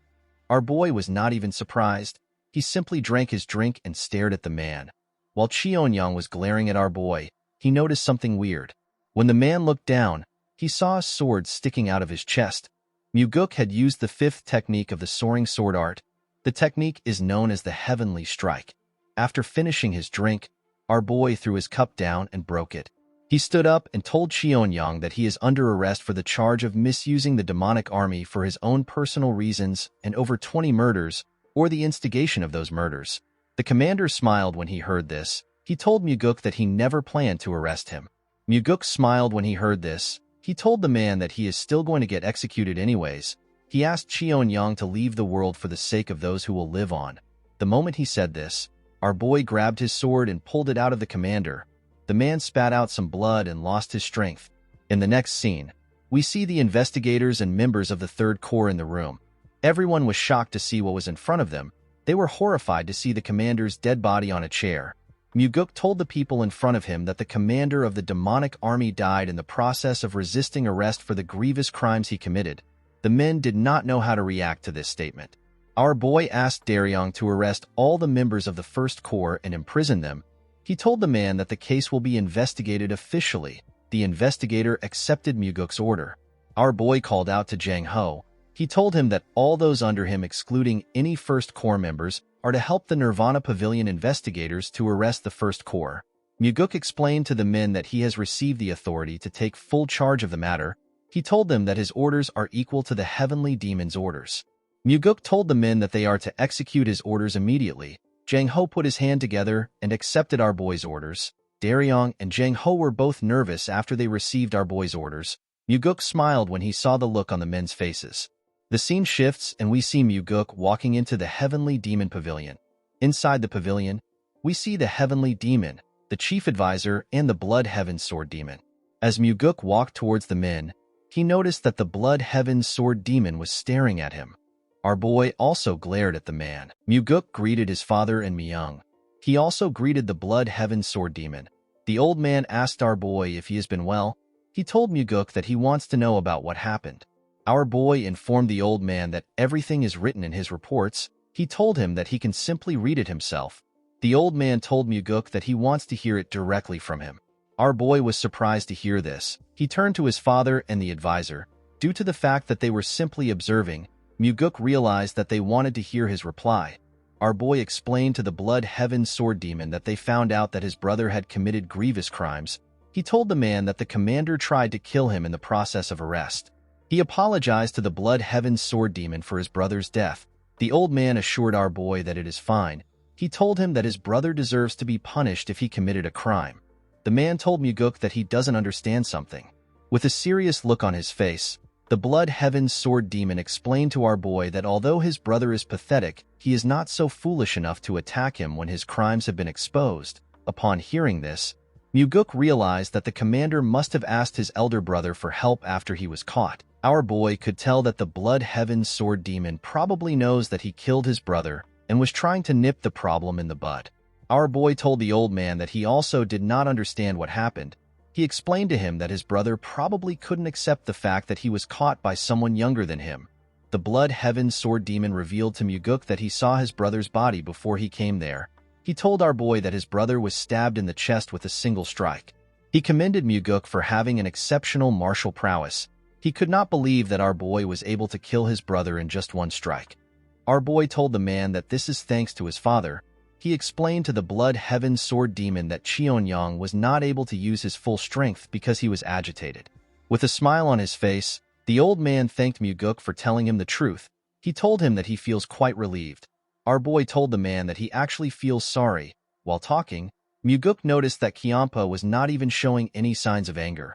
Our boy was not even surprised. He simply drank his drink and stared at the man. While Cheonyang was glaring at our boy, he noticed something weird. When the man looked down, he saw a sword sticking out of his chest. Muguk had used the fifth technique of the soaring sword art. The technique is known as the Heavenly Strike. After finishing his drink, our boy threw his cup down and broke it. He stood up and told Cheonyang that he is under arrest for the charge of misusing the demonic army for his own personal reasons and over 20 murders, or the instigation of those murders. The commander smiled when he heard this. He told Muguk that he never planned to arrest him. Muguk smiled when he heard this. He told the man that he is still going to get executed anyways. He asked Cheonyang to leave the world for the sake of those who will live on. The moment he said this, our boy grabbed his sword and pulled it out of the commander. The man spat out some blood and lost his strength. In the next scene, we see the investigators and members of the Third Corps in the room. Everyone was shocked to see what was in front of them. They were horrified to see the commander's dead body on a chair. Muguk told the people in front of him that the commander of the demonic army died in the process of resisting arrest for the grievous crimes he committed. The men did not know how to react to this statement. Our boy asked Daryong to arrest all the members of the First Corps and imprison them. He told the man that the case will be investigated officially. The investigator accepted Muguk's order. Our boy called out to Jang Ho. He told him that all those under him, excluding any First Corps members, are to help the Nirvana Pavilion investigators to arrest the First Corps. Muguk explained to the men that he has received the authority to take full charge of the matter. He told them that his orders are equal to the heavenly demon's orders. Muguk told the men that they are to execute his orders immediately. Jang Ho put his hand together and accepted our boy's orders. Daryong and Jang Ho were both nervous after they received our boy's orders. Muguk smiled when he saw the look on the men's faces. The scene shifts and we see Muguk walking into the Heavenly Demon Pavilion. Inside the pavilion, we see the Heavenly Demon, the Chief Advisor, and the Blood Heaven Sword Demon. As Muguk walked towards the men, he noticed that the Blood Heaven Sword Demon was staring at him. Our boy also glared at the man. Muguk greeted his father and Myung. He also greeted the Blood Heaven Sword Demon. The old man asked our boy if he has been well. He told Muguk that he wants to know about what happened. Our boy informed the old man that everything is written in his reports. He told him that he can simply read it himself. The old man told Muguk that he wants to hear it directly from him. Our boy was surprised to hear this. He turned to his father and the advisor. Due to the fact that they were simply observing, Muguk realized that they wanted to hear his reply. Our boy explained to the Blood Heaven Sword Demon that they found out that his brother had committed grievous crimes. He told the man that the commander tried to kill him in the process of arrest. He apologized to the Blood Heaven Sword Demon for his brother's death. The old man assured our boy that it is fine. He told him that his brother deserves to be punished if he committed a crime. The man told Muguk that he doesn't understand something. With a serious look on his face, the Blood Heaven Sword Demon explained to our boy that although his brother is pathetic, he is not so foolish enough to attack him when his crimes have been exposed. Upon hearing this, Muguk realized that the commander must have asked his elder brother for help after he was caught. Our boy could tell that the Blood Heaven Sword Demon probably knows that he killed his brother and was trying to nip the problem in the bud. Our boy told the old man that he also did not understand what happened. He explained to him that his brother probably couldn't accept the fact that he was caught by someone younger than him. The Blood Heaven Sword Demon revealed to Muguk that he saw his brother's body before he came there. He told our boy that his brother was stabbed in the chest with a single strike. He commended Muguk for having an exceptional martial prowess. He could not believe that our boy was able to kill his brother in just one strike. Our boy told the man that this is thanks to his father. He explained to the Blood Heaven Sword Demon that Cheonyang was not able to use his full strength because he was agitated. With a smile on his face, the old man thanked Muguk for telling him the truth. He told him that he feels quite relieved. Our boy told the man that he actually feels sorry. While talking, Muguk noticed that Kyampa was not even showing any signs of anger.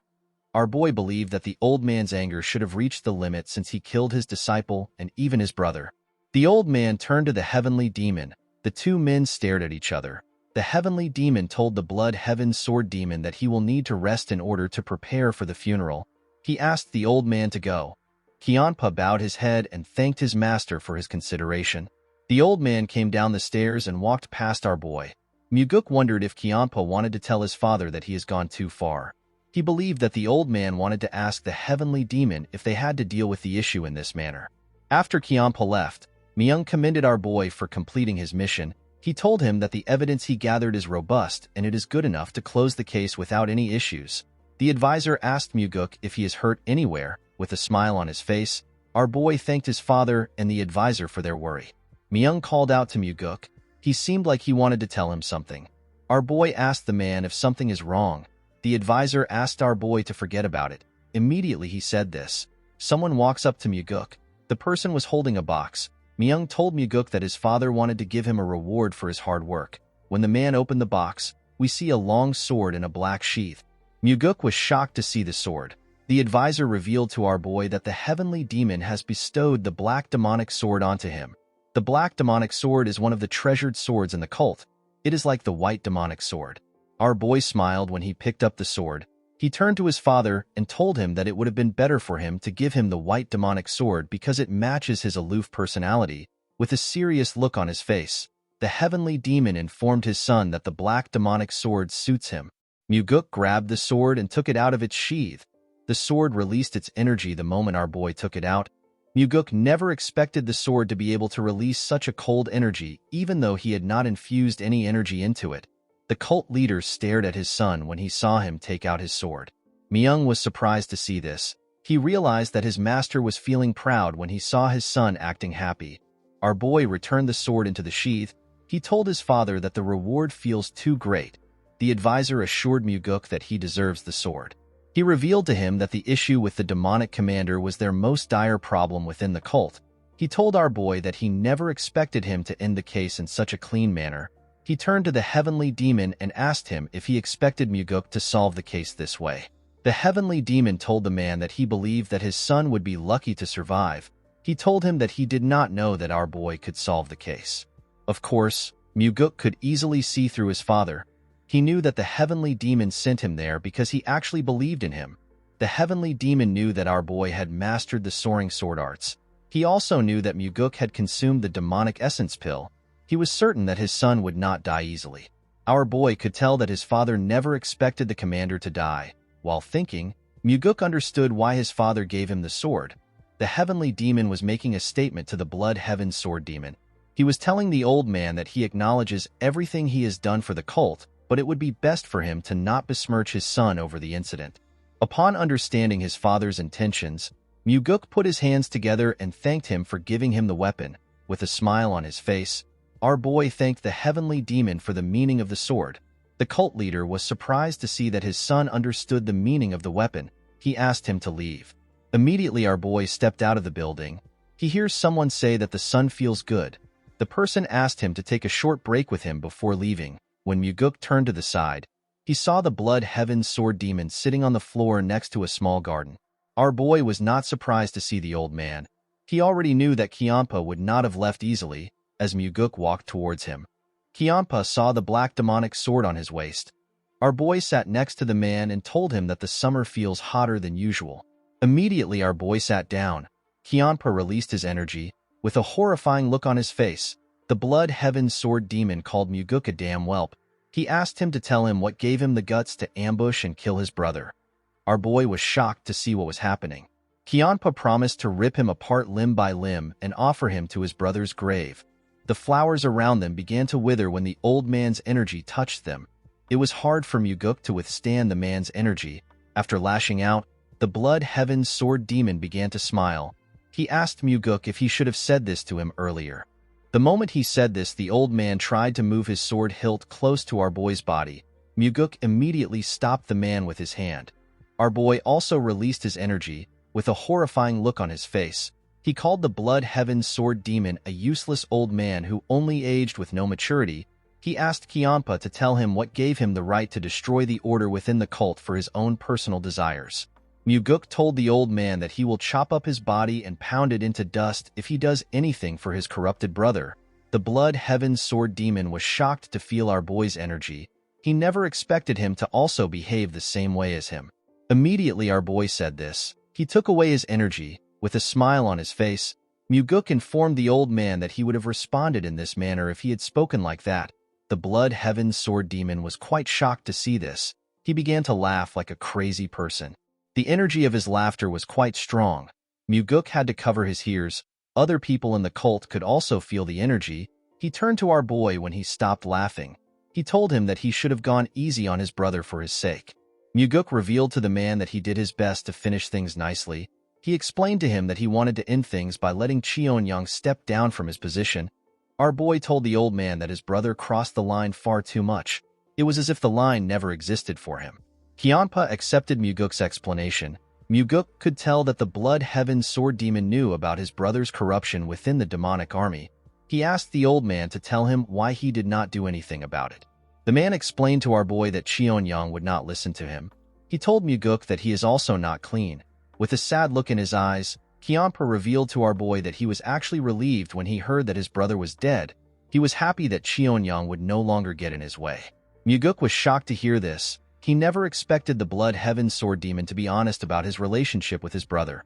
Our boy believed that the old man's anger should have reached the limit since he killed his disciple and even his brother. The old man turned to the Heavenly Demon. The two men stared at each other. The Heavenly Demon told the Blood Heaven Sword Demon that he will need to rest in order to prepare for the funeral. He asked the old man to go. Kyampa bowed his head and thanked his master for his consideration. The old man came down the stairs and walked past our boy. Muguk wondered if Kyampa wanted to tell his father that he has gone too far. He believed that the old man wanted to ask the Heavenly Demon if they had to deal with the issue in this manner. After Kyampa left, Myung commended our boy for completing his mission. He told him that the evidence he gathered is robust and it is good enough to close the case without any issues. The advisor asked Muguk if he is hurt anywhere. With a smile on his face, our boy thanked his father and the advisor for their worry. Myung called out to Muguk. He seemed like he wanted to tell him something. Our boy asked the man if something is wrong. The advisor asked our boy to forget about it. Immediately he said this. Someone walks up to Muguk. The person was holding a box. Myung told Muguk that his father wanted to give him a reward for his hard work. When the man opened the box, we see a long sword in a black sheath. Muguk was shocked to see the sword. The advisor revealed to our boy that the Heavenly Demon has bestowed the black demonic sword onto him. The black demonic sword is one of the treasured swords in the cult. It is like the white demonic sword. Our boy smiled when he picked up the sword. He turned to his father and told him that it would have been better for him to give him the white demonic sword because it matches his aloof personality. With a serious look on his face, the heavenly demon informed his son that the black demonic sword suits him. Muguk grabbed the sword and took it out of its sheath. The sword released its energy the moment our boy took it out. Muguk never expected the sword to be able to release such a cold energy, even though he had not infused any energy into it. The cult leader stared at his son when he saw him take out his sword. Myung was surprised to see this. He realized that his master was feeling proud when he saw his son acting happy. Our boy returned the sword into the sheath. He told his father that the reward feels too great. The advisor assured Muguk that he deserves the sword. He revealed to him that the issue with the demonic commander was their most dire problem within the cult. He told our boy that he never expected him to end the case in such a clean manner. He turned to the heavenly demon and asked him if he expected Muguk to solve the case this way. The heavenly demon told the man that he believed that his son would be lucky to survive. He told him that he did not know that our boy could solve the case. Of course, Muguk could easily see through his father. He knew that the heavenly demon sent him there because he actually believed in him. The heavenly demon knew that our boy had mastered the soaring sword arts. He also knew that Muguk had consumed the demonic essence pill. He was certain that his son would not die easily. Our boy could tell that his father never expected the commander to die. While thinking, Muguk understood why his father gave him the sword. The heavenly demon was making a statement to the blood heaven sword demon. He was telling the old man that he acknowledges everything he has done for the cult, but it would be best for him to not besmirch his son over the incident. Upon understanding his father's intentions, Muguk put his hands together and thanked him for giving him the weapon. With a smile on his face, our boy thanked the heavenly demon for the meaning of the sword. The cult leader was surprised to see that his son understood the meaning of the weapon. He asked him to leave. Immediately our boy stepped out of the building. He hears someone say that the son feels good. The person asked him to take a short break with him before leaving. When Muguk turned to the side, he saw the blood heaven sword demon sitting on the floor next to a small garden. Our boy was not surprised to see the old man. He already knew that Kiampa would not have left easily as Muguk walked towards him. Kiampa saw the black demonic sword on his waist. Our boy sat next to the man and told him that the summer feels hotter than usual. Immediately our boy sat down. Kiampa released his energy. With a horrifying look on his face, the blood heaven sword demon called Muguk a damn whelp. He asked him to tell him what gave him the guts to ambush and kill his brother. Our boy was shocked to see what was happening. Kiampa promised to rip him apart limb by limb and offer him to his brother's grave. The flowers around them began to wither when the old man's energy touched them. It was hard for Muguk to withstand the man's energy. After lashing out, the blood heaven sword demon began to smile. He asked Muguk if he should have said this to him earlier. The moment he said this, the old man tried to move his sword hilt close to our boy's body. Muguk immediately stopped the man with his hand. Our boy also released his energy. With a horrifying look on his face, he called the blood heaven sword demon a useless old man who only aged with no maturity. He asked Kiampa to tell him what gave him the right to destroy the order within the cult for his own personal desires. Muguk told the old man that he will chop up his body and pound it into dust if he does anything for his corrupted brother. The blood heaven sword demon was shocked to feel our boy's energy. He never expected him to also behave the same way as him. Immediately our boy said this. He took away his energy. With a smile on his face, Muguk informed the old man that he would have responded in this manner if he had spoken like that. The blood heaven sword demon was quite shocked to see this. He began to laugh like a crazy person. The energy of his laughter was quite strong. Muguk had to cover his ears. Other people in the cult could also feel the energy. He turned to our boy when he stopped laughing. He told him that he should have gone easy on his brother for his sake. Muguk revealed to the man that he did his best to finish things nicely. He explained to him that he wanted to end things by letting Cheon-young step down from his position. Our boy told the old man that his brother crossed the line far too much. It was as if the line never existed for him. Kiampa accepted Muguk's explanation. Muguk could tell that the blood heaven sword demon knew about his brother's corruption within the demonic army. He asked the old man to tell him why he did not do anything about it. The man explained to our boy that Cheon-young would not listen to him. He told Muguk that he is also not clean. With a sad look in his eyes, Kiampa revealed to our boy that he was actually relieved when he heard that his brother was dead. He was happy that Cheon-young would no longer get in his way. Muguk was shocked to hear this. He never expected the Blood Heaven Sword Demon to be honest about his relationship with his brother.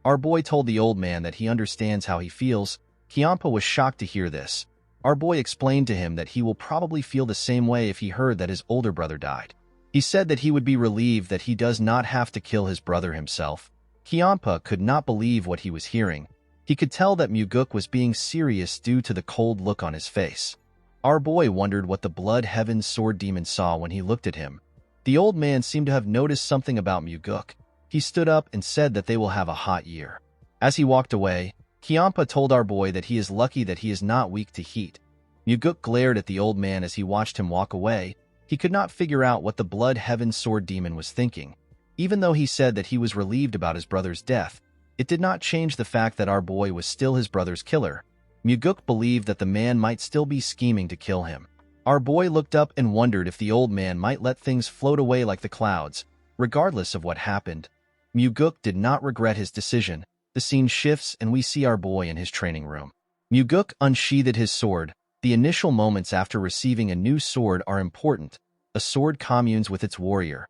Our boy told the old man that he understands how he feels. Kiampa was shocked to hear this. Our boy explained to him that he will probably feel the same way if he heard that his older brother died. He said that he would be relieved that he does not have to kill his brother himself. Kiampa could not believe what he was hearing. He could tell that Muguk was being serious due to the cold look on his face. Our boy wondered what the Blood Heaven Sword Demon saw when he looked at him. The old man seemed to have noticed something about Muguk. He stood up and said that they will have a hot year. As he walked away, Kiampa told our boy that he is lucky that he is not weak to heat. Muguk glared at the old man as he watched him walk away. He could not figure out what the Blood Heaven Sword Demon was thinking. Even though he said that he was relieved about his brother's death, it did not change the fact that our boy was still his brother's killer. Muguk believed that the man might still be scheming to kill him. Our boy looked up and wondered if the old man might let things float away like the clouds. Regardless of what happened, Muguk did not regret his decision. The scene shifts and we see our boy in his training room. Muguk unsheathed his sword. The initial moments after receiving a new sword are important. A sword communes with its warrior.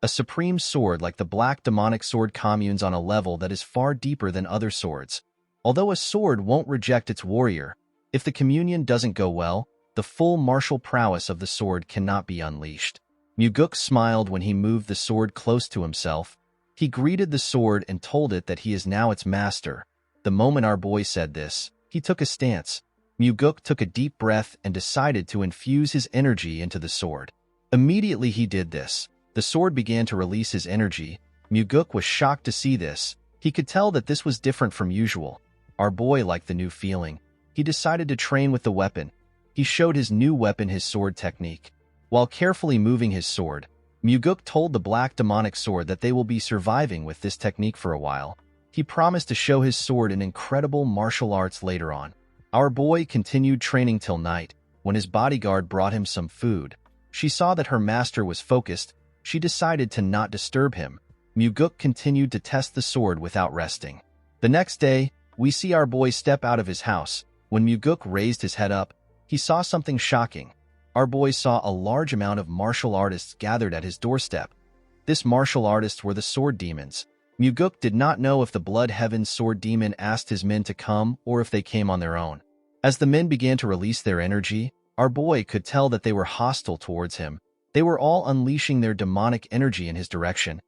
A supreme sword like the black demonic sword communes on a level that is far deeper than other swords. Although a sword won't reject its warrior, if the communion doesn't go well, the full martial prowess of the sword cannot be unleashed. Muguk smiled when he moved the sword close to himself. He greeted the sword and told it that he is now its master. The moment our boy said this, he took a stance. Muguk took a deep breath and decided to infuse his energy into the sword. Immediately he did this, the sword began to release his energy. Muguk was shocked to see this. He could tell that this was different from usual. Our boy liked the new feeling. He decided to train with the weapon. He showed his new weapon his sword technique. While carefully moving his sword, Muguk told the black demonic sword that they will be surviving with this technique for a while. He promised to show his sword in incredible martial arts later on. Our boy continued training till night. When his bodyguard brought him some food, she saw that her master was focused. She decided to not disturb him. Muguk continued to test the sword without resting. The next day, we see our boy step out of his house. When Muguk raised his head up, he saw something shocking. Our boy saw a large amount of martial artists gathered at his doorstep. This martial artists were the sword demons. Muguk did not know if the Blood Heaven Sword Demon asked his men to come or if they came on their own. As the men began to release their energy, our boy could tell that they were hostile towards him. They were all unleashing their demonic energy in his direction.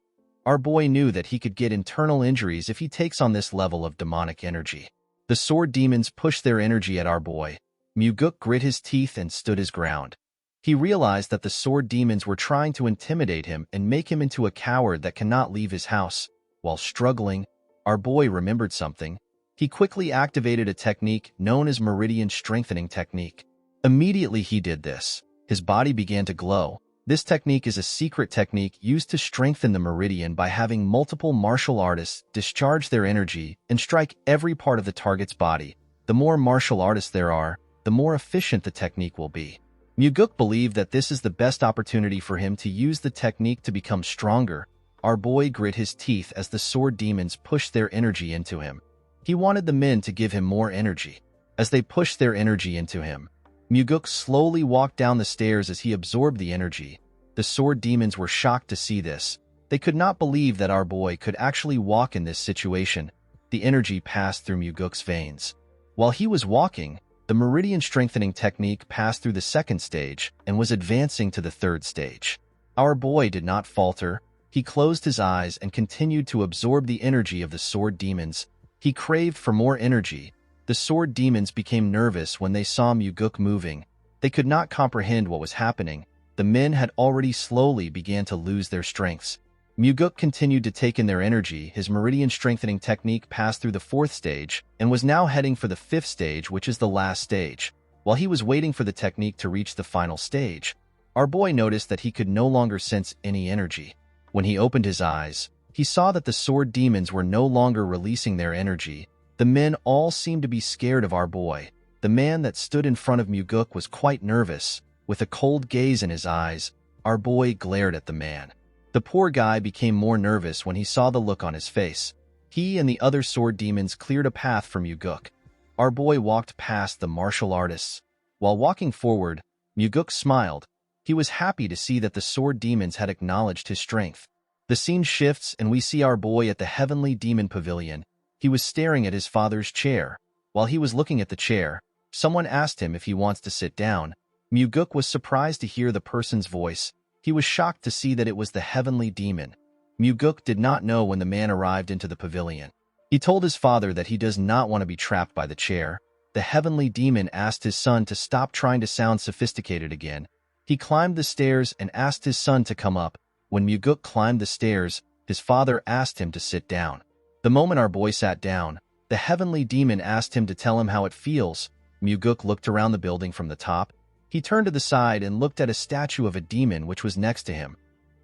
Our boy knew that he could get internal injuries if he takes on this level of demonic energy. The sword demons pushed their energy at our boy. Muguk grit his teeth and stood his ground. He realized that the sword demons were trying to intimidate him and make him into a coward that cannot leave his house. While struggling, our boy remembered something. He quickly activated a technique known as Meridian Strengthening Technique. Immediately he did this, his body began to glow. This technique is a secret technique used to strengthen the meridian by having multiple martial artists discharge their energy and strike every part of the target's body. The more martial artists there are, the more efficient the technique will be. Muguk believed that this is the best opportunity for him to use the technique to become stronger. Our boy grit his teeth as the sword demons pushed their energy into him. He wanted the men to give him more energy. As they pushed their energy into him, Muguk slowly walked down the stairs as he absorbed the energy. The sword demons were shocked to see this. They could not believe that our boy could actually walk in this situation. The energy passed through Muguk's veins. While he was walking, the Meridian Strengthening Technique passed through the second stage and was advancing to the third stage. Our boy did not falter. He closed his eyes and continued to absorb the energy of the sword demons. He craved for more energy. The sword demons became nervous when they saw Muguk moving. They could not comprehend what was happening. The men had already slowly began to lose their strengths. Muguk continued to take in their energy. His Meridian Strengthening Technique passed through the fourth stage and was now heading for the fifth stage, which is the last stage. While he was waiting for the technique to reach the final stage, our boy noticed that he could no longer sense any energy. When he opened his eyes, he saw that the sword demons were no longer releasing their energy. The men all seemed to be scared of our boy. The man that stood in front of Muguk was quite nervous. With a cold gaze in his eyes, our boy glared at the man. The poor guy became more nervous when he saw the look on his face. He and the other sword demons cleared a path for Muguk. Our boy walked past the martial artists. While walking forward, Muguk smiled. He was happy to see that the sword demons had acknowledged his strength. The scene shifts and we see our boy at the Heavenly Demon Pavilion. He was staring at his father's chair. While he was looking at the chair, someone asked him if he wants to sit down. Muguk was surprised to hear the person's voice. He was shocked to see that it was the Heavenly Demon. Muguk did not know when the man arrived into the pavilion. He told his father that he does not want to be trapped by the chair. The Heavenly Demon asked his son to stop trying to sound sophisticated again. He climbed the stairs and asked his son to come up. When Muguk climbed the stairs, his father asked him to sit down. The moment our boy sat down, the Heavenly Demon asked him to tell him how it feels. Muguk looked around the building from the top. He turned to the side and looked at a statue of a demon which was next to him.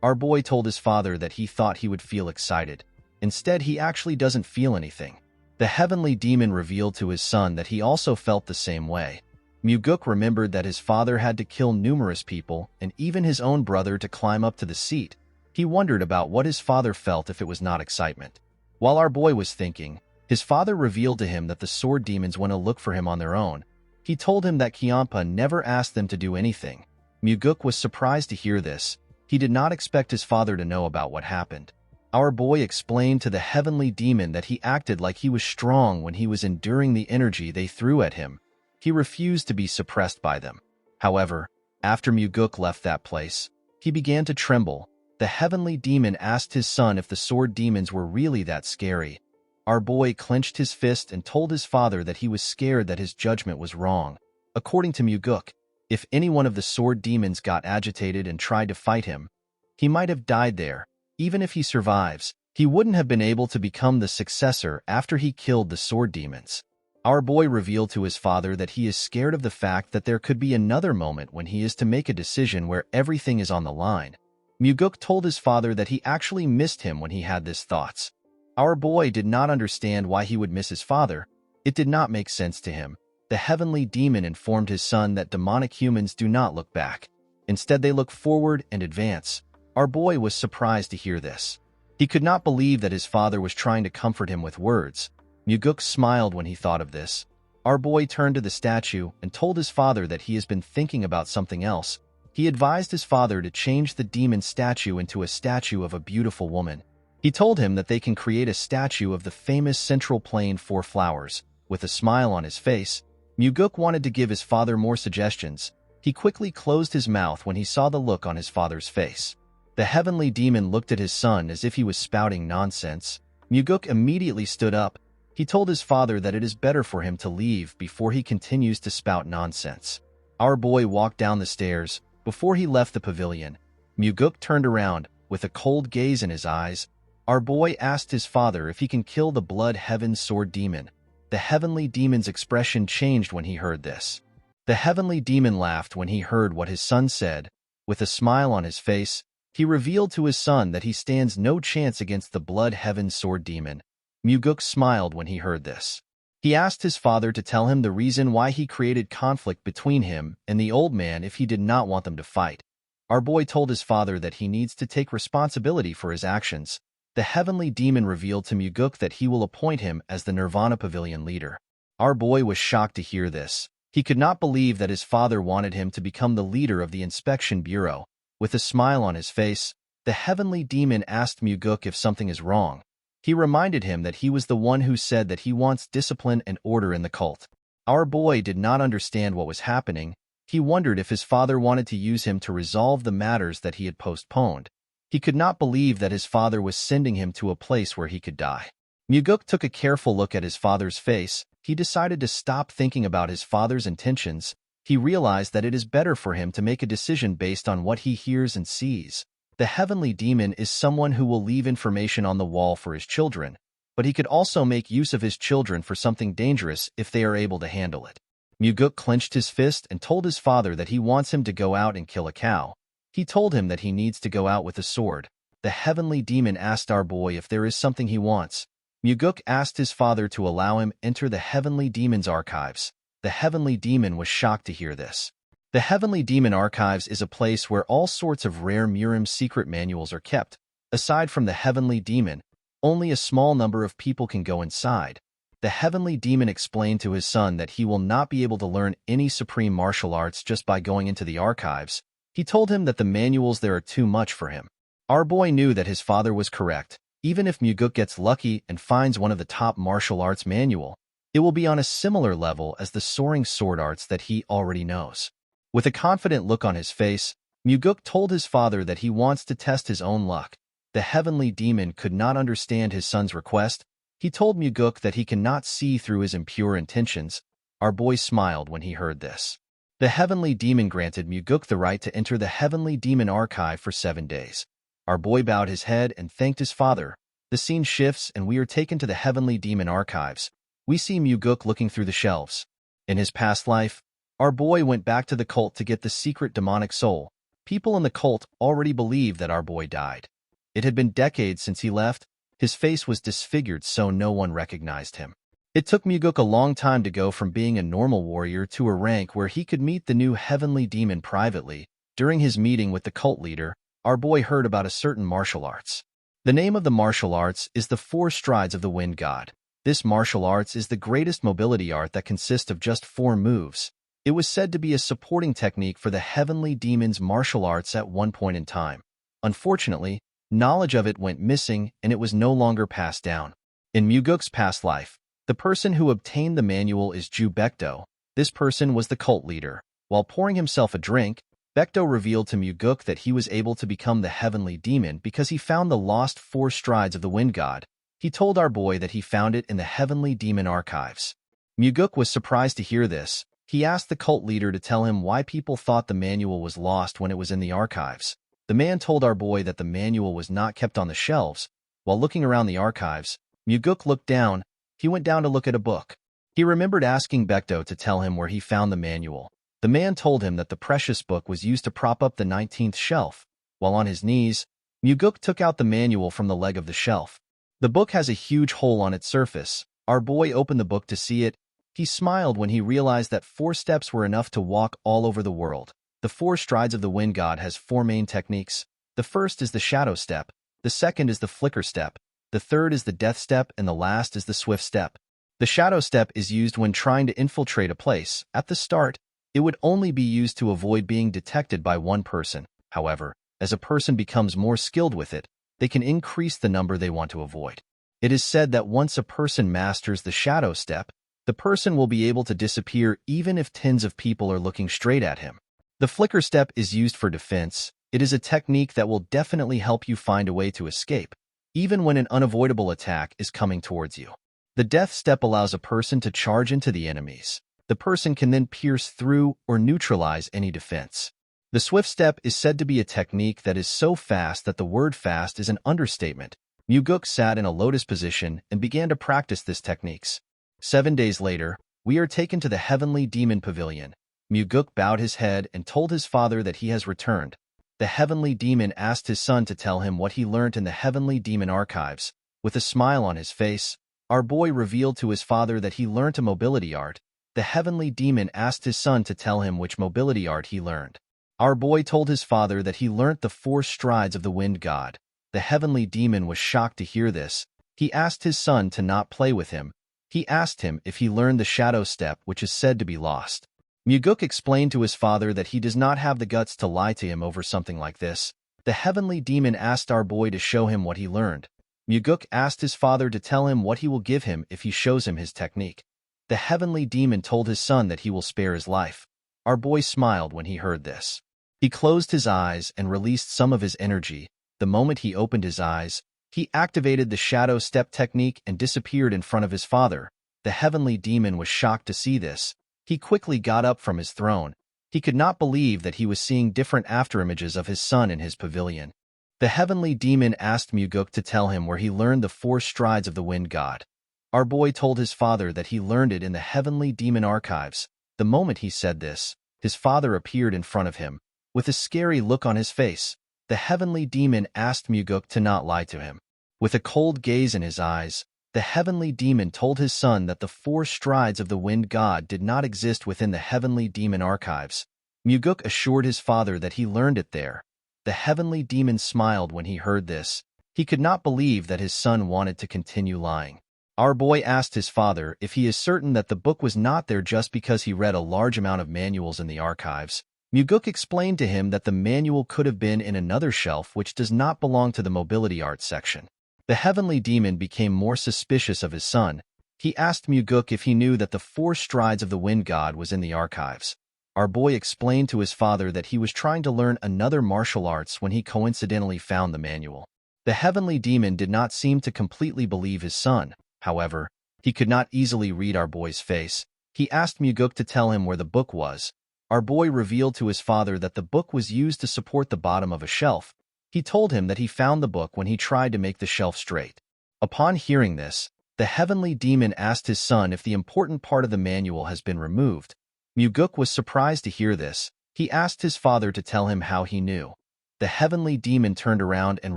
Our boy told his father that he thought he would feel excited. Instead, he actually doesn't feel anything. The Heavenly Demon revealed to his son that he also felt the same way. Muguk remembered that his father had to kill numerous people and even his own brother to climb up to the seat. He wondered about what his father felt if it was not excitement. While our boy was thinking, his father revealed to him that the sword demons went to look for him on their own. He told him that Kyampa never asked them to do anything. Muguk was surprised to hear this. He did not expect his father to know about what happened. Our boy explained to the Heavenly Demon that he acted like he was strong when he was enduring the energy they threw at him. He refused to be suppressed by them. However, after Muguk left that place, he began to tremble. The Heavenly Demon asked his son if the sword demons were really that scary. Our boy clenched his fist and told his father that he was scared that his judgment was wrong. According to Muguk, if any one of the sword demons got agitated and tried to fight him, he might have died there. Even if he survives, he wouldn't have been able to become the successor after he killed the sword demons. Our boy revealed to his father that he is scared of the fact that there could be another moment when he is to make a decision where everything is on the line. Muguk told his father that he actually missed him when he had these thoughts. Our boy did not understand why he would miss his father. It did not make sense to him. The Heavenly Demon informed his son that demonic humans do not look back. Instead, they look forward and advance. Our boy was surprised to hear this. He could not believe that his father was trying to comfort him with words. Muguk smiled when he thought of this. Our boy turned to the statue and told his father that he has been thinking about something else. He advised his father to change the demon statue into a statue of a beautiful woman. He told him that they can create a statue of the famous Central Plain Four Flowers. With a smile on his face, Muguk wanted to give his father more suggestions. He quickly closed his mouth when he saw the look on his father's face. The Heavenly Demon looked at his son as if he was spouting nonsense. Muguk immediately stood up. He told his father that it is better for him to leave before he continues to spout nonsense. Our boy walked down the stairs. Before he left the pavilion, Muguk turned around. With a cold gaze in his eyes, our boy asked his father if he can kill the Blood Heaven Sword Demon. The Heavenly Demon's expression changed when he heard this. The Heavenly Demon laughed when he heard what his son said. With a smile on his face, he revealed to his son that he stands no chance against the Blood Heaven Sword Demon. Muguk smiled when he heard this. He asked his father to tell him the reason why he created conflict between him and the old man if he did not want them to fight. Our boy told his father that he needs to take responsibility for his actions. The Heavenly Demon revealed to Muguk that he will appoint him as the Nirvana Pavilion leader. Our boy was shocked to hear this. He could not believe that his father wanted him to become the leader of the Inspection Bureau. With a smile on his face, the Heavenly Demon asked Muguk if something is wrong. He reminded him that he was the one who said that he wants discipline and order in the cult. Our boy did not understand what was happening. He wondered if his father wanted to use him to resolve the matters that he had postponed. He could not believe that his father was sending him to a place where he could die. Muguk took a careful look at his father's face. He decided to stop thinking about his father's intentions. He realized that it is better for him to make a decision based on what he hears and sees. The Heavenly Demon is someone who will leave information on the wall for his children, but he could also make use of his children for something dangerous if they are able to handle it. Muguk clenched his fist and told his father that he wants him to go out and kill a cow. He told him that he needs to go out with a sword. The Heavenly Demon asked our boy if there is something he wants. Muguk asked his father to allow him enter the Heavenly Demon's archives. The Heavenly Demon was shocked to hear this. The Heavenly Demon Archives is a place where all sorts of rare Murim secret manuals are kept. Aside from the Heavenly Demon, only a small number of people can go inside. The Heavenly Demon explained to his son that he will not be able to learn any supreme martial arts just by going into the archives. He told him that the manuals there are too much for him. Our boy knew that his father was correct. Even if Muguk gets lucky and finds one of the top martial arts manual, it will be on a similar level as the soaring sword arts that he already knows. With a confident look on his face, Muguk told his father that he wants to test his own luck. The heavenly demon could not understand his son's request. He told Muguk that he cannot see through his impure intentions. Our boy smiled when he heard this. The heavenly demon granted Muguk the right to enter the heavenly demon archive for 7 days. Our boy bowed his head and thanked his father. The scene shifts and we are taken to the heavenly demon archives. We see Muguk looking through the shelves. In his past life, our boy went back to the cult to get the secret demonic soul. People in the cult already believed that our boy died. It had been decades since he left. His face was disfigured so no one recognized him. It took Muguk a long time to go from being a normal warrior to a rank where he could meet the new heavenly demon privately. During his meeting with the cult leader, our boy heard about a certain martial arts. The name of the martial arts is the 4 strides of the wind god. This martial arts is the greatest mobility art that consists of just 4 moves. It was said to be a supporting technique for the heavenly demon's martial arts at one point in time. Unfortunately, knowledge of it went missing and it was no longer passed down. In Muguk's past life, the person who obtained the manual is Ju Baekdo. This person was the cult leader. While pouring himself a drink, Baekdo revealed to Muguk that he was able to become the heavenly demon because he found the lost 4 strides of the wind god. He told our boy that he found it in the heavenly demon archives. Muguk was surprised to hear this. He asked the cult leader to tell him why people thought the manual was lost when it was in the archives. The man told our boy that the manual was not kept on the shelves. While looking around the archives, Muguk looked down. He went down to look at a book. He remembered asking Baekdo to tell him where he found the manual. The man told him that the precious book was used to prop up the 19th shelf. While on his knees, Muguk took out the manual from the leg of the shelf. The book has a huge hole on its surface. Our boy opened the book to see it. He smiled when he realized that 4 steps were enough to walk all over the world. The 4 strides of the wind god has 4 main techniques. The first is the shadow step. The second is the flicker step. The third is the death step, and the last is the swift step. The shadow step is used when trying to infiltrate a place. At the start, it would only be used to avoid being detected by one person. However, as a person becomes more skilled with it, they can increase the number they want to avoid. It is said that once a person masters the shadow step, the person will be able to disappear even if tens of people are looking straight at him. The flicker step is used for defense. It is a technique that will definitely help you find a way to escape, even when an unavoidable attack is coming towards you. The death step allows a person to charge into the enemies. The person can then pierce through or neutralize any defense. The swift step is said to be a technique that is so fast that the word fast is an understatement. Muguk sat in a lotus position and began to practice this techniques. 7 days later, we are taken to the heavenly demon pavilion. Muguk bowed his head and told his father that he has returned. The heavenly demon asked his son to tell him what he learned in the heavenly demon archives. With a smile on his face, our boy revealed to his father that he learned a mobility art. The heavenly demon asked his son to tell him which mobility art he learned. Our boy told his father that he learnt the 4 strides of the wind god. The heavenly demon was shocked to hear this. He asked his son to not play with him. He asked him if he learned the shadow step, which is said to be lost. Muguk explained to his father that he does not have the guts to lie to him over something like this. The heavenly demon asked our boy to show him what he learned. Muguk asked his father to tell him what he will give him if he shows him his technique. The heavenly demon told his son that he will spare his life. Our boy smiled when he heard this. He closed his eyes and released some of his energy. The moment he opened his eyes, he activated the shadow step technique and disappeared in front of his father. The heavenly demon was shocked to see this. He quickly got up from his throne. He could not believe that he was seeing different afterimages of his son in his pavilion. The heavenly demon asked Muguk to tell him where he learned the 4 strides of the wind god. Our boy told his father that he learned it in the heavenly demon archives. The moment he said this, his father appeared in front of him. With a scary look on his face, the heavenly demon asked Muguk to not lie to him. With a cold gaze in his eyes, the heavenly demon told his son that the 4 strides of the wind god did not exist within the heavenly demon archives. Muguk assured his father that he learned it there. The heavenly demon smiled when he heard this. He could not believe that his son wanted to continue lying. Our boy asked his father if he is certain that the book was not there just because he read a large amount of manuals in the archives. Muguk explained to him that the manual could have been in another shelf which does not belong to the mobility arts section. The heavenly demon became more suspicious of his son. He asked Muguk if he knew that the 4 strides of the wind god was in the archives. Our boy explained to his father that he was trying to learn another martial arts when he coincidentally found the manual. The heavenly demon did not seem to completely believe his son. However, he could not easily read our boy's face. He asked Muguk to tell him where the book was. Our boy revealed to his father that the book was used to support the bottom of a shelf. He told him that he found the book when he tried to make the shelf straight. Upon hearing this, the heavenly demon asked his son if the important part of the manual has been removed. Muguk was surprised to hear this. He asked his father to tell him how he knew. The heavenly demon turned around and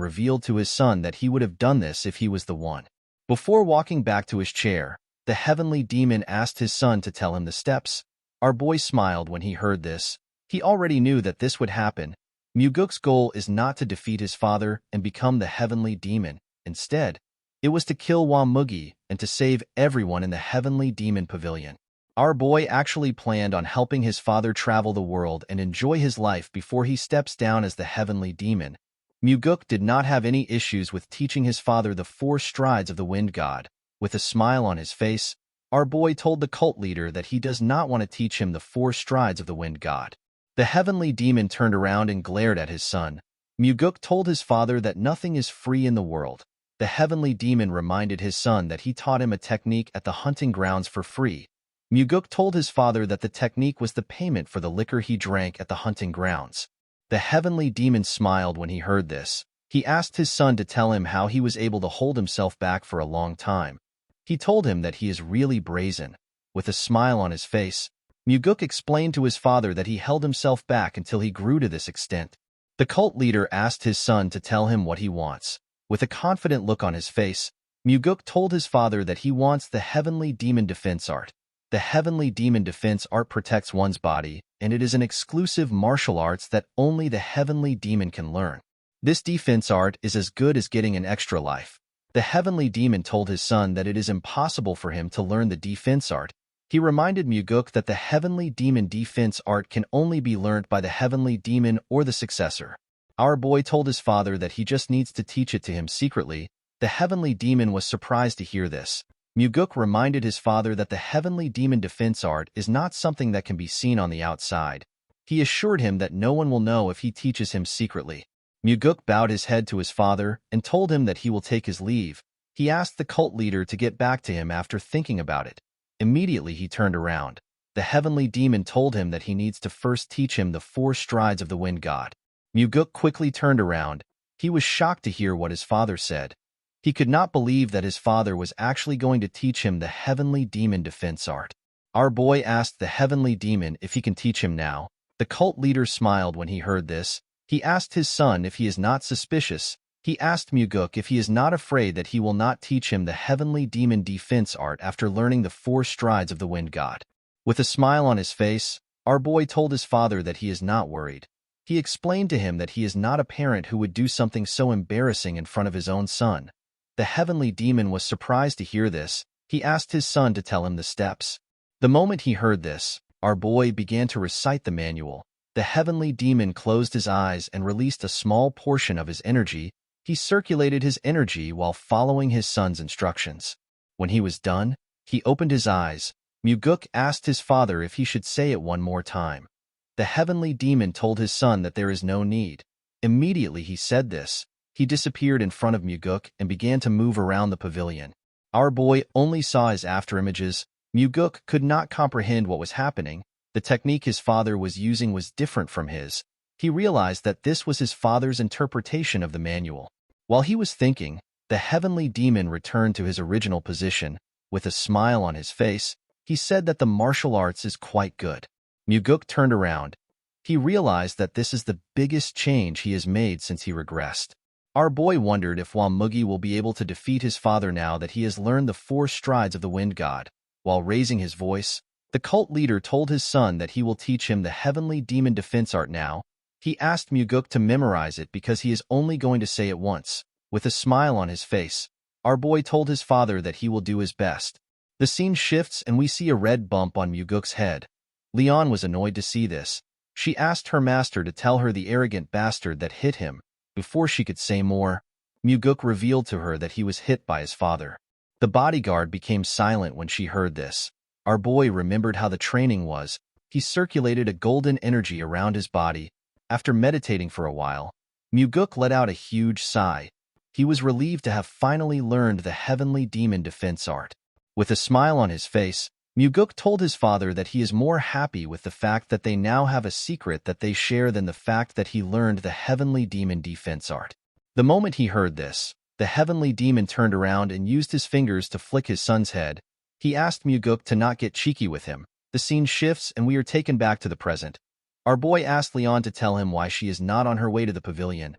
revealed to his son that he would have done this if he was the one. Before walking back to his chair, the heavenly demon asked his son to tell him the steps. Our boy smiled when he heard this. He already knew that this would happen. Muguk's goal is not to defeat his father and become the heavenly demon. Instead, it was to kill Wamugi and to save everyone in the heavenly demon pavilion. Our boy actually planned on helping his father travel the world and enjoy his life before he steps down as the heavenly demon. Muguk did not have any issues with teaching his father the 4 strides of the wind god. With a smile on his face, our boy told the cult leader that he does not want to teach him the 4 strides of the wind god. The heavenly demon turned around and glared at his son. Muguk told his father that nothing is free in the world. The heavenly demon reminded his son that he taught him a technique at the hunting grounds for free. Muguk told his father that the technique was the payment for the liquor he drank at the hunting grounds. The heavenly demon smiled when he heard this. He asked his son to tell him how he was able to hold himself back for a long time. He told him that he is really brazen. With a smile on his face, Muguk explained to his father that he held himself back until he grew to this extent. The cult leader asked his son to tell him what he wants. With a confident look on his face, Muguk told his father that he wants the heavenly demon defense art. The heavenly demon defense art protects one's body, and it is an exclusive martial arts that only the heavenly demon can learn. This defense art is as good as getting an extra life. The heavenly demon told his son that it is impossible for him to learn the defense art. He reminded Muguk that the heavenly demon defense art can only be learned by the heavenly demon or the successor. Our boy told his father that he just needs to teach it to him secretly. The heavenly demon was surprised to hear this. Muguk reminded his father that the heavenly demon defense art is not something that can be seen on the outside. He assured him that no one will know if he teaches him secretly. Muguk bowed his head to his father and told him that he will take his leave. He asked the cult leader to get back to him after thinking about it. Immediately he turned around. The heavenly demon told him that he needs to first teach him the 4 strides of the wind god. Muguk quickly turned around. He was shocked to hear what his father said. He could not believe that his father was actually going to teach him the heavenly demon defense art. Our boy asked the heavenly demon if he can teach him now. The cult leader smiled when he heard this. He asked his son if he is not suspicious. He asked Muguk if he is not afraid that he will not teach him the heavenly demon defense art after learning the 4 strides of the wind god. With a smile on his face, our boy told his father that he is not worried. He explained to him that he is not a parent who would do something so embarrassing in front of his own son. The heavenly demon was surprised to hear this. He asked his son to tell him the steps. The moment he heard this, our boy began to recite the manual. The heavenly demon closed his eyes and released a small portion of his energy. He circulated his energy while following his son's instructions. When he was done, he opened his eyes. Muguk asked his father if he should say it one more time. The heavenly demon told his son that there is no need. Immediately he said this. He disappeared in front of Muguk and began to move around the pavilion. Our boy only saw his afterimages. Muguk could not comprehend what was happening. The technique his father was using was different from his. He realized that this was his father's interpretation of the manual. While he was thinking, the heavenly demon returned to his original position. With a smile on his face, he said that the martial arts is quite good. Muguk turned around. He realized that this is the biggest change he has made since he regressed. Our boy wondered if Wamugi will be able to defeat his father now that he has learned the 4 strides of the wind god. While raising his voice, the cult leader told his son that he will teach him the heavenly demon defense art now. He asked Muguk to memorize it because he is only going to say it once. With a smile on his face, our boy told his father that he will do his best. The scene shifts and we see a red bump on Muguk's head. Leon was annoyed to see this. She asked her master to tell her the arrogant bastard that hit him. Before she could say more, Muguk revealed to her that he was hit by his father. The bodyguard became silent when she heard this. Our boy remembered how the training was. He circulated a golden energy around his body. After meditating for a while, Muguk let out a huge sigh. He was relieved to have finally learned the heavenly demon defense art. With a smile on his face, Muguk told his father that he is more happy with the fact that they now have a secret that they share than the fact that he learned the heavenly demon defense art. The moment he heard this, the heavenly demon turned around and used his fingers to flick his son's head. He asked Muguk to not get cheeky with him. The scene shifts and we are taken back to the present. Our boy asked Leon to tell him why she is not on her way to the pavilion.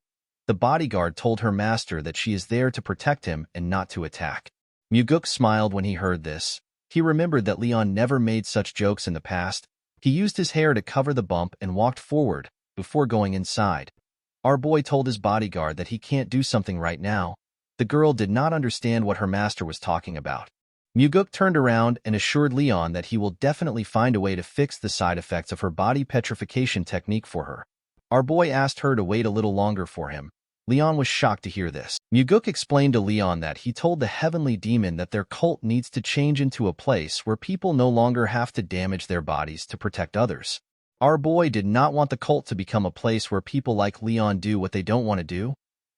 The bodyguard told her master that she is there to protect him and not to attack. Muguk smiled when he heard this. He remembered that Leon never made such jokes in the past. He used his hair to cover the bump and walked forward before going inside. Our boy told his bodyguard that he can't do something right now. The girl did not understand what her master was talking about. Muguk turned around and assured Leon that he will definitely find a way to fix the side effects of her body petrification technique for her. Our boy asked her to wait a little longer for him. Leon was shocked to hear this. Muguk explained to Leon that he told the heavenly demon that their cult needs to change into a place where people no longer have to damage their bodies to protect others. Our boy did not want the cult to become a place where people like Leon do what they don't want to do.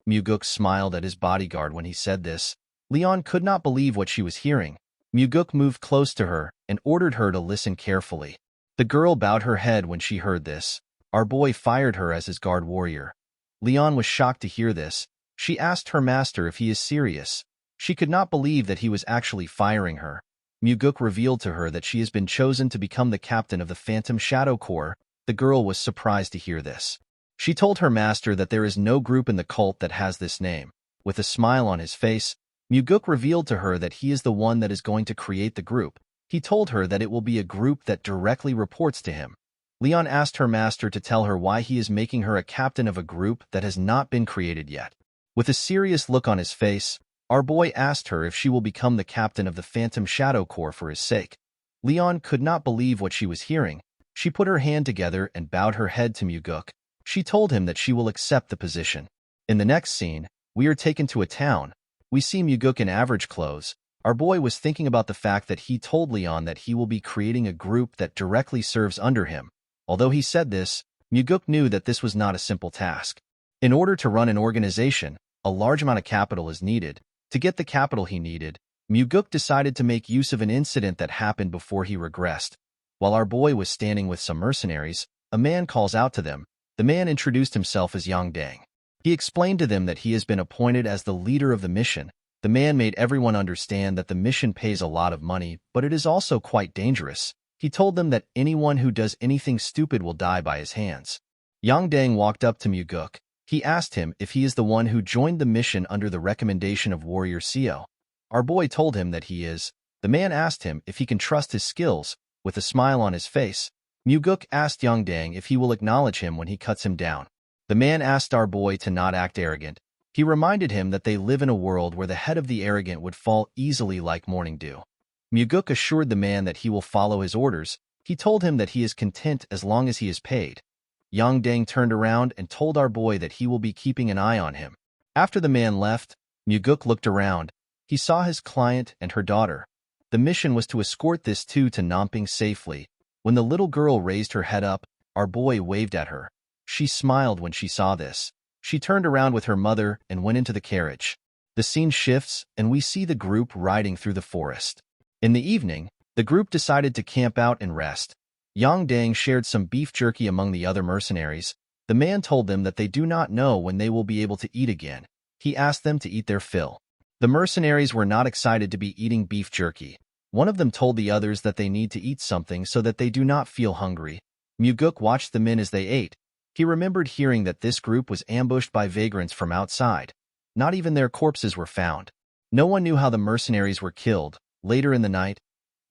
Muguk smiled at his bodyguard when he said this. Leon could not believe what she was hearing. Muguk moved close to her and ordered her to listen carefully. The girl bowed her head when she heard this. Our boy fired her as his guard warrior. Leon was shocked to hear this. She asked her master if he is serious. She could not believe that he was actually firing her. Muguk revealed to her that she has been chosen to become the captain of the Phantom Shadow Corps. The girl was surprised to hear this. She told her master that there is no group in the cult that has this name. With a smile on his face, Muguk revealed to her that he is the one that is going to create the group. He told her that it will be a group that directly reports to him. Leon asked her master to tell her why he is making her a captain of a group that has not been created yet. With a serious look on his face, our boy asked her if she will become the captain of the Phantom Shadow Corps for his sake. Leon could not believe what she was hearing. She put her hand together and bowed her head to Muguk. She told him that she will accept the position. In the next scene, we are taken to a town. We see Muguk in average clothes. Our boy was thinking about the fact that he told Leon that he will be creating a group that directly serves under him. Although he said this, Muguk knew that this was not a simple task. In order to run an organization, a large amount of capital is needed. To get the capital he needed, Muguk decided to make use of an incident that happened before he regressed. While our boy was standing with some mercenaries, a man calls out to them. The man introduced himself as Yang Dang. He explained to them that he has been appointed as the leader of the mission. The man made everyone understand that the mission pays a lot of money, but it is also quite dangerous. He told them that anyone who does anything stupid will die by his hands. Yang Dang walked up to Muguk. He asked him if he is the one who joined the mission under the recommendation of Warrior Seo. Our boy told him that he is. The man asked him if he can trust his skills. With a smile on his face, Muguk asked Yang Dang if he will acknowledge him when he cuts him down. The man asked our boy to not act arrogant. He reminded him that they live in a world where the head of the arrogant would fall easily like morning dew. Muguk assured the man that he will follow his orders. He told him that he is content as long as he is paid. Yang Dang turned around and told our boy that he will be keeping an eye on him. After the man left, Muguk looked around. He saw his client and her daughter. The mission was to escort this two to Namping safely. When the little girl raised her head up, our boy waved at her. She smiled when she saw this. She turned around with her mother and went into the carriage. The scene shifts, and we see the group riding through the forest. In the evening, the group decided to camp out and rest. Yang Dang shared some beef jerky among the other mercenaries. The man told them that they do not know when they will be able to eat again. He asked them to eat their fill. The mercenaries were not excited to be eating beef jerky. One of them told the others that they need to eat something so that they do not feel hungry. Muguk watched the men as they ate. He remembered hearing that this group was ambushed by vagrants from outside. Not even their corpses were found. No one knew how the mercenaries were killed. Later in the night,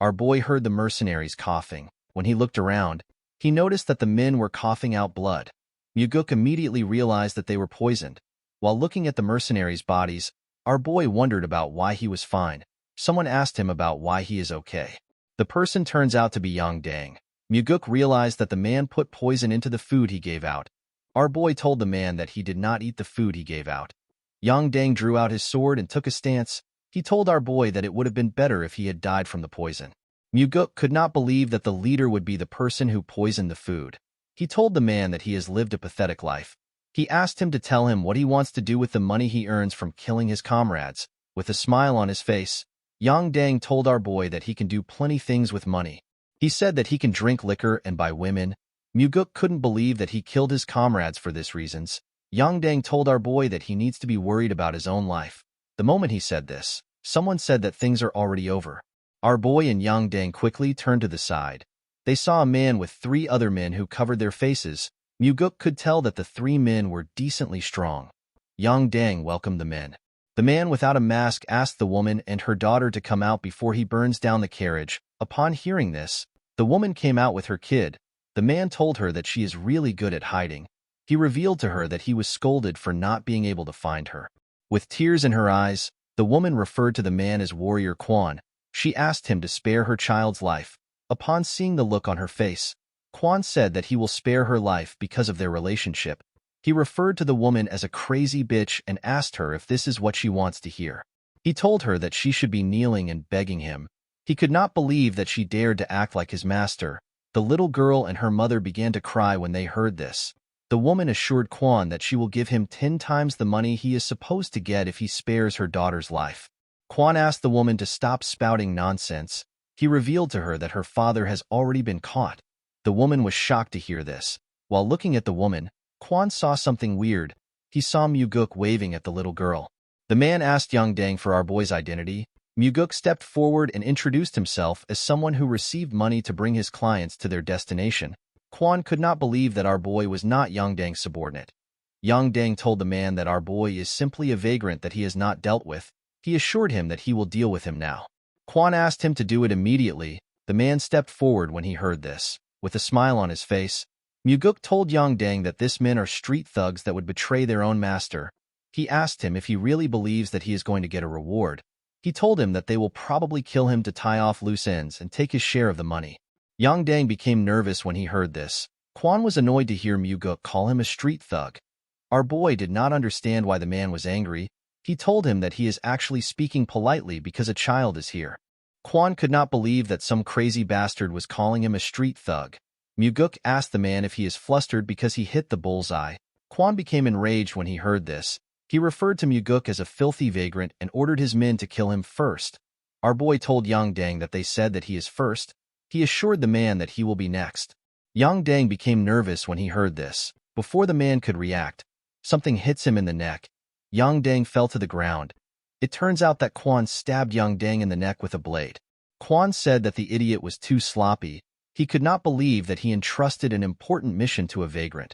our boy heard the mercenaries coughing. When he looked around, he noticed that the men were coughing out blood. Muguk immediately realized that they were poisoned. While looking at the mercenaries' bodies, our boy wondered about why he was fine. Someone asked him about why he is okay. The person turns out to be Yang Dang. Muguk realized that the man put poison into the food he gave out. Our boy told the man that he did not eat the food he gave out. Yang Dang drew out his sword and took a stance. He told our boy that it would have been better if he had died from the poison. Muguk could not believe that the leader would be the person who poisoned the food. He told the man that he has lived a pathetic life. He asked him to tell him what he wants to do with the money he earns from killing his comrades. With a smile on his face, Yang Dang told our boy that he can do plenty things with money. He said that he can drink liquor and buy women. Muguk couldn't believe that he killed his comrades for this reasons. Yang Dang told our boy that he needs to be worried about his own life. The moment he said this, someone said that things are already over. Our boy and Yang Dang quickly turned to the side. They saw a man with 3 other men who covered their faces. Muguk could tell that the 3 men were decently strong. Yang Dang welcomed the men. The man without a mask asked the woman and her daughter to come out before he burns down the carriage. Upon hearing this, the woman came out with her kid. The man told her that she is really good at hiding. He revealed to her that he was scolded for not being able to find her. With tears in her eyes, the woman referred to the man as Warrior Quan. She asked him to spare her child's life. Upon seeing the look on her face, Quan said that he will spare her life because of their relationship. He referred to the woman as a crazy bitch and asked her if this is what she wants to hear. He told her that she should be kneeling and begging him. He could not believe that she dared to act like his master. The little girl and her mother began to cry when they heard this. The woman assured Quan that she will give him 10 times the money he is supposed to get if he spares her daughter's life. Quan asked the woman to stop spouting nonsense. He revealed to her that her father has already been caught. The woman was shocked to hear this. While looking at the woman, Quan saw something weird. He saw Muguk waving at the little girl. The man asked Yang Dang for our boy's identity. Muguk stepped forward and introduced himself as someone who received money to bring his clients to their destination. Quan could not believe that our boy was not Yang Dang's subordinate. Yang Dang told the man that our boy is simply a vagrant that he has not dealt with. He assured him that he will deal with him now. Quan asked him to do it immediately. The man stepped forward when he heard this. With a smile on his face, Muguk told Yang Dang that this men are street thugs that would betray their own master. He asked him if he really believes that he is going to get a reward. He told him that they will probably kill him to tie off loose ends and take his share of the money. Yang Dang became nervous when he heard this. Quan was annoyed to hear Muguk call him a street thug. Our boy did not understand why the man was angry. He told him that he is actually speaking politely because a child is here. Quan could not believe that some crazy bastard was calling him a street thug. Muguk asked the man if he is flustered because he hit the bullseye. Quan became enraged when he heard this. He referred to Muguk as a filthy vagrant and ordered his men to kill him first. Our boy told Yang Dang that they said that he is first. He assured the man that he will be next. Yang Dang became nervous when he heard this. Before the man could react, something hits him in the neck. Yang Dang fell to the ground. It turns out that Quan stabbed Yang Dang in the neck with a blade. Quan said that the idiot was too sloppy. He could not believe that he entrusted an important mission to a vagrant.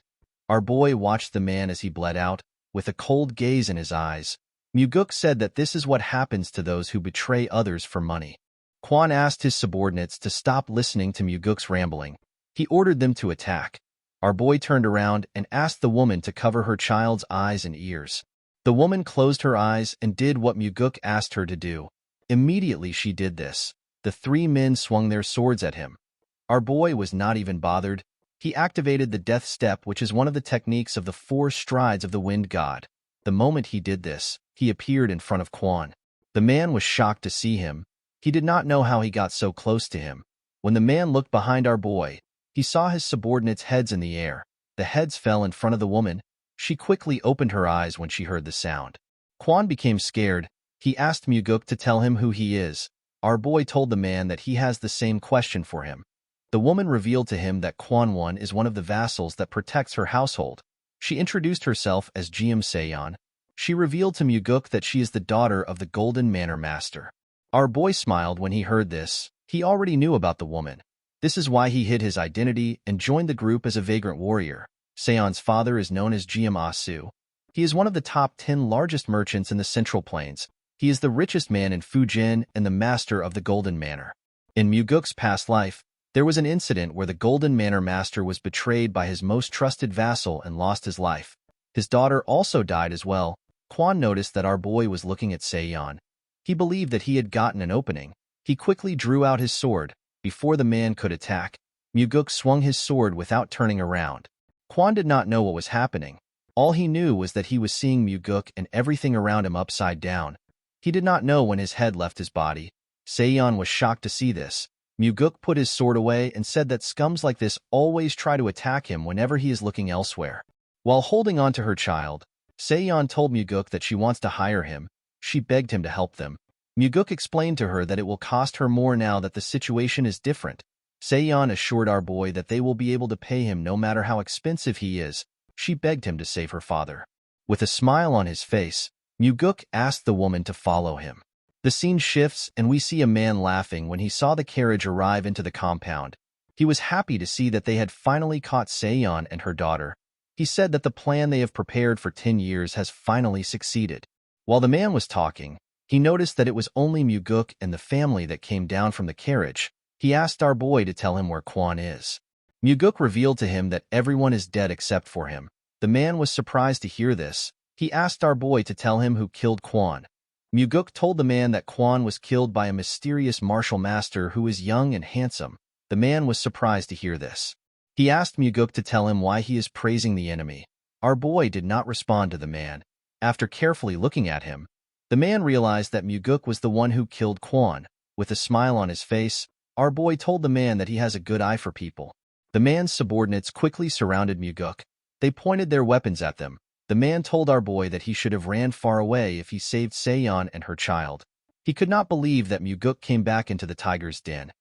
Our boy watched the man as he bled out, with a cold gaze in his eyes. Muguk said that this is what happens to those who betray others for money. Quan asked his subordinates to stop listening to Muguk's rambling. He ordered them to attack. Our boy turned around and asked the woman to cover her child's eyes and ears. The woman closed her eyes and did what Muguk asked her to do. Immediately she did this. The 3 men swung their swords at him. Our boy was not even bothered. He activated the death step, which is one of the techniques of the 4 strides of the wind god. The moment he did this, he appeared in front of Quan. The man was shocked to see him. He did not know how he got so close to him. When the man looked behind our boy, he saw his subordinates' heads in the air. The heads fell in front of the woman. She quickly opened her eyes when she heard the sound. Quan became scared. He asked Muguk to tell him who he is. Our boy told the man that he has the same question for him. The woman revealed to him that Quan Won is one of the vassals that protects her household. She introduced herself as Jiam Seon. She revealed to Muguk that she is the daughter of the Golden Manor Master. Our boy smiled when he heard this. He already knew about the woman. This is why he hid his identity and joined the group as a vagrant warrior. Seon's father is known as Jiam Ah-su. He is one of the top 10 largest merchants in the Central Plains. He is the richest man in Fujin and the master of the Golden Manor. In Muguk's past life, there was an incident where the Golden Manor Master was betrayed by his most trusted vassal and lost his life. His daughter also died as well. Quan noticed that our boy was looking at Seon. He believed that he had gotten an opening. He quickly drew out his sword. Before the man could attack, Muguk swung his sword without turning around. Kwon did not know what was happening. All he knew was that he was seeing Muguk and everything around him upside down. He did not know when his head left his body. Seon was shocked to see this. Muguk put his sword away and said that scums like this always try to attack him whenever he is looking elsewhere. While holding on to her child, Seon told Muguk that she wants to hire him. She begged him to help them. Muguk explained to her that it will cost her more now that the situation is different. Seon assured our boy that they will be able to pay him no matter how expensive he is. She begged him to save her father. With a smile on his face, Muguk asked the woman to follow him. The scene shifts and we see a man laughing when he saw the carriage arrive into the compound. He was happy to see that they had finally caught Seon and her daughter. He said that the plan they have prepared for 10 years has finally succeeded. While the man was talking, he noticed that it was only Muguk and the family that came down from the carriage. He asked our boy to tell him where Kwon is. Muguk revealed to him that everyone is dead except for him. The man was surprised to hear this. He asked our boy to tell him who killed Kwon. Muguk told the man that Kwon was killed by a mysterious martial master who is young and handsome. The man was surprised to hear this. He asked Muguk to tell him why he is praising the enemy. Our boy did not respond to the man. After carefully looking at him, the man realized that Muguk was the one who killed Kwon. With a smile on his face, our boy told the man that he has a good eye for people. The man's subordinates quickly surrounded Muguk. They pointed their weapons at them. The man told our boy that he should have ran far away if he saved Seon and her child. He could not believe that Muguk came back into the tiger's den.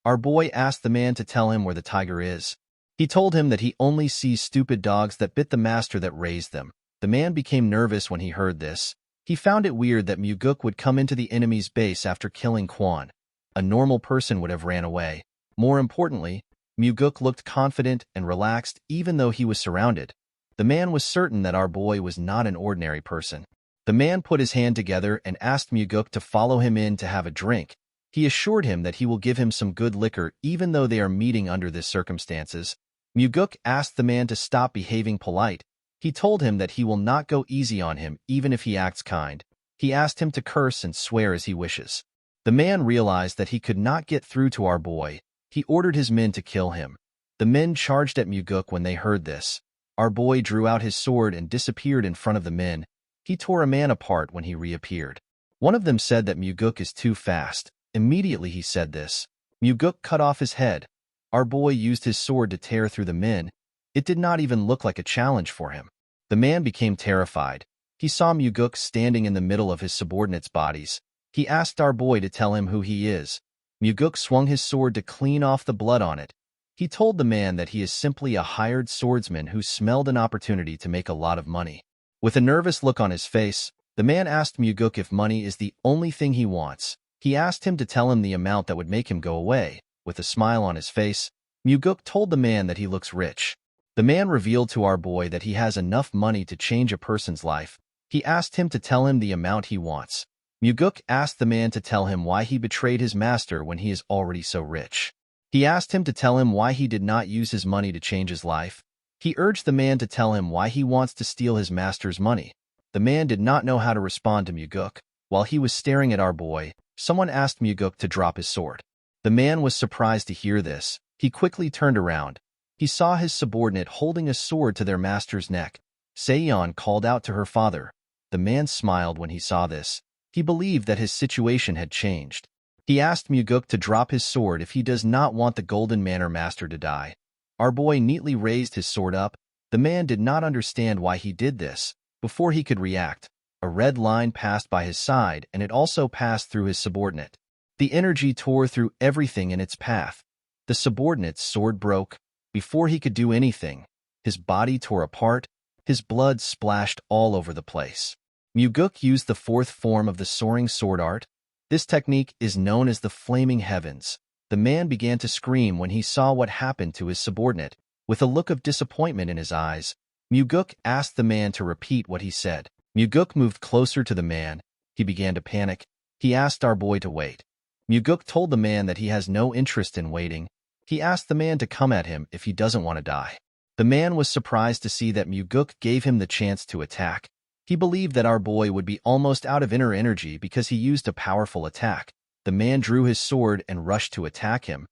Our boy asked the man to tell him where the tiger is. He told him that he only sees stupid dogs that bit the master that raised them. The man became nervous when he heard this. He found it weird that Muguk would come into the enemy's base after killing Kwon. A normal person would have ran away. More importantly, Muguk looked confident and relaxed even though he was surrounded. The man was certain that our boy was not an ordinary person. The man put his hand together and asked Muguk to follow him in to have a drink. He assured him that he will give him some good liquor even though they are meeting under these circumstances. Muguk asked the man to stop behaving polite. He told him that he will not go easy on him even if he acts kind. He asked him to curse and swear as he wishes. The man realized that he could not get through to our boy. He ordered his men to kill him. The men charged at Muguk when they heard this. Our boy drew out his sword and disappeared in front of the men. He tore a man apart when he reappeared. One of them said that Muguk is too fast. Immediately he said this. Muguk cut off his head. Our boy used his sword to tear through the men. It did not even look like a challenge for him. The man became terrified. He saw Muguk standing in the middle of his subordinates' bodies. He asked our boy to tell him who he is. Muguk swung his sword to clean off the blood on it. He told the man that he is simply a hired swordsman who smelled an opportunity to make a lot of money. With a nervous look on his face, the man asked Muguk if money is the only thing he wants. He asked him to tell him the amount that would make him go away. With a smile on his face, Muguk told the man that he looks rich. The man revealed to our boy that he has enough money to change a person's life. He asked him to tell him the amount he wants. Muguk asked the man to tell him why he betrayed his master when he is already so rich. He asked him to tell him why he did not use his money to change his life. He urged the man to tell him why he wants to steal his master's money. The man did not know how to respond to Muguk. While he was staring at our boy, someone asked Muguk to drop his sword. The man was surprised to hear this. He quickly turned around. He saw his subordinate holding a sword to their master's neck. Seon called out to her father. The man smiled when he saw this. He believed that his situation had changed. He asked Muguk to drop his sword if he does not want the Golden Manor Master to die. Our boy neatly raised his sword up. The man did not understand why he did this. Before he could react, a red line passed by his side and it also passed through his subordinate. The energy tore through everything in its path. The subordinate's sword broke. Before he could do anything, his body tore apart. His blood splashed all over the place. Muguk used the fourth form of the soaring sword art. This technique is known as the Flaming Heavens. The man began to scream when he saw what happened to his subordinate. With a look of disappointment in his eyes, Muguk asked the man to repeat what he said. Muguk moved closer to the man. He began to panic. He asked our boy to wait. Muguk told the man that he has no interest in waiting. He asked the man to come at him if he doesn't want to die. The man was surprised to see that Muguk gave him the chance to attack. He believed that our boy would be almost out of inner energy because he used a powerful attack. The man drew his sword and rushed to attack him.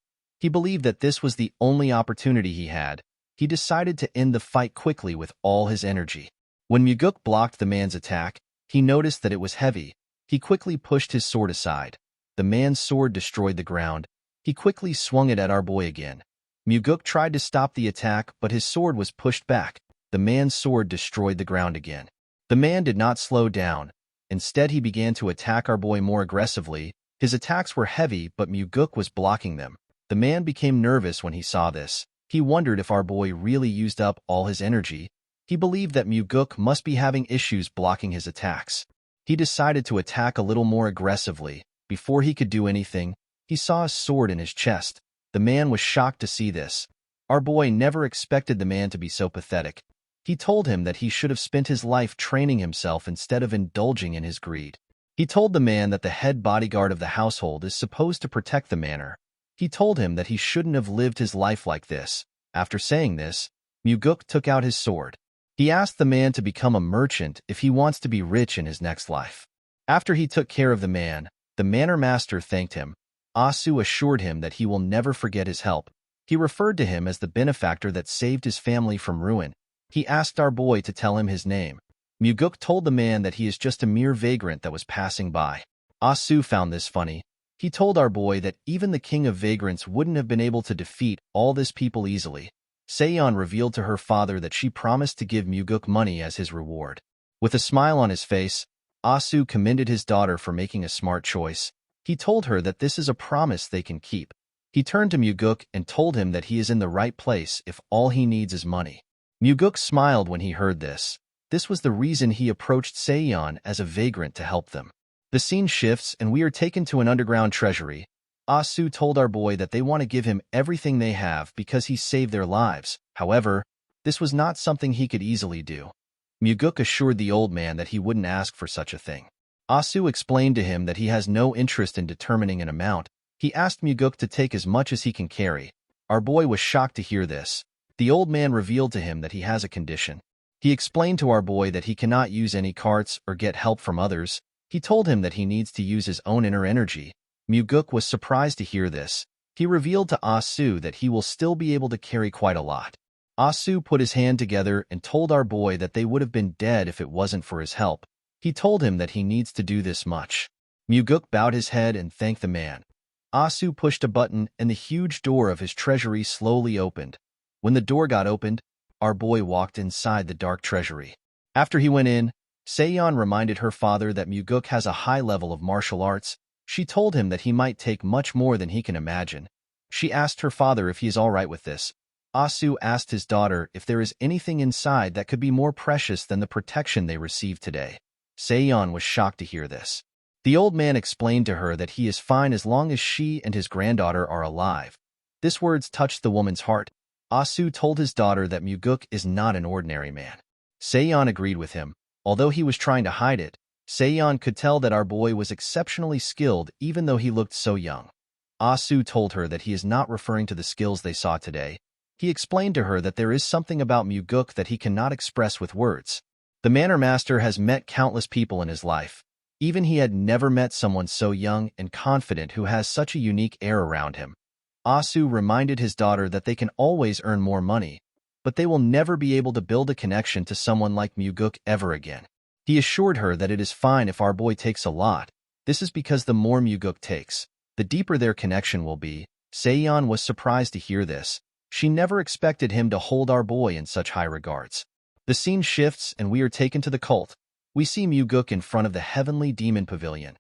He believed that this was the only opportunity he had. He decided to end the fight quickly with all his energy. When Muguk blocked the man's attack, he noticed that it was heavy. He quickly pushed his sword aside. The man's sword destroyed the ground. He quickly swung it at our boy again. Muguk tried to stop the attack, but his sword was pushed back. The man's sword destroyed the ground again. The man did not slow down. Instead, he began to attack our boy more aggressively. His attacks were heavy, but Muguk was blocking them. The man became nervous when he saw this. He wondered if our boy really used up all his energy. He believed that Muguk must be having issues blocking his attacks. He decided to attack a little more aggressively. Before he could do anything, he saw a sword in his chest. The man was shocked to see this. Our boy never expected the man to be so pathetic. He told him that he should have spent his life training himself instead of indulging in his greed. He told the man that the head bodyguard of the household is supposed to protect the manor. He told him that he shouldn't have lived his life like this. After saying this, Muguk took out his sword. He asked the man to become a merchant if he wants to be rich in his next life. After he took care of the manor master thanked him. Asu assured him that he will never forget his help. He referred to him as the benefactor that saved his family from ruin. He asked our boy to tell him his name. Muguk told the man that he is just a mere vagrant that was passing by. Asu found this funny. He told our boy that even the king of vagrants wouldn't have been able to defeat all this people easily. Seon revealed to her father that she promised to give Muguk money as his reward. With a smile on his face, Asu commended his daughter for making a smart choice. He told her that this is a promise they can keep. He turned to Muguk and told him that he is in the right place if all he needs is money. Muguk smiled when he heard this. This was the reason he approached Seon as a vagrant to help them. The scene shifts and we are taken to an underground treasury. Asu told our boy that they want to give him everything they have because he saved their lives. However, this was not something he could easily do. Muguk assured the old man that he wouldn't ask for such a thing. Asu explained to him that he has no interest in determining an amount. He asked Muguk to take as much as he can carry. Our boy was shocked to hear this. The old man revealed to him that he has a condition. He explained to our boy that he cannot use any carts or get help from others. He told him that he needs to use his own inner energy. Muguk was surprised to hear this. He revealed to Asu that he will still be able to carry quite a lot. Asu put his hand together and told our boy that they would have been dead if it wasn't for his help. He told him that he needs to do this much. Muguk bowed his head and thanked the man. Asu pushed a button and the huge door of his treasury slowly opened. When the door got opened, our boy walked inside the dark treasury. After he went in, Seon reminded her father that Muguk has a high level of martial arts. She told him that he might take much more than he can imagine. She asked her father if he is all right with this. Asu asked his daughter if there is anything inside that could be more precious than the protection they received today. Seon was shocked to hear this. The old man explained to her that he is fine as long as she and his granddaughter are alive. This words touched the woman's heart. Asu told his daughter that Muguk is not an ordinary man. Seon agreed with him. Although he was trying to hide it, Seon could tell that our boy was exceptionally skilled even though he looked so young. Asu told her that he is not referring to the skills they saw today. He explained to her that there is something about Muguk that he cannot express with words. The manor master has met countless people in his life. Even he had never met someone so young and confident who has such a unique air around him. Asu reminded his daughter that they can always earn more money, but they will never be able to build a connection to someone like Muguk ever again. He assured her that it is fine if our boy takes a lot. This is because the more Muguk takes, the deeper their connection will be. Seon was surprised to hear this. She never expected him to hold our boy in such high regards. The scene shifts and we are taken to the cult. We see Muguk in front of the heavenly demon pavilion.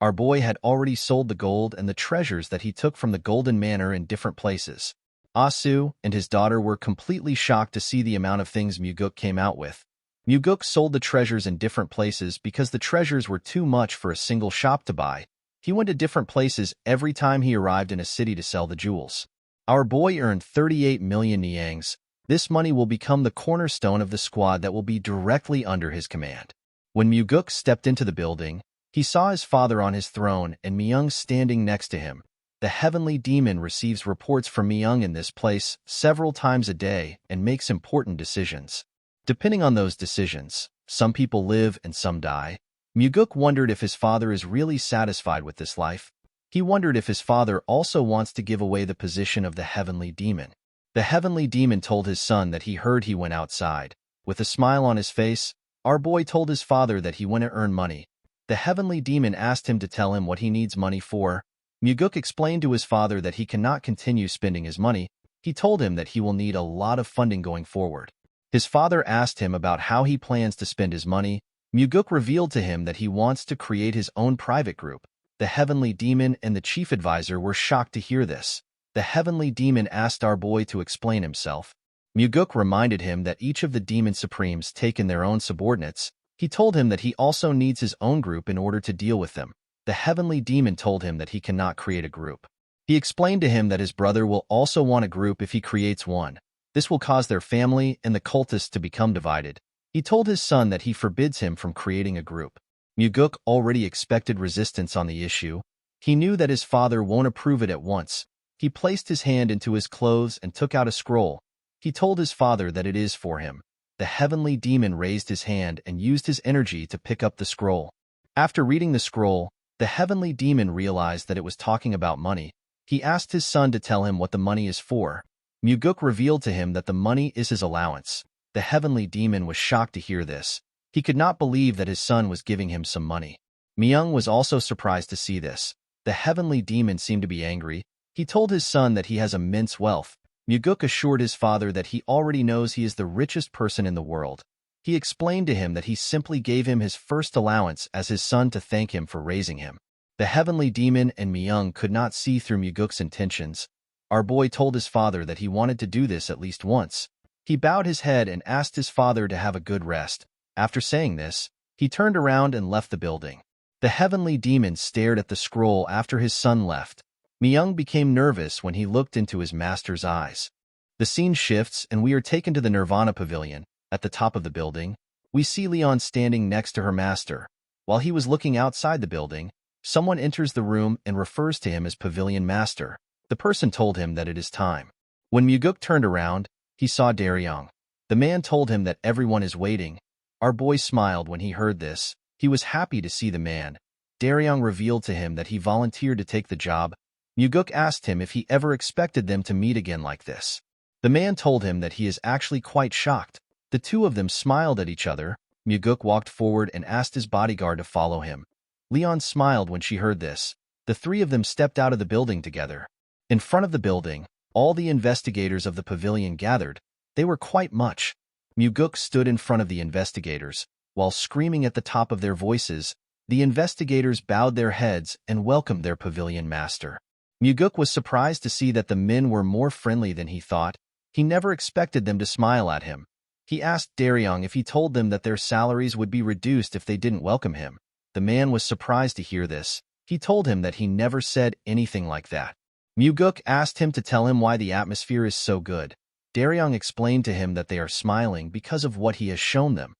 Our boy had already sold the gold and the treasures that he took from the golden manor in different places. Asu and his daughter were completely shocked to see the amount of things Muguk came out with. Muguk sold the treasures in different places because the treasures were too much for a single shop to buy. He went to different places every time he arrived in a city to sell the jewels. Our boy earned 38 million niangs. This money will become the cornerstone of the squad that will be directly under his command. When Muguk stepped into the building, he saw his father on his throne and Myung standing next to him. The heavenly demon receives reports from Myung in this place several times a day and makes important decisions. Depending on those decisions, some people live and some die. Muguk wondered if his father is really satisfied with this life. He wondered if his father also wants to give away the position of the heavenly demon. The heavenly demon told his son that he heard he went outside. With a smile on his face, our boy told his father that he went to earn money. The heavenly demon asked him to tell him what he needs money for. Muguk explained to his father that he cannot continue spending his money. He told him that he will need a lot of funding going forward. His father asked him about how he plans to spend his money. Muguk revealed to him that he wants to create his own private group. The heavenly demon and the chief advisor were shocked to hear this. The heavenly demon asked our boy to explain himself. Muguk reminded him that each of the demon supremes take in their own subordinates. He told him that he also needs his own group in order to deal with them. The heavenly demon told him that he cannot create a group. He explained to him that his brother will also want a group if he creates one. This will cause their family and the cultists to become divided. He told his son that he forbids him from creating a group. Muguk already expected resistance on the issue. He knew that his father won't approve it at once. He placed his hand into his clothes and took out a scroll. He told his father that it is for him. The heavenly demon raised his hand and used his energy to pick up the scroll. After reading the scroll, the heavenly demon realized that it was talking about money. He asked his son to tell him what the money is for. Muguk revealed to him that the money is his allowance. The heavenly demon was shocked to hear this. He could not believe that his son was giving him some money. Myung was also surprised to see this. The heavenly demon seemed to be angry. He told his son that he has immense wealth. Muguk assured his father that he already knows he is the richest person in the world. He explained to him that he simply gave him his first allowance as his son to thank him for raising him. The heavenly demon and Myung could not see through Muguk's intentions. Our boy told his father that he wanted to do this at least once. He bowed his head and asked his father to have a good rest. After saying this, he turned around and left the building. The heavenly demon stared at the scroll after his son left. Myung became nervous when he looked into his master's eyes. The scene shifts and we are taken to the Nirvana Pavilion. At the top of the building, we see Leon standing next to her master. While he was looking outside the building, someone enters the room and refers to him as Pavilion Master. The person told him that it is time. When Muguk turned around, he saw Daryong. The man told him that everyone is waiting. Our boy smiled when he heard this. He was happy to see the man. Daryong revealed to him that he volunteered to take the job. Muguk asked him if he ever expected them to meet again like this. The man told him that he is actually quite shocked. The two of them smiled at each other. Muguk walked forward and asked his bodyguard to follow him. Leon smiled when she heard this. The three of them stepped out of the building together. In front of the building, all the investigators of the pavilion gathered. They were quite much. Muguk stood in front of the investigators. While screaming at the top of their voices, the investigators bowed their heads and welcomed their pavilion master. Muguk was surprised to see that the men were more friendly than he thought. He never expected them to smile at him. He asked Daryong if he told them that their salaries would be reduced if they didn't welcome him. The man was surprised to hear this. He told him that he never said anything like that. Muguk asked him to tell him why the atmosphere is so good. Daryong explained to him that they are smiling because of what he has shown them.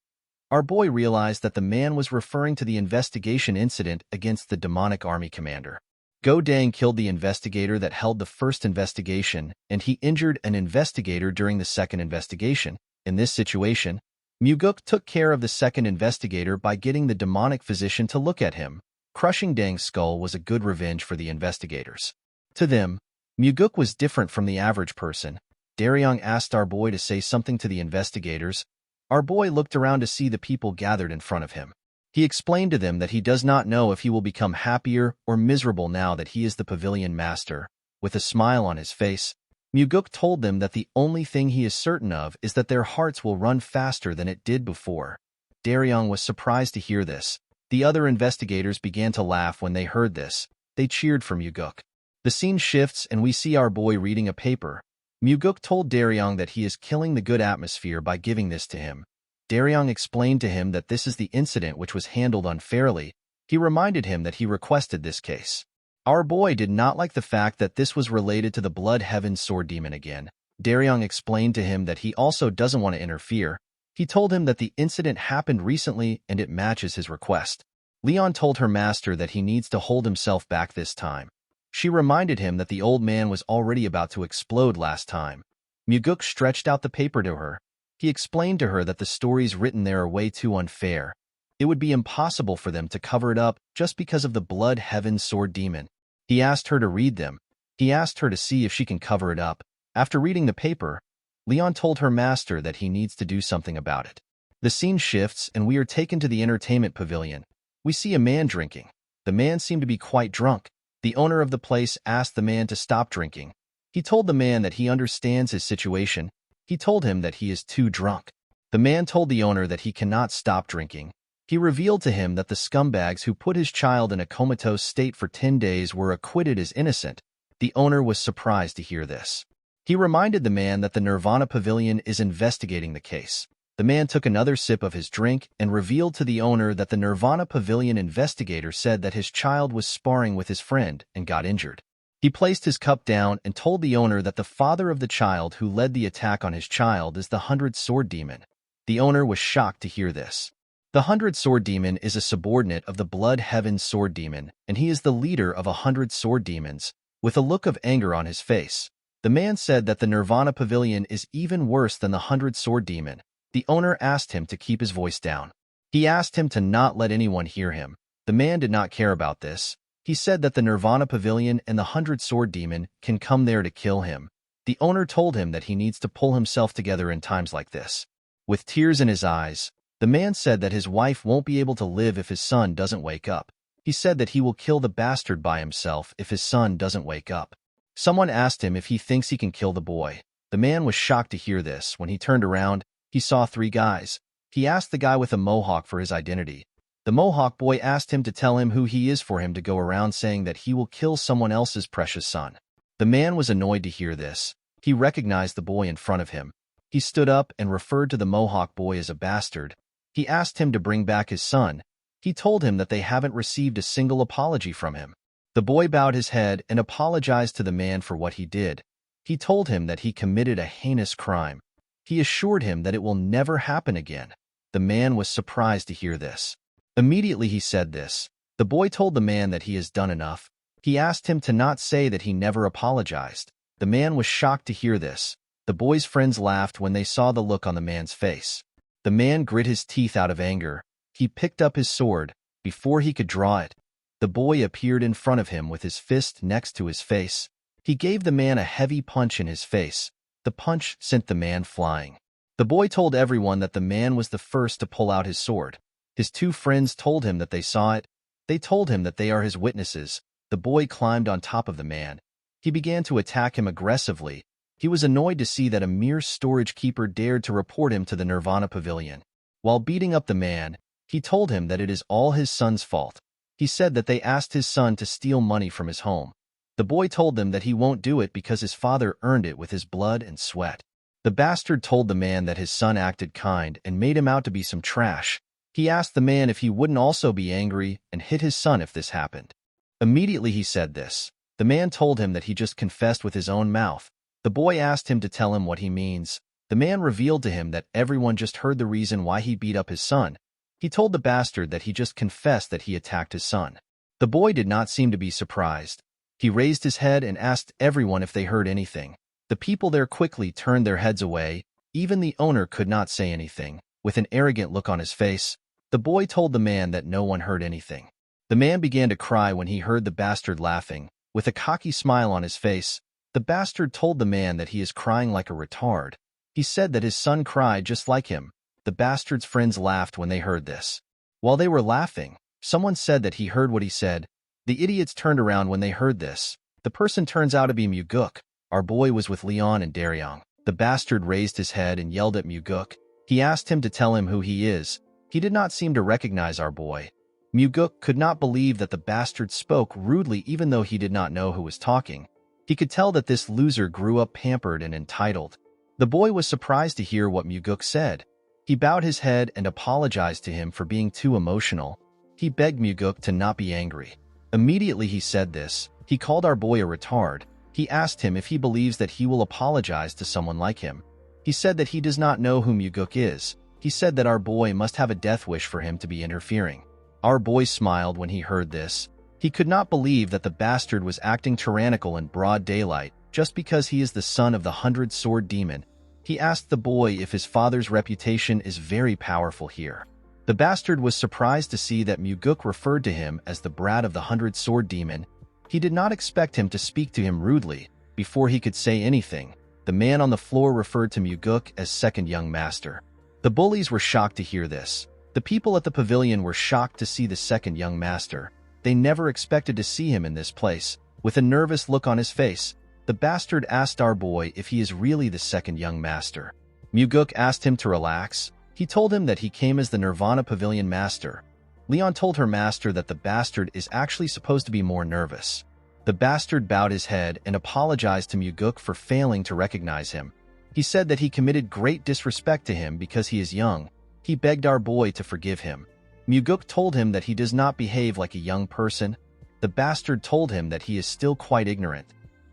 Our boy realized that the man was referring to the investigation incident against the demonic army commander. Go Dang killed the investigator that held the first investigation, and he injured an investigator during the second investigation. In this situation, Muguk took care of the second investigator by getting the demonic physician to look at him. Crushing Dang's skull was a good revenge for the investigators. To them, Muguk was different from the average person. Daryong asked our boy to say something to the investigators. Our boy looked around to see the people gathered in front of him. He explained to them that he does not know if he will become happier or miserable now that he is the pavilion master. With a smile on his face, Muguk told them that the only thing he is certain of is that their hearts will run faster than it did before. Daryong was surprised to hear this. The other investigators began to laugh when they heard this. They cheered for Muguk. The scene shifts and we see our boy reading a paper. Muguk told Daryong that he is killing the good atmosphere by giving this to him. Daryong explained to him that this is the incident which was handled unfairly. He reminded him that he requested this case. Our boy did not like the fact that this was related to the Blood Heaven Sword Demon again. Daryong explained to him that he also doesn't want to interfere. He told him that the incident happened recently and it matches his request. Leon told her master that he needs to hold himself back this time. She reminded him that the old man was already about to explode last time. Muguk stretched out the paper to her. He explained to her that the stories written there are way too unfair. It would be impossible for them to cover it up just because of the Blood Heaven Sword Demon. He asked her to read them. He asked her to see if she can cover it up. After reading the paper, Leon told her master that he needs to do something about it. The scene shifts and we are taken to the entertainment pavilion. We see a man drinking. The man seemed to be quite drunk. The owner of the place asked the man to stop drinking. He told the man that he understands his situation. He told him that he is too drunk. The man told the owner that he cannot stop drinking. He revealed to him that the scumbags who put his child in a comatose state for 10 days were acquitted as innocent. The owner was surprised to hear this. He reminded the man that the Nirvana Pavilion is investigating the case. The man took another sip of his drink and revealed to the owner that the Nirvana Pavilion investigator said that his child was sparring with his friend and got injured. He placed his cup down and told the owner that the father of the child who led the attack on his child is the 100 Sword Demon. The owner was shocked to hear this. The 100 Sword Demon is a subordinate of the Blood Heaven Sword Demon, and he is the leader of 100 Sword Demons. With a look of anger on his face, the man said that the Nirvana Pavilion is even worse than the 100 Sword Demon. The owner asked him to keep his voice down. He asked him to not let anyone hear him. The man did not care about this. He said that the Nirvana Pavilion and the 100 Sword Demon can come there to kill him. The owner told him that he needs to pull himself together in times like this. With tears in his eyes, the man said that his wife won't be able to live if his son doesn't wake up. He said that he will kill the bastard by himself if his son doesn't wake up. Someone asked him if he thinks he can kill the boy. The man was shocked to hear this. When he turned around, he saw 3 guys. He asked the guy with a mohawk for his identity. The mohawk boy asked him to tell him who he is for him to go around saying that he will kill someone else's precious son. The man was annoyed to hear this. He recognized the boy in front of him. He stood up and referred to the mohawk boy as a bastard. He asked him to bring back his son. He told him that they haven't received a single apology from him. The boy bowed his head and apologized to the man for what he did. He told him that he committed a heinous crime. He assured him that it will never happen again. The man was surprised to hear this. Immediately he said this. The boy told the man that he has done enough. He asked him to not say that he never apologized. The man was shocked to hear this. The boy's friends laughed when they saw the look on the man's face. The man grit his teeth out of anger. He picked up his sword. Before he could draw it, the boy appeared in front of him with his fist next to his face. He gave the man a heavy punch in his face. The punch sent the man flying. The boy told everyone that the man was the first to pull out his sword. His 2 friends told him that they saw it. They told him that they are his witnesses. The boy climbed on top of the man. He began to attack him aggressively. He was annoyed to see that a mere storage keeper dared to report him to the Nirvana Pavilion. While beating up the man, he told him that it is all his son's fault. He said that they asked his son to steal money from his home. The boy told them that he won't do it because his father earned it with his blood and sweat. The bastard told the man that his son acted kind and made him out to be some trash. He asked the man if he wouldn't also be angry and hit his son if this happened. Immediately he said this. The man told him that he just confessed with his own mouth. The boy asked him to tell him what he means. The man revealed to him that everyone just heard the reason why he beat up his son. He told the bastard that he just confessed that he attacked his son. The boy did not seem to be surprised. He raised his head and asked everyone if they heard anything. The people there quickly turned their heads away. Even the owner could not say anything. With an arrogant look on his face, the boy told the man that no one heard anything. The man began to cry when he heard the bastard laughing. With a cocky smile on his face, the bastard told the man that he is crying like a retard. He said that his son cried just like him. The bastard's friends laughed when they heard this. While they were laughing, someone said that he heard what he said. The idiots turned around when they heard this. The person turns out to be Muguk. Our boy was with Leon and Daryong. The bastard raised his head and yelled at Muguk. He asked him to tell him who he is. He did not seem to recognize our boy. Muguk could not believe that the bastard spoke rudely even though he did not know who was talking. He could tell that this loser grew up pampered and entitled. The boy was surprised to hear what Muguk said. He bowed his head and apologized to him for being too emotional. He begged Muguk to not be angry. Immediately he said this. He called our boy a retard. He asked him if he believes that he will apologize to someone like him. He said that he does not know who Muguk is. He said that our boy must have a death wish for him to be interfering. Our boy smiled when he heard this. He could not believe that the bastard was acting tyrannical in broad daylight just because he is the son of the 100 Sword Demon. He asked the boy if his father's reputation is very powerful here. The bastard was surprised to see that Muguk referred to him as the brat of the 100 Sword Demon. He did not expect him to speak to him rudely. Before he could say anything, the man on the floor referred to Muguk as second young master. The bullies were shocked to hear this. The people at the pavilion were shocked to see the second young master. They never expected to see him in this place. With a nervous look on his face, the bastard asked our boy if he is really the second young master. Muguk asked him to relax. He told him that he came as the Nirvana Pavilion master. Leon told her master that the bastard is actually supposed to be more nervous. The bastard bowed his head and apologized to Muguk for failing to recognize him. He said that he committed great disrespect to him because he is young. He begged our boy to forgive him. Muguk told him that he does not behave like a young person. The bastard told him that he is still quite ignorant.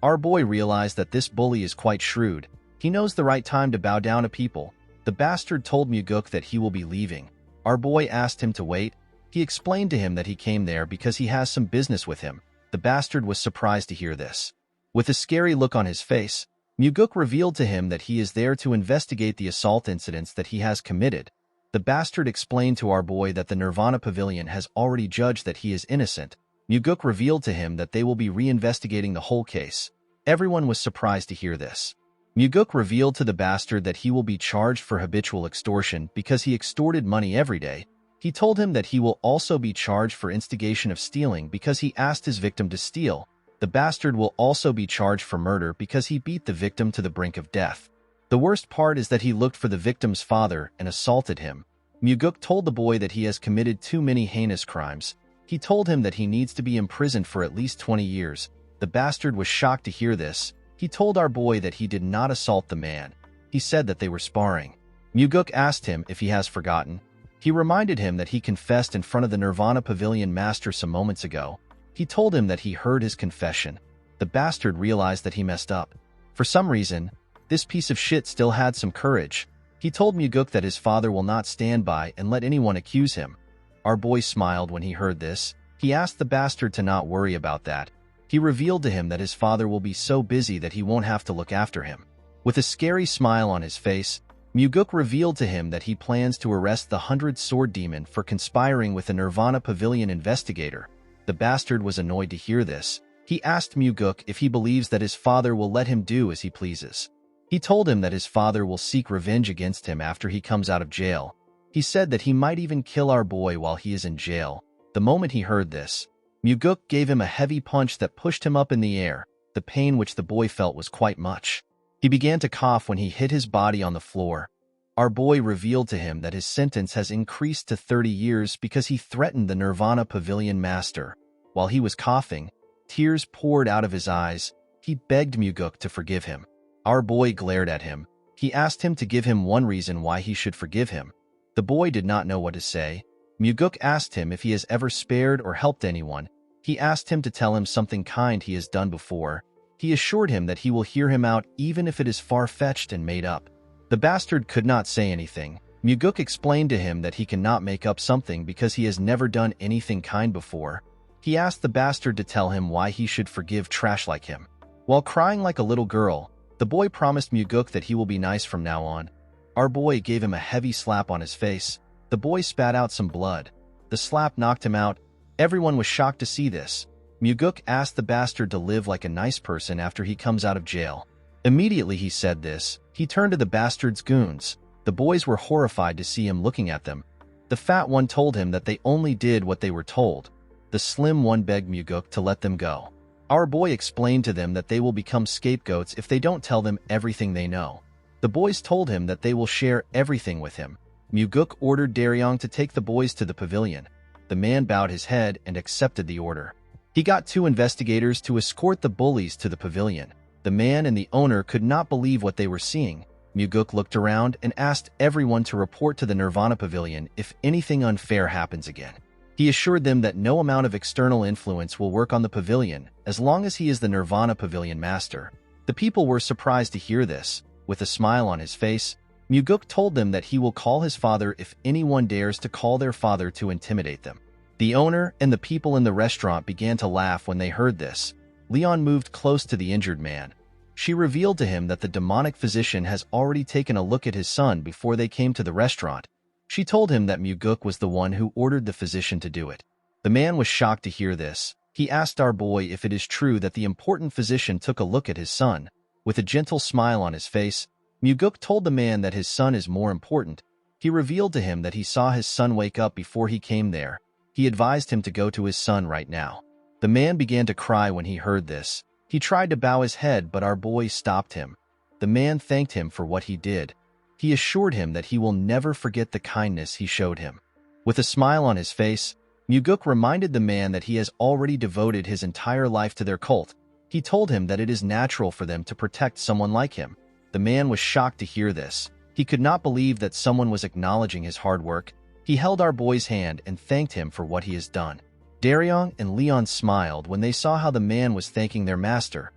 Our boy realized that this bully is quite shrewd. He knows the right time to bow down to people. The bastard told Muguk that he will be leaving. Our boy asked him to wait. He explained to him that he came there because he has some business with him. The bastard was surprised to hear this. With a scary look on his face, Muguk revealed to him that he is there to investigate the assault incidents that he has committed. The bastard explained to our boy that the Nirvana Pavilion has already judged that he is innocent. Muguk revealed to him that they will be reinvestigating the whole case. Everyone was surprised to hear this. Muguk revealed to the bastard that he will be charged for habitual extortion because he extorted money every day. He told him that he will also be charged for instigation of stealing because he asked his victim to steal. The bastard will also be charged for murder because he beat the victim to the brink of death. The worst part is that he looked for the victim's father and assaulted him. Muguk told the boy that he has committed too many heinous crimes. He told him that he needs to be imprisoned for at least 20 years. The bastard was shocked to hear this. He told our boy that he did not assault the man. He said that they were sparring. Muguk asked him if he has forgotten. He reminded him that he confessed in front of the Nirvana Pavilion master some moments ago. He told him that he heard his confession. The bastard realized that he messed up. For some reason, this piece of shit still had some courage. He told Muguk that his father will not stand by and let anyone accuse him. Our boy smiled when he heard this. He asked the bastard to not worry about that. He revealed to him that his father will be so busy that he won't have to look after him. With a scary smile on his face, Muguk revealed to him that he plans to arrest the 100-sword demon for conspiring with the Nirvana Pavilion investigator. The bastard was annoyed to hear this. He asked Muguk if he believes that his father will let him do as he pleases. He told him that his father will seek revenge against him after he comes out of jail. He said that he might even kill our boy while he is in jail. The moment he heard this, Muguk gave him a heavy punch that pushed him up in the air. The pain which the boy felt was quite much. He began to cough when he hit his body on the floor. Our boy revealed to him that his sentence has increased to 30 years because he threatened the Nirvana Pavilion master. While he was coughing, tears poured out of his eyes. He begged Muguk to forgive him. Our boy glared at him. He asked him to give him one reason why he should forgive him. The boy did not know what to say. Muguk asked him if he has ever spared or helped anyone. He asked him to tell him something kind he has done before. He assured him that he will hear him out even if it is far-fetched and made up. The bastard could not say anything. Muguk explained to him that he cannot make up something because he has never done anything kind before. He asked the bastard to tell him why he should forgive trash like him. While crying like a little girl, the boy promised Muguk that he will be nice from now on. Our boy gave him a heavy slap on his face. The boy spat out some blood. The slap knocked him out. Everyone was shocked to see this. Muguk asked the bastard to live like a nice person after he comes out of jail. Immediately he said this, he turned to the bastard's goons. The boys were horrified to see him looking at them. The fat one told him that they only did what they were told. The slim one begged Muguk to let them go. Our boy explained to them that they will become scapegoats if they don't tell them everything they know. The boys told him that they will share everything with him. Muguk ordered Daryong to take the boys to the pavilion. The man bowed his head and accepted the order. He got 2 investigators to escort the bullies to the pavilion. The man and the owner could not believe what they were seeing. Muguk looked around and asked everyone to report to the Nirvana Pavilion if anything unfair happens again. He assured them that no amount of external influence will work on the pavilion as long as he is the Nirvana Pavilion master. The people were surprised to hear this. With a smile on his face, Muguk told them that he will call his father if anyone dares to call their father to intimidate them. The owner and the people in the restaurant began to laugh when they heard this. Leon moved close to the injured man. She revealed to him that the demonic physician has already taken a look at his son before they came to the restaurant. She told him that Muguk was the one who ordered the physician to do it. The man was shocked to hear this. He asked our boy if it is true that the important physician took a look at his son. With a gentle smile on his face, Muguk told the man that his son is more important. He revealed to him that he saw his son wake up before he came there. He advised him to go to his son right now. The man began to cry when he heard this. He tried to bow his head, but our boy stopped him. The man thanked him for what he did. He assured him that he will never forget the kindness he showed him. With a smile on his face, Muguk reminded the man that he has already devoted his entire life to their cult. He told him that it is natural for them to protect someone like him. The man was shocked to hear this. He could not believe that someone was acknowledging his hard work. He held our boy's hand and thanked him for what he has done. Daryong and Leon smiled when they saw how the man was thanking their master.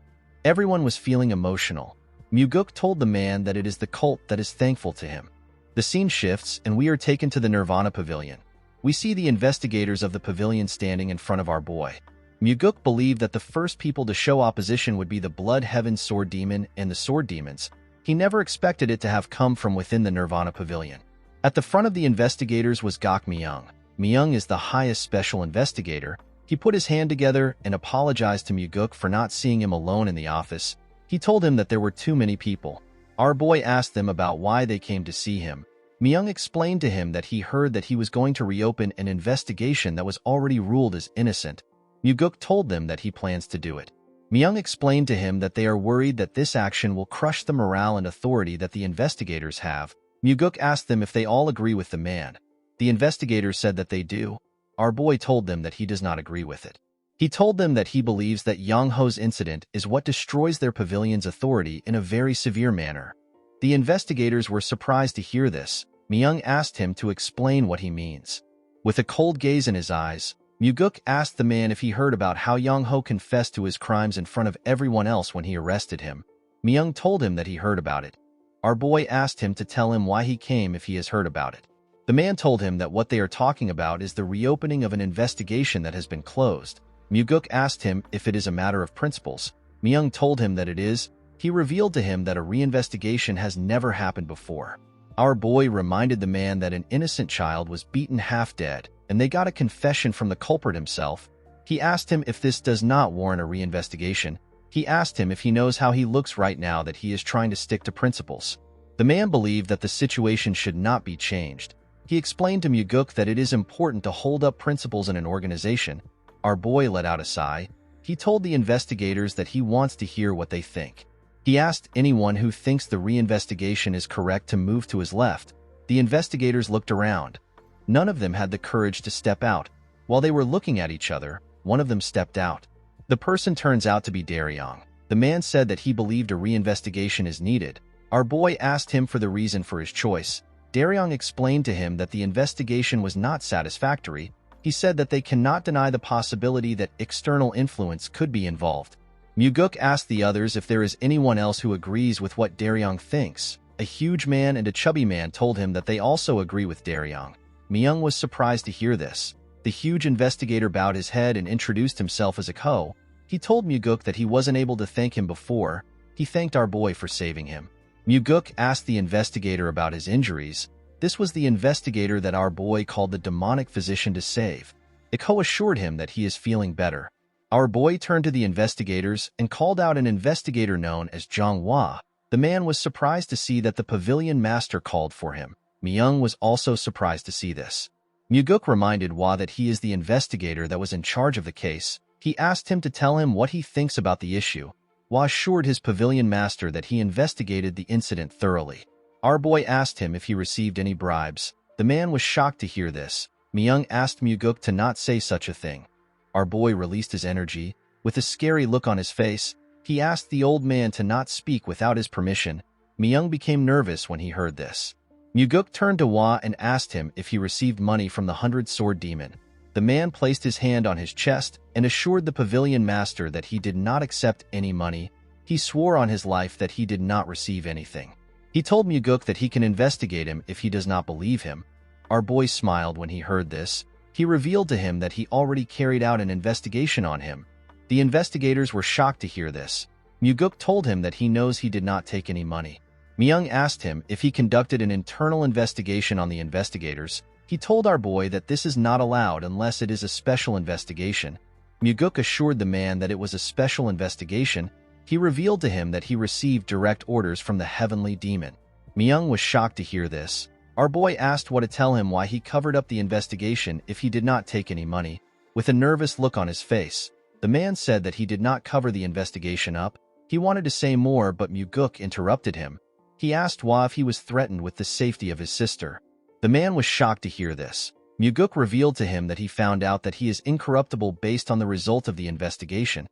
Everyone was feeling emotional. Muguk told the man that it is the cult that is thankful to him. The scene shifts and we are taken to the Nirvana Pavilion. We see the investigators of the pavilion standing in front of our boy. Muguk believed that the first people to show opposition would be the Blood Heaven Sword Demon and the Sword Demons. He never expected it to have come from within the Nirvana Pavilion. At the front of the investigators was Gok Myung. Myung is the highest special investigator. He put his hand together and apologized to Muguk for not seeing him alone in the office. He told him that there were too many people. Our boy asked them about why they came to see him. Myung explained to him that he heard that he was going to reopen an investigation that was already ruled as innocent. Muguk told them that he plans to do it. Myung explained to him that they are worried that this action will crush the morale and authority that the investigators have. Muguk asked them if they all agree with the man. The investigators said that they do. Our boy told them that he does not agree with it. He told them that he believes that Yang Ho's incident is what destroys their pavilion's authority in a very severe manner. The investigators were surprised to hear this. Myung asked him to explain what he means. With a cold gaze in his eyes, Muguk asked the man if he heard about how Yang Ho confessed to his crimes in front of everyone else when he arrested him. Myung told him that he heard about it. Our boy asked him to tell him why he came if he has heard about it. The man told him that what they are talking about is the reopening of an investigation that has been closed. Muguk asked him if it is a matter of principles. Myung told him that it is. He revealed to him that a reinvestigation has never happened before. Our boy reminded the man that an innocent child was beaten half dead, and they got a confession from the culprit himself. He asked him if this does not warrant a reinvestigation. He asked him if he knows how he looks right now that he is trying to stick to principles. The man believed that the situation should not be changed. He explained to Muguk that it is important to hold up principles in an organization. Our boy let out a sigh. He told the investigators that he wants to hear what they think. He asked anyone who thinks the reinvestigation is correct to move to his left. The investigators looked around. None of them had the courage to step out. While they were looking at each other, one of them stepped out. The person turns out to be Daryong. The man said that he believed a reinvestigation is needed. Our boy asked him for the reason for his choice. Daryong explained to him that the investigation was not satisfactory. He said that they cannot deny the possibility that external influence could be involved. Muguk asked the others if there is anyone else who agrees with what Daryong thinks. A huge man and a chubby man told him that they also agree with Daryong. Myung was surprised to hear this. The huge investigator bowed his head and introduced himself as a Ko. He told Muguk that he wasn't able to thank him before. He thanked our boy for saving him. Muguk asked the investigator about his injuries. This was the investigator that our boy called the demonic physician to save. Iko assured him that he is feeling better. Our boy turned to the investigators and called out an investigator known as Zhang Hua. The man was surprised to see that the pavilion master called for him. Myung was also surprised to see this. Muguk reminded Hua that he is the investigator that was in charge of the case. He asked him to tell him what he thinks about the issue. Hua assured his pavilion master that he investigated the incident thoroughly. Our boy asked him if he received any bribes. The man was shocked to hear this. Myung asked Muguk to not say such a thing. Our boy released his energy. With a scary look on his face, he asked the old man to not speak without his permission. Myung became nervous when he heard this. Muguk turned to Hua and asked him if he received money from the 100-sword demon. The man placed his hand on his chest and assured the pavilion master that he did not accept any money. He swore on his life that he did not receive anything. He told Muguk that he can investigate him if he does not believe him. Our boy smiled when he heard this. He revealed to him that he already carried out an investigation on him. The investigators were shocked to hear this. Muguk told him that he knows he did not take any money. Myung asked him if he conducted an internal investigation on the investigators. He told our boy that this is not allowed unless it is a special investigation. Muguk assured the man that it was a special investigation. He revealed to him that he received direct orders from the heavenly demon. Myung was shocked to hear this. Our boy asked Hwa to tell him why he covered up the investigation if he did not take any money. With a nervous look on his face, the man said that he did not cover the investigation up. He wanted to say more, but Muguk interrupted him. He asked Hwa if he was threatened with the safety of his sister. The man was shocked to hear this. Muguk revealed to him that he found out that he is incorruptible based on the result of the investigation.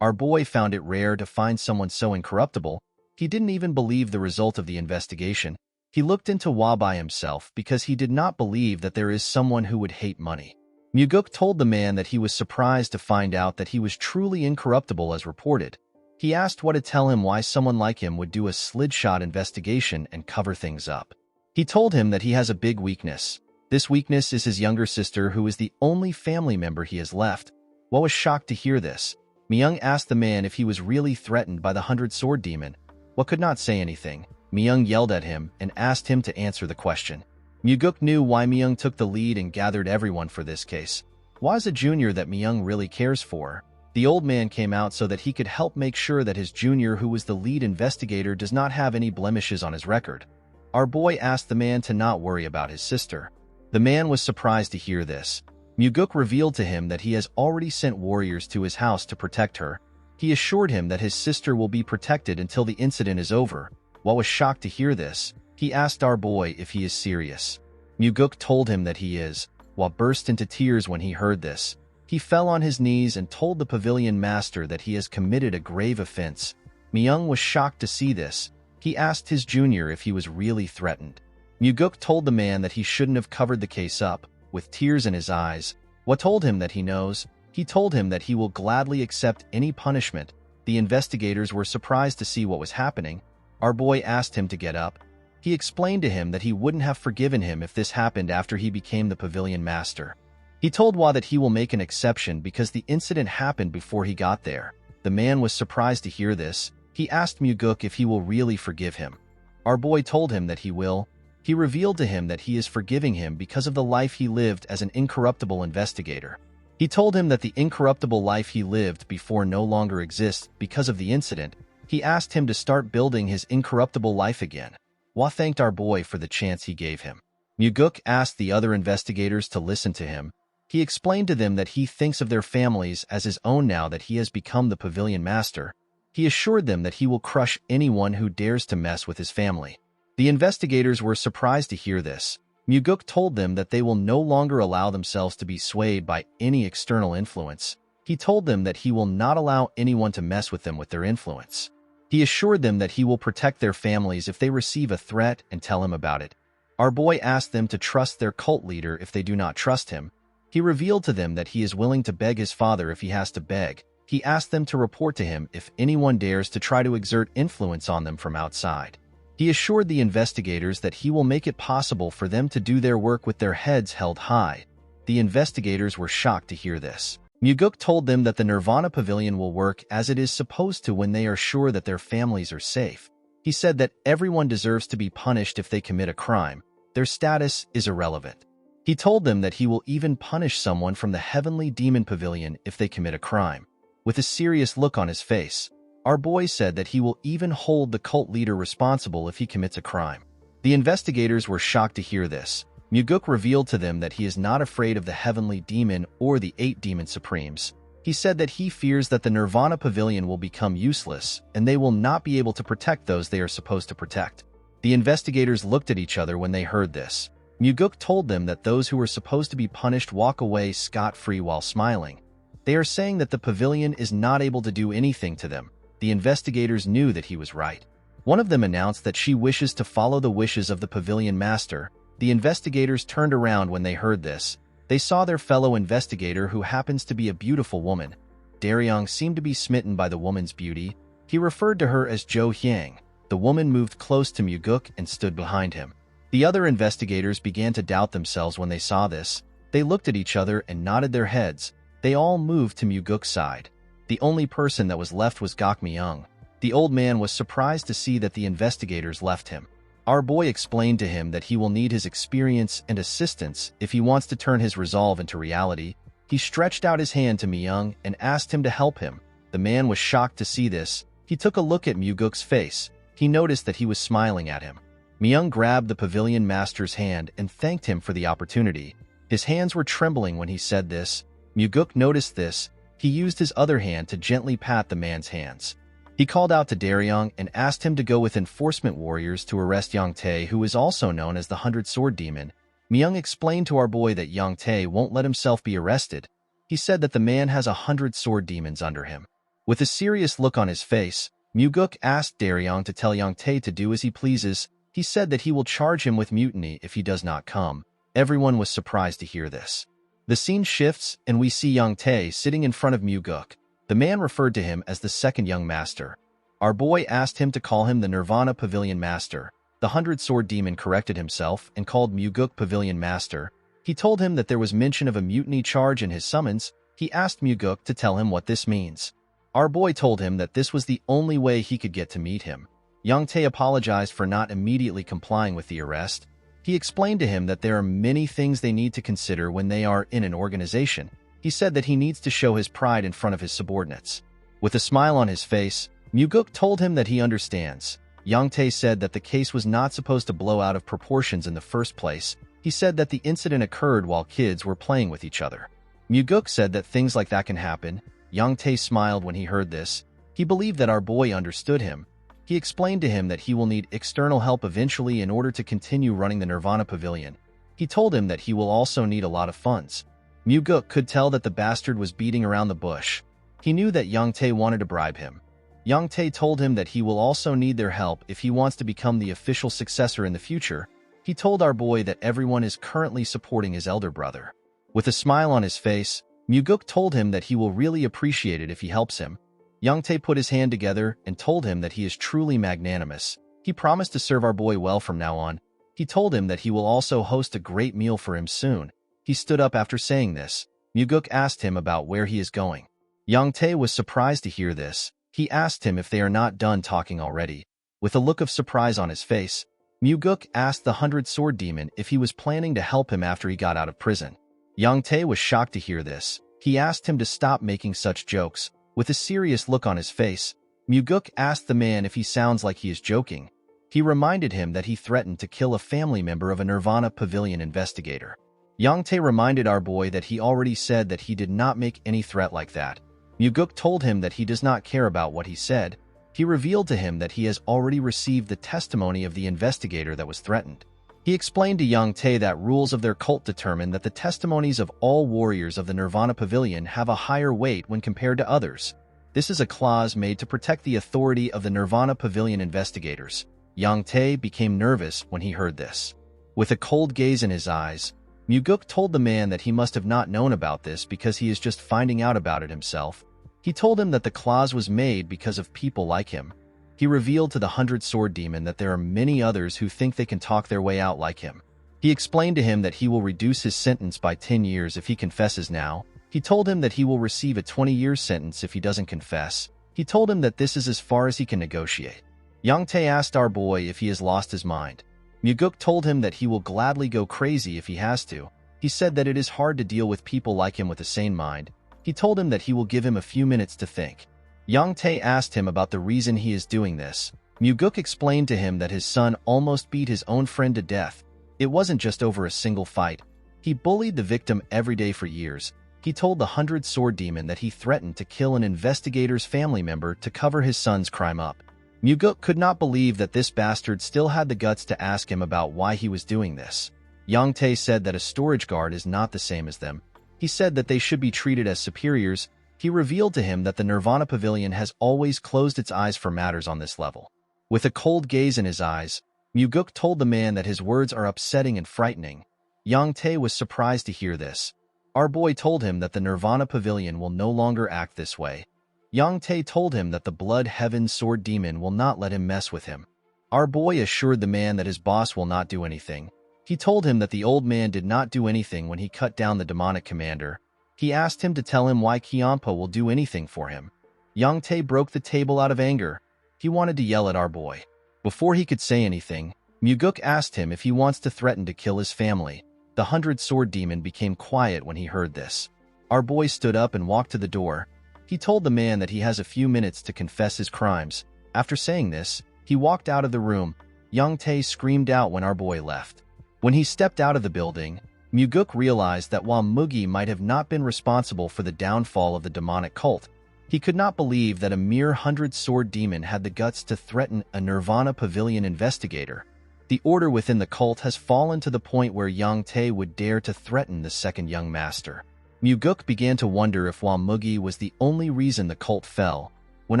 Our boy found it rare to find someone so incorruptible. He didn't even believe the result of the investigation. He looked into Hwa by himself because he did not believe that there is someone who would hate money. Muguk told the man that he was surprised to find out that he was truly incorruptible as reported. He asked Hwa to tell him why someone like him would do a slidshot investigation and cover things up. He told him that he has a big weakness. This weakness is his younger sister, who is the only family member he has left. Hwa was shocked to hear this. Myung asked the man if he was really threatened by the 100-sword demon. Hwa could not say anything. Myung yelled at him and asked him to answer the question. Muguk knew why Myung took the lead and gathered everyone for this case. Hwa is a junior that Myung really cares for. The old man came out so that he could help make sure that his junior, who was the lead investigator, does not have any blemishes on his record. Our boy asked the man to not worry about his sister. The man was surprised to hear this. Muguk revealed to him that he has already sent warriors to his house to protect her. He assured him that his sister will be protected until the incident is over. Hwa was shocked to hear this. He asked our boy if he is serious. Muguk told him that he is. Hwa burst into tears when he heard this. He fell on his knees and told the pavilion master that he has committed a grave offense. Myung was shocked to see this. He asked his junior if he was really threatened. Muguk told the man that he shouldn't have covered the case up. With tears in his eyes, Hwa told him that he knows. He told him that he will gladly accept any punishment. The investigators were surprised to see what was happening. Our boy asked him to get up. He explained to him that he wouldn't have forgiven him if this happened after he became the pavilion master. He told Hwa that he will make an exception because the incident happened before he got there. The man was surprised to hear this. He asked Muguk if he will really forgive him. Our boy told him that he will. He revealed to him that he is forgiving him because of the life he lived as an incorruptible investigator. He told him that the incorruptible life he lived before no longer exists because of the incident. He asked him to start building his incorruptible life again. Hwa thanked our boy for the chance he gave him. Muguk asked the other investigators to listen to him. He explained to them that he thinks of their families as his own now that he has become the pavilion master. He assured them that he will crush anyone who dares to mess with his family. The investigators were surprised to hear this. Muguk told them that they will no longer allow themselves to be swayed by any external influence. He told them that he will not allow anyone to mess with them with their influence. He assured them that he will protect their families if they receive a threat and tell him about it. Our boy asked them to trust their cult leader if they do not trust him. He revealed to them that he is willing to beg his father if he has to beg. He asked them to report to him if anyone dares to try to exert influence on them from outside. He assured the investigators that he will make it possible for them to do their work with their heads held high. The investigators were shocked to hear this. Muguk told them that the Nirvana Pavilion will work as it is supposed to when they are sure that their families are safe. He said that everyone deserves to be punished if they commit a crime. Their status is irrelevant. He told them that he will even punish someone from the Heavenly Demon Pavilion if they commit a crime. With a serious look on his face, our boy said that he will even hold the cult leader responsible if he commits a crime. The investigators were shocked to hear this. Muguk revealed to them that he is not afraid of the Heavenly Demon or the 8 Demon Supremes. He said that he fears that the Nirvana Pavilion will become useless and they will not be able to protect those they are supposed to protect. The investigators looked at each other when they heard this. Muguk told them that those who were supposed to be punished walk away scot-free while smiling. They are saying that the pavilion is not able to do anything to them. The investigators knew that he was right. One of them announced that she wishes to follow the wishes of the pavilion master. The investigators turned around when they heard this. They saw their fellow investigator, who happens to be a beautiful woman. Daryong seemed to be smitten by the woman's beauty. He referred to her as Jo Hyang. The woman moved close to Muguk and stood behind him. The other investigators began to doubt themselves when they saw this. They looked at each other and nodded their heads. They all moved to Muguk's side. The only person that was left was Gok Myung. The old man was surprised to see that the investigators left him. Our boy explained to him that he will need his experience and assistance if he wants to turn his resolve into reality. He stretched out his hand to Myung and asked him to help him. The man was shocked to see this. He took a look at Myuguk's face. He noticed that he was smiling at him. Myung grabbed the pavilion master's hand and thanked him for the opportunity. His hands were trembling when he said this. Myuguk noticed this. He used his other hand to gently pat the man's hands. He called out to Daryong and asked him to go with enforcement warriors to arrest Yang Tae, who is also known as the 100-Sword Demon. Myung explained to our boy that Yang Tae won't let himself be arrested. He said that the man has 100 sword demons under him. With a serious look on his face, Myuguk asked Daryong to tell Yang Tae to do as he pleases. He said that he will charge him with mutiny if he does not come. Everyone was surprised to hear this. The scene shifts and we see Yang Tae sitting in front of Myuguk. The man referred to him as the second young master. Our boy asked him to call him the Nirvana Pavilion Master. The 100-Sword Demon corrected himself and called Myuguk Pavilion Master. He told him that there was mention of a mutiny charge in his summons. He asked Myuguk to tell him what this means. Our boy told him that this was the only way he could get to meet him. Yang Tae apologized for not immediately complying with the arrest. He explained to him that there are many things they need to consider when they are in an organization. He said that he needs to show his pride in front of his subordinates. With a smile on his face, Myuguk told him that he understands. Yang Tae said that the case was not supposed to blow out of proportions in the first place. He said that the incident occurred while kids were playing with each other. Myuguk said that things like that can happen. Yang Tae smiled when he heard this. He believed that our boy understood him. He explained to him that he will need external help eventually in order to continue running the Nirvana Pavilion. He told him that he will also need a lot of funds. Myuguk could tell that the bastard was beating around the bush. He knew that Yang Tae wanted to bribe him. Yang Tae told him that he will also need their help if he wants to become the official successor in the future. He told our boy that everyone is currently supporting his elder brother. With a smile on his face, Myuguk told him that he will really appreciate it if he helps him. Yang Tae put his hand together and told him that he is truly magnanimous. He promised to serve our boy well from now on. He told him that he will also host a great meal for him soon. He stood up after saying this. Myuguk asked him about where he is going. Yang Tae was surprised to hear this. He asked him if they are not done talking already. With a look of surprise on his face, Myuguk asked the 100-Sword Demon if he was planning to help him after he got out of prison. Yang Tae was shocked to hear this. He asked him to stop making such jokes. With a serious look on his face, Myuguk asked the man if he sounds like he is joking. He reminded him that he threatened to kill a family member of a Nirvana Pavilion investigator. Yang Tae reminded our boy that he already said that he did not make any threat like that. Myuguk told him that he does not care about what he said. He revealed to him that he has already received the testimony of the investigator that was threatened. He explained to Yang Tae that rules of their cult determine that the testimonies of all warriors of the Nirvana Pavilion have a higher weight when compared to others. This is a clause made to protect the authority of the Nirvana Pavilion investigators. Yang Tae became nervous when he heard this. With a cold gaze in his eyes, Myuguk told the man that he must have not known about this because he is just finding out about it himself. He told him that the clause was made because of people like him. He revealed to the 100-Sword Demon that there are many others who think they can talk their way out like him. He explained to him that he will reduce his sentence by 10 years if he confesses now. He told him that he will receive a 20-year sentence if he doesn't confess. He told him that this is as far as he can negotiate. Yang Tae asked our boy if he has lost his mind. Myuguk told him that he will gladly go crazy if he has to. He said that it is hard to deal with people like him with a sane mind. He told him that he will give him a few minutes to think. Yang Tae asked him about the reason he is doing this. Myuguk explained to him that his son almost beat his own friend to death. It wasn't just over a single fight. He bullied the victim every day for years. He told the 100-Sword Demon that he threatened to kill an investigator's family member to cover his son's crime up. Myuguk could not believe that this bastard still had the guts to ask him about why he was doing this. Yang Tae said that a storage guard is not the same as them. He said that they should be treated as superiors. He revealed to him that the Nirvana Pavilion has always closed its eyes for matters on this level. With a cold gaze in his eyes, Myuguk told the man that his words are upsetting and frightening. Yang Tae was surprised to hear this. Our boy told him that the Nirvana Pavilion will no longer act this way. Yang Tae told him that the Blood Heaven Sword Demon will not let him mess with him. Our boy assured the man that his boss will not do anything. He told him that the old man did not do anything when he cut down the demonic commander. He asked him to tell him why Kyampa will do anything for him. Yang Tae broke the table out of anger. He wanted to yell at our boy. Before he could say anything, Myuguk asked him if he wants to threaten to kill his family. The 100-Sword Demon became quiet when he heard this. Our boy stood up and walked to the door. He told the man that he has a few minutes to confess his crimes. After saying this, he walked out of the room. Young Tae screamed out when our boy left. When he stepped out of the building, Muguk realized that while Mugi might have not been responsible for the downfall of the demonic cult, he could not believe that a mere 100-sword demon had the guts to threaten a Nirvana Pavilion investigator. The order within the cult has fallen to the point where Young Tae would dare to threaten the second young master. Muguk began to wonder if while Mugi was the only reason the cult fell. When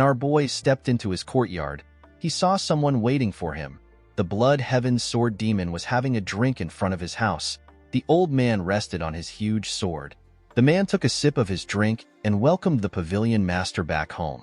our boy stepped into his courtyard, he saw someone waiting for him. The Blood Heaven's sword demon was having a drink in front of his house. The old man rested on his huge sword. The man took a sip of his drink and welcomed the pavilion master back home.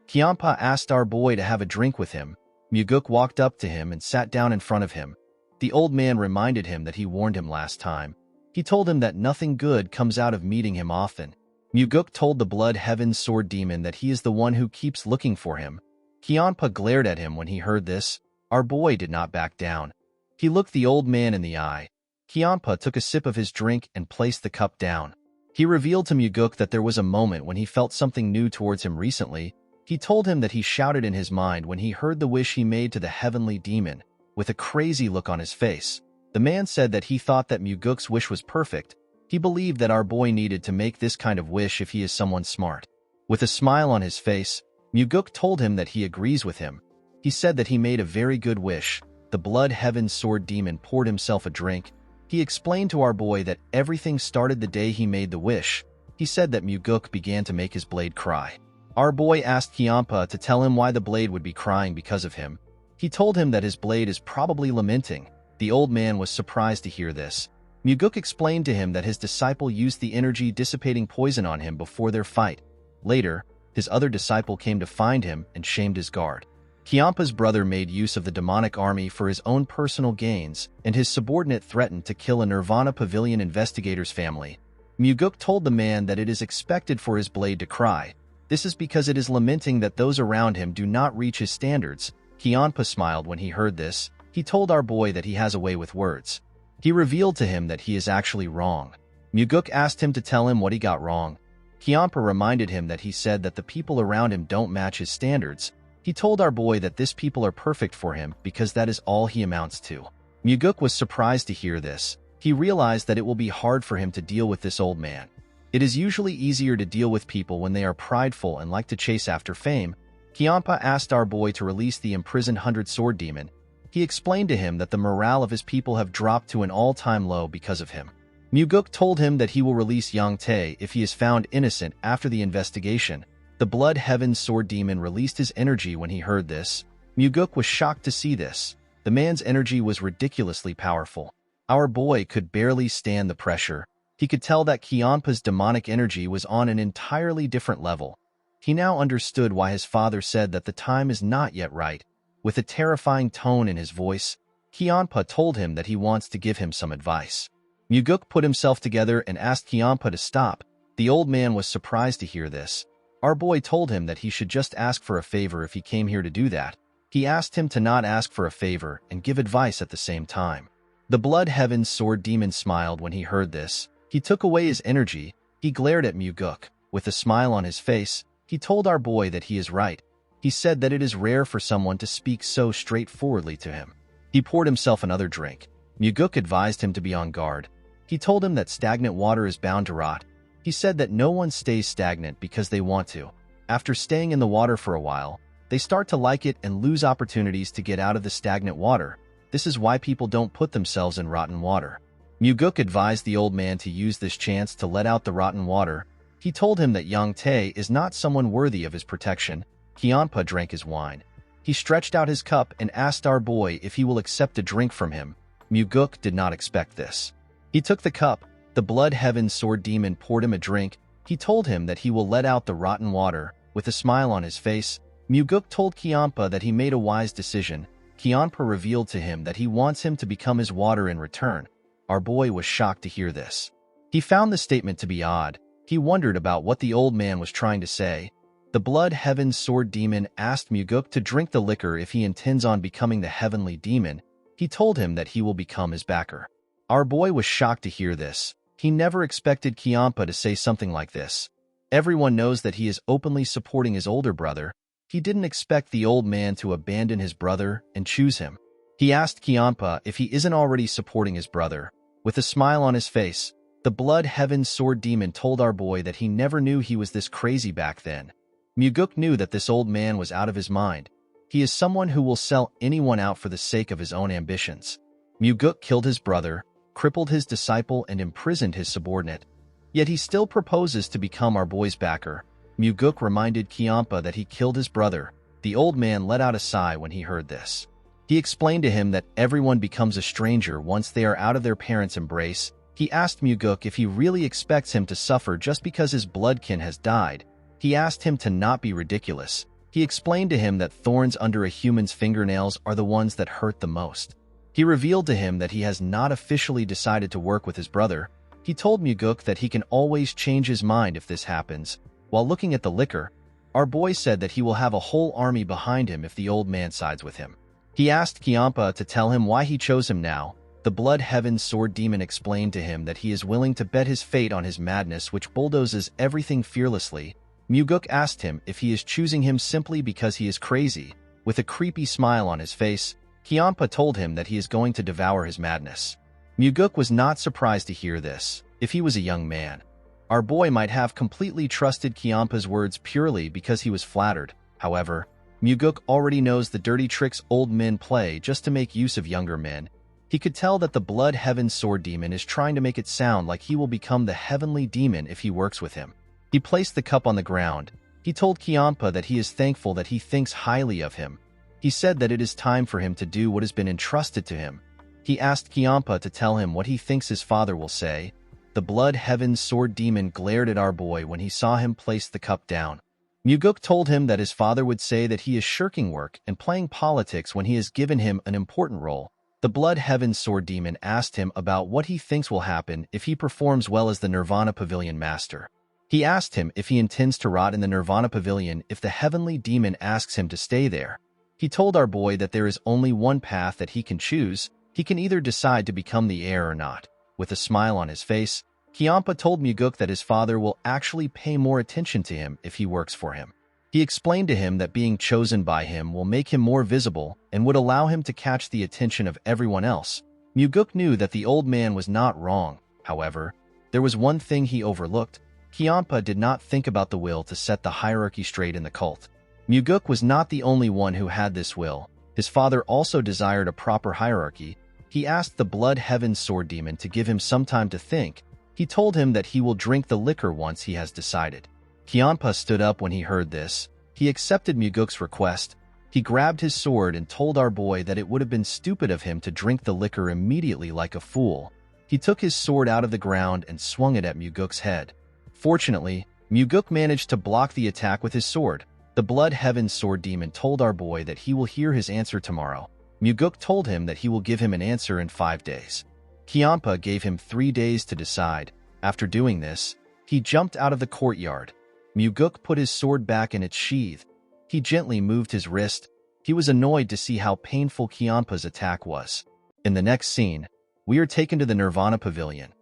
Kyampa asked our boy to have a drink with him. Muguk walked up to him and sat down in front of him. The old man reminded him that he warned him last time. He told him that nothing good comes out of meeting him often. Muguk told the Blood Heaven's sword demon that he is the one who keeps looking for him. Kyampa glared at him when he heard this. Our boy did not back down. He looked the old man in the eye. Kyampa took a sip of his drink and placed the cup down. He revealed to Muguk that there was a moment when he felt something new towards him recently. He told him that he shouted in his mind when he heard the wish he made to the heavenly demon, with a crazy look on his face. The man said that he thought that Muguk's wish was perfect. He believed that our boy needed to make this kind of wish if he is someone smart. With a smile on his face, Muguk told him that he agrees with him. He said that he made a very good wish. The Blood Heaven's sword demon poured himself a drink. He explained to our boy that everything started the day he made the wish. He said that Muguk began to make his blade cry. Our boy asked Kyampa to tell him why the blade would be crying because of him. He told him that his blade is probably lamenting. The old man was surprised to hear this. Muguk explained to him that his disciple used the energy-dissipating poison on him before their fight. Later, his other disciple came to find him and shamed his guard. Kyampa's brother made use of the demonic army for his own personal gains, and his subordinate threatened to kill a Nirvana Pavilion investigator's family. Muguk told the man that it is expected for his blade to cry. This is because it is lamenting that those around him do not reach his standards. Kyampa smiled when he heard this. He told our boy that he has a way with words. He revealed to him that he is actually wrong. Muguk asked him to tell him what he got wrong. Kyampa reminded him that he said that the people around him don't match his standards. He told our boy that these people are perfect for him because that is all he amounts to. Muguk was surprised to hear this. He realized that it will be hard for him to deal with this old man. It is usually easier to deal with people when they are prideful and like to chase after fame. Kyampa asked our boy to release the imprisoned 100-sword demon. He explained to him that the morale of his people have dropped to an all-time low because of him. Muguk told him that he will release Young Tae if he is found innocent after the investigation. The Blood Heaven's sword demon released his energy when he heard this. Muguk was shocked to see this. The man's energy was ridiculously powerful. Our boy could barely stand the pressure. He could tell that Kyampa's demonic energy was on an entirely different level. He now understood why his father said that the time is not yet right. With a terrifying tone in his voice, Kyampa told him that he wants to give him some advice. Muguk put himself together and asked Kyampa to stop. The old man was surprised to hear this. Our boy told him that he should just ask for a favor if he came here to do that. He asked him to not ask for a favor and give advice at the same time. The Blood Heaven's sword demon smiled when he heard this. He took away his energy. He glared at Muguk. With a smile on his face, he told our boy that he is right. He said that it is rare for someone to speak so straightforwardly to him. He poured himself another drink. Muguk advised him to be on guard. He told him that stagnant water is bound to rot. He said that no one stays stagnant because they want to. After staying in the water for a while, they start to like it and lose opportunities to get out of the stagnant water. This is why people don't put themselves in rotten water. Muguk advised the old man to use this chance to let out the rotten water. He told him that Young Tae is not someone worthy of his protection. Kyampa drank his wine. He stretched out his cup and asked our boy if he will accept a drink from him. Muguk did not expect this. He took the cup. The Blood Heaven's sword demon poured him a drink. He told him that he will let out the rotten water. With a smile on his face, Muguk told Kyampa that he made a wise decision. Kyampa revealed to him that he wants him to become his water in return. Our boy was shocked to hear this. He found the statement to be odd. He wondered about what the old man was trying to say. The Blood Heaven's sword demon asked Muguk to drink the liquor if he intends on becoming the heavenly demon. He told him that he will become his backer. Our boy was shocked to hear this. He never expected Kiampa to say something like this. Everyone knows that he is openly supporting his older brother. He didn't expect the old man to abandon his brother and choose him. He asked Kiampa if he isn't already supporting his brother. With a smile on his face, the Blood Heaven Sword Demon told our boy that he never knew he was this crazy back then. Muguk knew that this old man was out of his mind. He is someone who will sell anyone out for the sake of his own ambitions. Muguk killed his brother, crippled his disciple, and imprisoned his subordinate. Yet he still proposes to become our boy's backer. Muguk reminded Kiampa that he killed his brother. The old man let out a sigh when he heard this. He explained to him that everyone becomes a stranger once they are out of their parents' embrace. He asked Muguk if he really expects him to suffer just because his bloodkin has died. He asked him to not be ridiculous. He explained to him that thorns under a human's fingernails are the ones that hurt the most. He revealed to him that he has not officially decided to work with his brother. He told Muguk that he can always change his mind if this happens. While looking at the liquor, our boy said that he will have a whole army behind him if the old man sides with him. He asked Kiampa to tell him why he chose him now. The Blood Heaven Sword Demon explained to him that he is willing to bet his fate on his madness, which bulldozes everything fearlessly. Muguk asked him if he is choosing him simply because he is crazy. With a creepy smile on his face, Kiampa told him that he is going to devour his madness. Muguk was not surprised to hear this. If he was a young man, our boy might have completely trusted Kiampa's words purely because he was flattered. However, Muguk already knows the dirty tricks old men play just to make use of younger men. He could tell that the Blood Heaven Sword Demon is trying to make it sound like he will become the heavenly demon if he works with him. He placed the cup on the ground. He told Kiampa that he is thankful that he thinks highly of him. He said that it is time for him to do what has been entrusted to him. He asked Kiampa to tell him what he thinks his father will say. The Blood Heaven Sword Demon glared at our boy when he saw him place the cup down. Muguk told him that his father would say that he is shirking work and playing politics when he has given him an important role. The Blood Heaven Sword Demon asked him about what he thinks will happen if he performs well as the Nirvana Pavilion Master. He asked him if he intends to rot in the Nirvana Pavilion if the Heavenly Demon asks him to stay there. He told our boy that there is only one path that he can choose. He can either decide to become the heir or not. With a smile on his face, Kiampa told Muguk that his father will actually pay more attention to him if he works for him. He explained to him that being chosen by him will make him more visible and would allow him to catch the attention of everyone else. Muguk knew that the old man was not wrong. However, there was one thing he overlooked. Kiampa did not think about the will to set the hierarchy straight in the cult. Muguk was not the only one who had this will. His father also desired a proper hierarchy. He asked the Blood Heaven Sword Demon to give him some time to think. He told him that he will drink the liquor once he has decided. Kiampa stood up when he heard this. He accepted Muguk's request. He grabbed his sword and told our boy that it would have been stupid of him to drink the liquor immediately like a fool. He took his sword out of the ground and swung it at Muguk's head. Fortunately, Muguk managed to block the attack with his sword. The Blood Heaven Sword Demon told our boy that he will hear his answer tomorrow. Muguk told him that he will give him an answer in 5 days. Kiampa gave him 3 days to decide. After doing this, he jumped out of the courtyard. Muguk put his sword back in its sheath. He gently moved his wrist. He was annoyed to see how painful Kiampa's attack was. In the next scene, we are taken to the Nirvana Pavilion.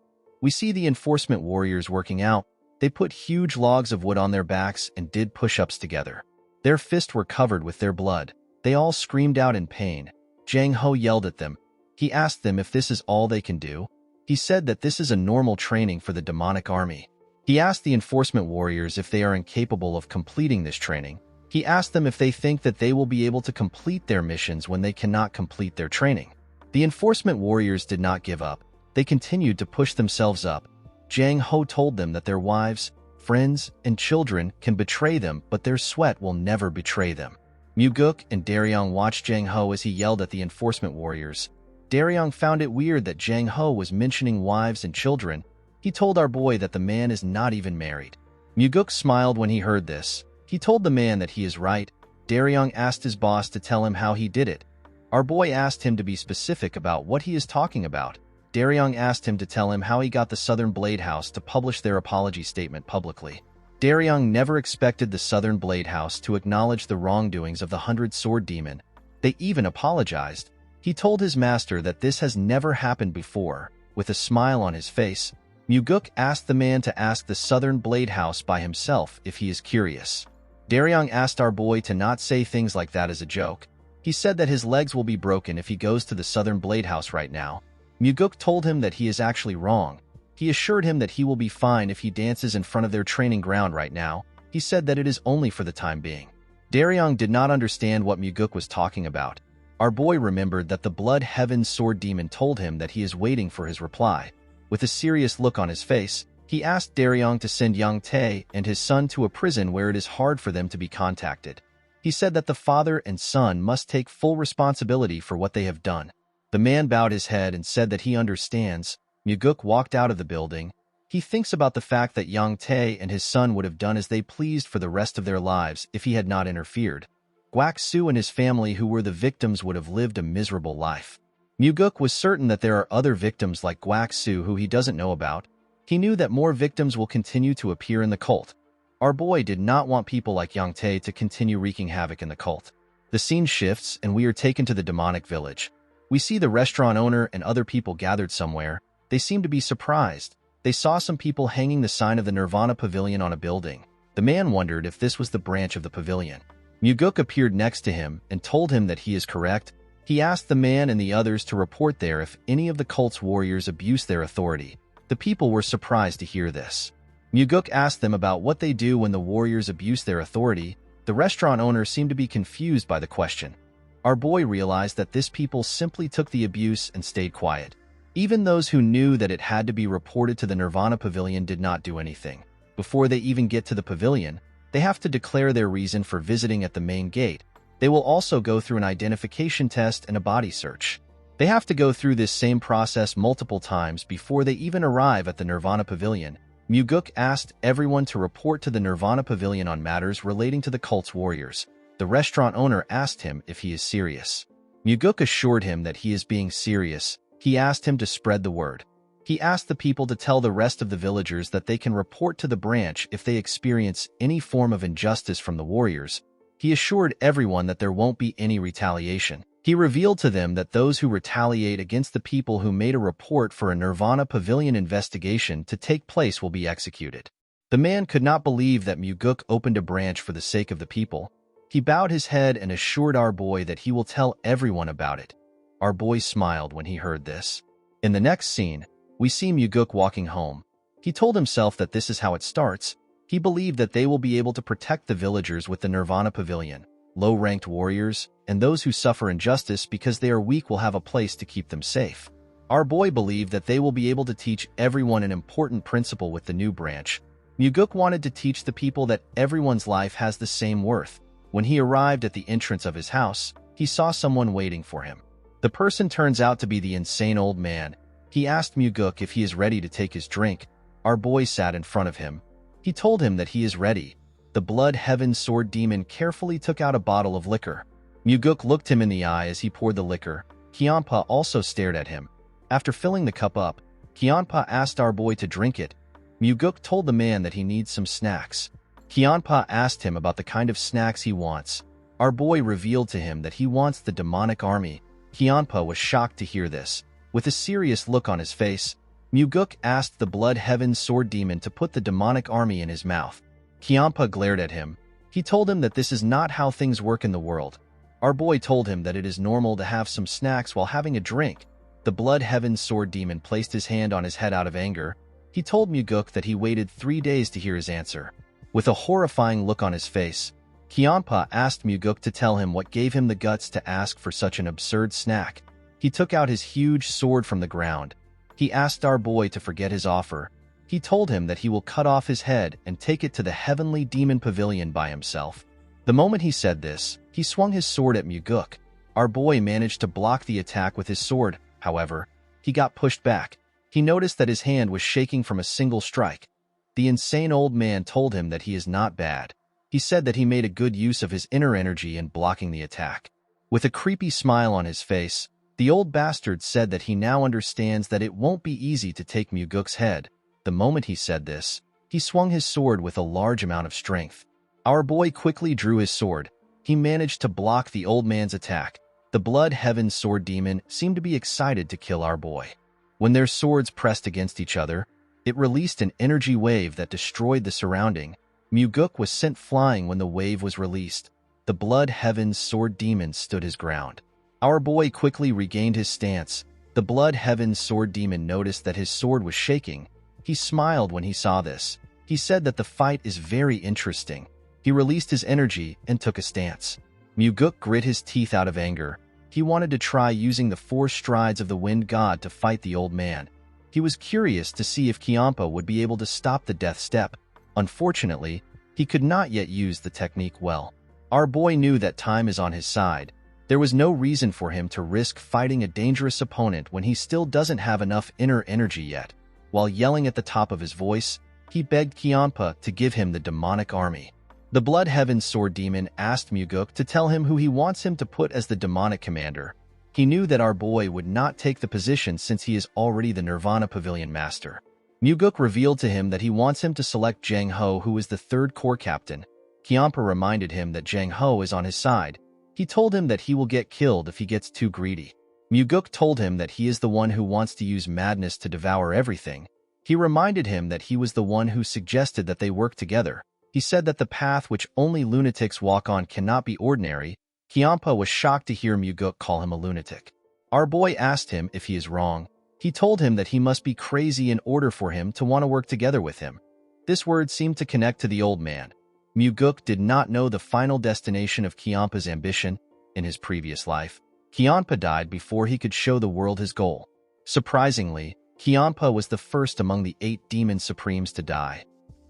We see the enforcement warriors working out. They put huge logs of wood on their backs and did push-ups together. Their fists were covered with their blood. They all screamed out in pain. Jang Ho yelled at them. He asked them if this is all they can do. He said that this is a normal training for the demonic army. He asked the enforcement warriors if they are incapable of completing this training. He asked them if they think that they will be able to complete their missions when they cannot complete their training. The enforcement warriors did not give up. They continued to push themselves up. Jang Ho told them that their wives, friends, and children can betray them, but their sweat will never betray them. Muguk and Daryong watched Jang Ho as he yelled at the enforcement warriors. Daryong found it weird that Jang Ho was mentioning wives and children. He told our boy that the man is not even married. Muguk smiled when he heard this. He told the man that he is right. Daryong asked his boss to tell him how he did it. Our boy asked him to be specific about what he is talking about. Daryong asked him to tell him how he got the Southern Blade House to publish their apology statement publicly. Daryong never expected the Southern Blade House to acknowledge the wrongdoings of the 100 Sword Demon. They even apologized. He told his master that this has never happened before. With a smile on his face, Muguk asked the man to ask the Southern Blade House by himself if he is curious. Daryong asked our boy to not say things like that as a joke. He said that his legs will be broken if he goes to the Southern Blade House right now. Muguk told him that he is actually wrong. He assured him that he will be fine if he dances in front of their training ground right now. He said that it is only for the time being. Daryong did not understand what Muguk was talking about. Our boy remembered that the Blood Heaven Sword Demon told him that he is waiting for his reply. With a serious look on his face, he asked Daryong to send Yang Tae and his son to a prison where it is hard for them to be contacted. He said that the father and son must take full responsibility for what they have done. The man bowed his head and said that he understands. Muguk walked out of the building. He thinks about the fact that Yang Tae and his son would have done as they pleased for the rest of their lives if he had not interfered. Guak Su and his family who were the victims would have lived a miserable life. Muguk was certain that there are other victims like Guak Su who he doesn't know about. He knew that more victims will continue to appear in the cult. Our boy did not want people like Yang Tae to continue wreaking havoc in the cult. The scene shifts and we are taken to the demonic village. We see the restaurant owner and other people gathered somewhere. They seem to be surprised. They saw some people hanging the sign of the Nirvana Pavilion on a building. The man wondered if this was the branch of the pavilion. Muguk appeared next to him and told him that he is correct. He asked the man and the others to report there if any of the cult's warriors abuse their authority. The people were surprised to hear this. Muguk asked them about what they do when the warriors abuse their authority. The restaurant owner seemed to be confused by the question. Our boy realized that this people simply took the abuse and stayed quiet. Even those who knew that it had to be reported to the Nirvana Pavilion did not do anything. Before they even get to the pavilion, they have to declare their reason for visiting at the main gate. They will also go through an identification test and a body search. They have to go through this same process multiple times before they even arrive at the Nirvana Pavilion. Muguk asked everyone to report to the Nirvana Pavilion on matters relating to the cult's warriors. The restaurant owner asked him if he is serious. Muguk assured him that he is being serious. He asked him to spread the word. He asked the people to tell the rest of the villagers that they can report to the branch if they experience any form of injustice from the warriors. He assured everyone that there won't be any retaliation. He revealed to them that those who retaliate against the people who made a report for a Nirvana Pavilion investigation to take place will be executed. The man could not believe that Muguk opened a branch for the sake of the people. He bowed his head and assured our boy that he will tell everyone about it. Our boy smiled when he heard this. In the next scene, we see Muguk walking home. He told himself that this is how it starts. He believed that they will be able to protect the villagers with the Nirvana Pavilion. Low-ranked warriors, and those who suffer injustice because they are weak will have a place to keep them safe. Our boy believed that they will be able to teach everyone an important principle with the new branch. Muguk wanted to teach the people that everyone's life has the same worth. When he arrived at the entrance of his house, he saw someone waiting for him. The person turns out to be the insane old man. He asked Muguk if he is ready to take his drink. Our boy sat in front of him. He told him that he is ready. The Blood Heaven Sword Demon carefully took out a bottle of liquor. Muguk looked him in the eye as he poured the liquor. Kyanpa also stared at him. After filling the cup up, Kyanpa asked our boy to drink it. Muguk told the man that he needs some snacks. Kyanpa asked him about the kind of snacks he wants. Our boy revealed to him that he wants the demonic army. Kyanpa was shocked to hear this. With a serious look on his face, Muguk asked the Blood Heaven Sword Demon to put the demonic army in his mouth. Kyanpa glared at him. He told him that this is not how things work in the world. Our boy told him that it is normal to have some snacks while having a drink. The Blood Heaven Sword Demon placed his hand on his head out of anger. He told Muguk that he waited 3 days to hear his answer. With a horrifying look on his face, Kyanpa asked Muguk to tell him what gave him the guts to ask for such an absurd snack. He took out his huge sword from the ground. He asked our boy to forget his offer. He told him that he will cut off his head and take it to the Heavenly Demon Pavilion by himself. The moment he said this, he swung his sword at Muguk. Our boy managed to block the attack with his sword. However, he got pushed back. He noticed that his hand was shaking from a single strike. The insane old man told him that he is not bad. He said that he made a good use of his inner energy in blocking the attack. With a creepy smile on his face, the old bastard said that he now understands that it won't be easy to take Muguk's head. The moment he said this, he swung his sword with a large amount of strength. Our boy quickly drew his sword. He managed to block the old man's attack. The Blood Heaven Sword Demon seemed to be excited to kill our boy. When their swords pressed against each other, It released an energy wave that destroyed the surrounding. Muguk was sent flying when the wave was released. The Blood Heaven's Sword Demon stood his ground. Our boy quickly regained his stance. The Blood Heaven's Sword Demon noticed that his sword was shaking. He smiled when he saw this. He said that the fight is very interesting. He released his energy and took a stance. Muguk grit his teeth out of anger. He wanted to try using the 4 strides of the Wind God to fight the old man. He was curious to see if Kiampa would be able to stop the death step. Unfortunately, he could not yet use the technique well. Our boy knew that time is on his side. There was no reason for him to risk fighting a dangerous opponent when he still doesn't have enough inner energy yet. While yelling at the top of his voice, he begged Kiampa to give him the demonic army. The Blood Heaven's Sword Demon asked Muguk to tell him who he wants him to put as the demonic commander. He knew that our boy would not take the position since he is already the Nirvana Pavilion Master. Muguk revealed to him that he wants him to select Jang Ho, who is the 3rd Corps Captain. Kiampa reminded him that Jang Ho is on his side. He told him that he will get killed if he gets too greedy. Muguk told him that he is the one who wants to use madness to devour everything. He reminded him that he was the one who suggested that they work together. He said that the path which only lunatics walk on cannot be ordinary. Kiampa was shocked to hear Muguk call him a lunatic. Our boy asked him if he is wrong. He told him that he must be crazy in order for him to want to work together with him. This word seemed to connect to the old man. Muguk did not know the final destination of Kiampa's ambition. In his previous life, Kiampa died before he could show the world his goal. Surprisingly, Kiampa was the first among the 8 demon supremes to die.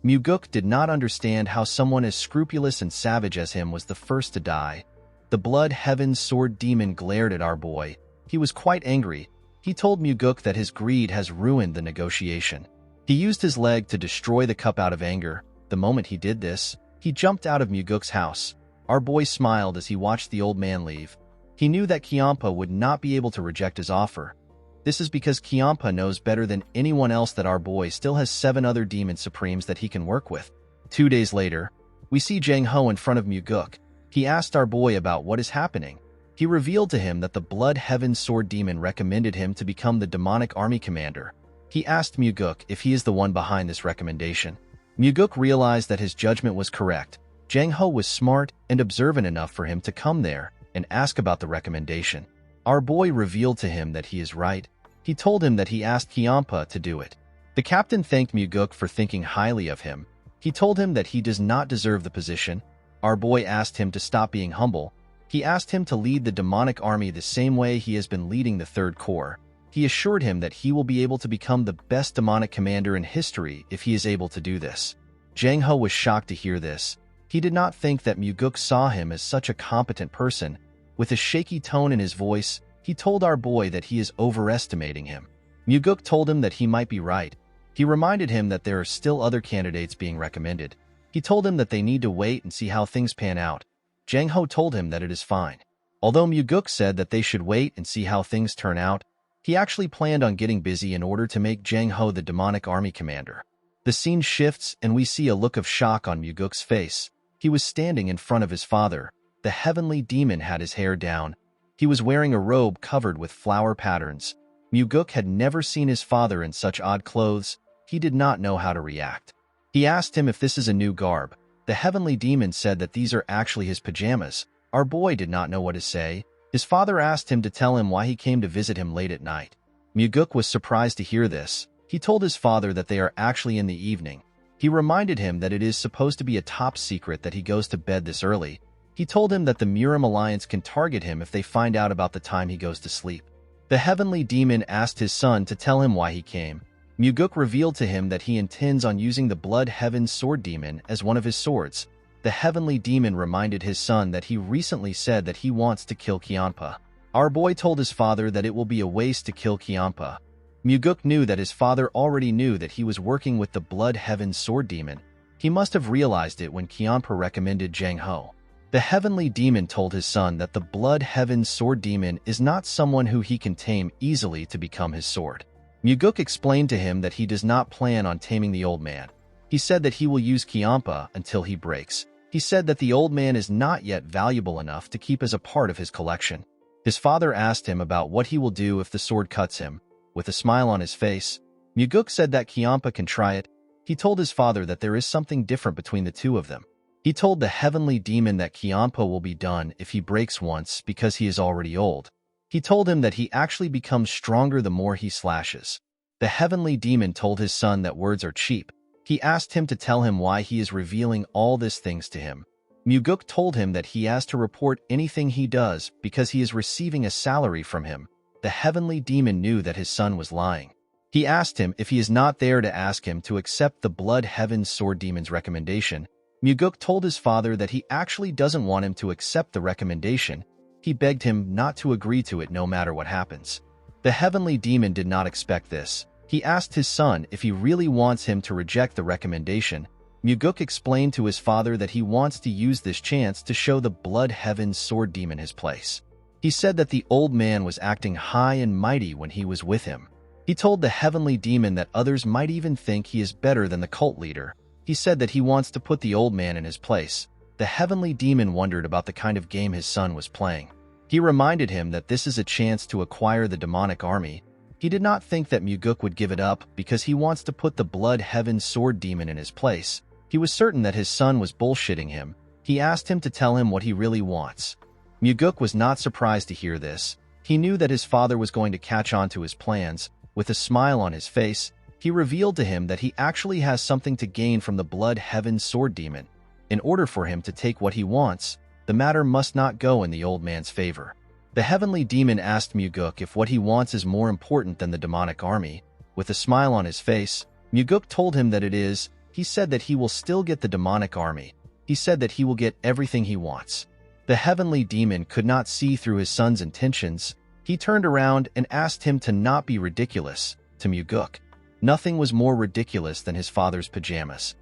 Muguk did not understand how someone as scrupulous and savage as him was the first to die. The Blood Heaven's Sword Demon glared at our boy. He was quite angry. He told Muguk that his greed has ruined the negotiation. He used his leg to destroy the cup out of anger. The moment he did this, he jumped out of Muguk's house. Our boy smiled as he watched the old man leave. He knew that Kiampa would not be able to reject his offer. This is because Kiampa knows better than anyone else that our boy still has 7 other demon supremes that he can work with. 2 days later, we see Jang Ho in front of Muguk. He asked our boy about what is happening. He revealed to him that the Blood Heaven's Sword Demon recommended him to become the demonic army commander. He asked Muguk if he is the one behind this recommendation. Muguk realized that his judgment was correct. Jang Ho was smart and observant enough for him to come there and ask about the recommendation. Our boy revealed to him that he is right. He told him that he asked Kiampa to do it. The captain thanked Muguk for thinking highly of him. He told him that he does not deserve the position. Our boy asked him to stop being humble. He asked him to lead the demonic army the same way he has been leading the 3rd Corps. He assured him that he will be able to become the best demonic commander in history if he is able to do this. Jang Ho was shocked to hear this. He did not think that Muguk saw him as such a competent person. With a shaky tone in his voice, he told our boy that he is overestimating him. Muguk told him that he might be right. He reminded him that there are still other candidates being recommended. He told him that they need to wait and see how things pan out. Jang Ho told him that it is fine. Although Muguk said that they should wait and see how things turn out, he actually planned on getting busy in order to make Jang Ho the demonic army commander. The scene shifts and we see a look of shock on Muguk's face. He was standing in front of his father. The heavenly demon had his hair down. He was wearing a robe covered with flower patterns. Muguk had never seen his father in such odd clothes. He did not know how to react. He asked him if this is a new garb. The heavenly demon said that these are actually his pajamas. Our boy did not know what to say. His father asked him to tell him why he came to visit him late at night. Muguk was surprised to hear this. He told his father that they are actually in the evening. He reminded him that it is supposed to be a top secret that he goes to bed this early. He told him that the Murim Alliance can target him if they find out about the time he goes to sleep. The heavenly demon asked his son to tell him why he came. Muguk revealed to him that he intends on using the Blood Heaven's Sword Demon as one of his swords. The heavenly demon reminded his son that he recently said that he wants to kill Kiampa. Our boy told his father that it will be a waste to kill Kiampa. Muguk knew that his father already knew that he was working with the Blood Heaven's Sword Demon. He must have realized it when Kiampa recommended Jang Ho. The heavenly demon told his son that the Blood Heaven's Sword Demon is not someone who he can tame easily to become his sword. Muguk explained to him that he does not plan on taming the old man. He said that he will use Kiampa until he breaks. He said that the old man is not yet valuable enough to keep as a part of his collection. His father asked him about what he will do if the sword cuts him. With a smile on his face, Muguk said that Kyampa can try it. He told his father that there is something different between the two of them. He told the heavenly demon that Kyampa will be done if he breaks once because he is already old. He told him that he actually becomes stronger the more he slashes. The heavenly demon told his son that words are cheap. He asked him to tell him why he is revealing all these things to him. Muguk told him that he has to report anything he does because he is receiving a salary from him. The heavenly demon knew that his son was lying. He asked him if he is not there to ask him to accept the Blood Heaven Sword Demon's recommendation. Muguk told his father that he actually doesn't want him to accept the recommendation. He begged him not to agree to it no matter what happens. The heavenly demon did not expect this. He asked his son if he really wants him to reject the recommendation. Muguk explained to his father that he wants to use this chance to show the Blood Heaven Sword Demon his place. He said that the old man was acting high and mighty when he was with him. He told the heavenly demon that others might even think he is better than the cult leader. He said that he wants to put the old man in his place. The heavenly demon wondered about the kind of game his son was playing. He reminded him that this is a chance to acquire the demonic army. He did not think that Muguk would give it up because he wants to put the Blood Heaven Sword Demon in his place. He was certain that his son was bullshitting him. He asked him to tell him what he really wants. Muguk was not surprised to hear this. He knew that his father was going to catch on to his plans. With a smile on his face, he revealed to him that he actually has something to gain from the Blood Heaven Sword Demon. In order for him to take what he wants, the matter must not go in the old man's favor. The heavenly demon asked Muguk if what he wants is more important than the demonic army. With a smile on his face, Muguk told him that it is. He said that he will still get the demonic army. He said that he will get everything he wants. The heavenly demon could not see through his son's intentions. He turned around and asked him to not be ridiculous. To Muguk, nothing was more ridiculous than his father's pajamas.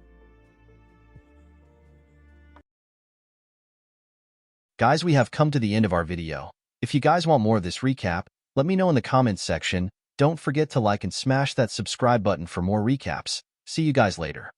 Guys, we have come to the end of our video. If you guys want more of this recap, let me know in the comments section. Don't forget to like and smash that subscribe button for more recaps. See you guys later.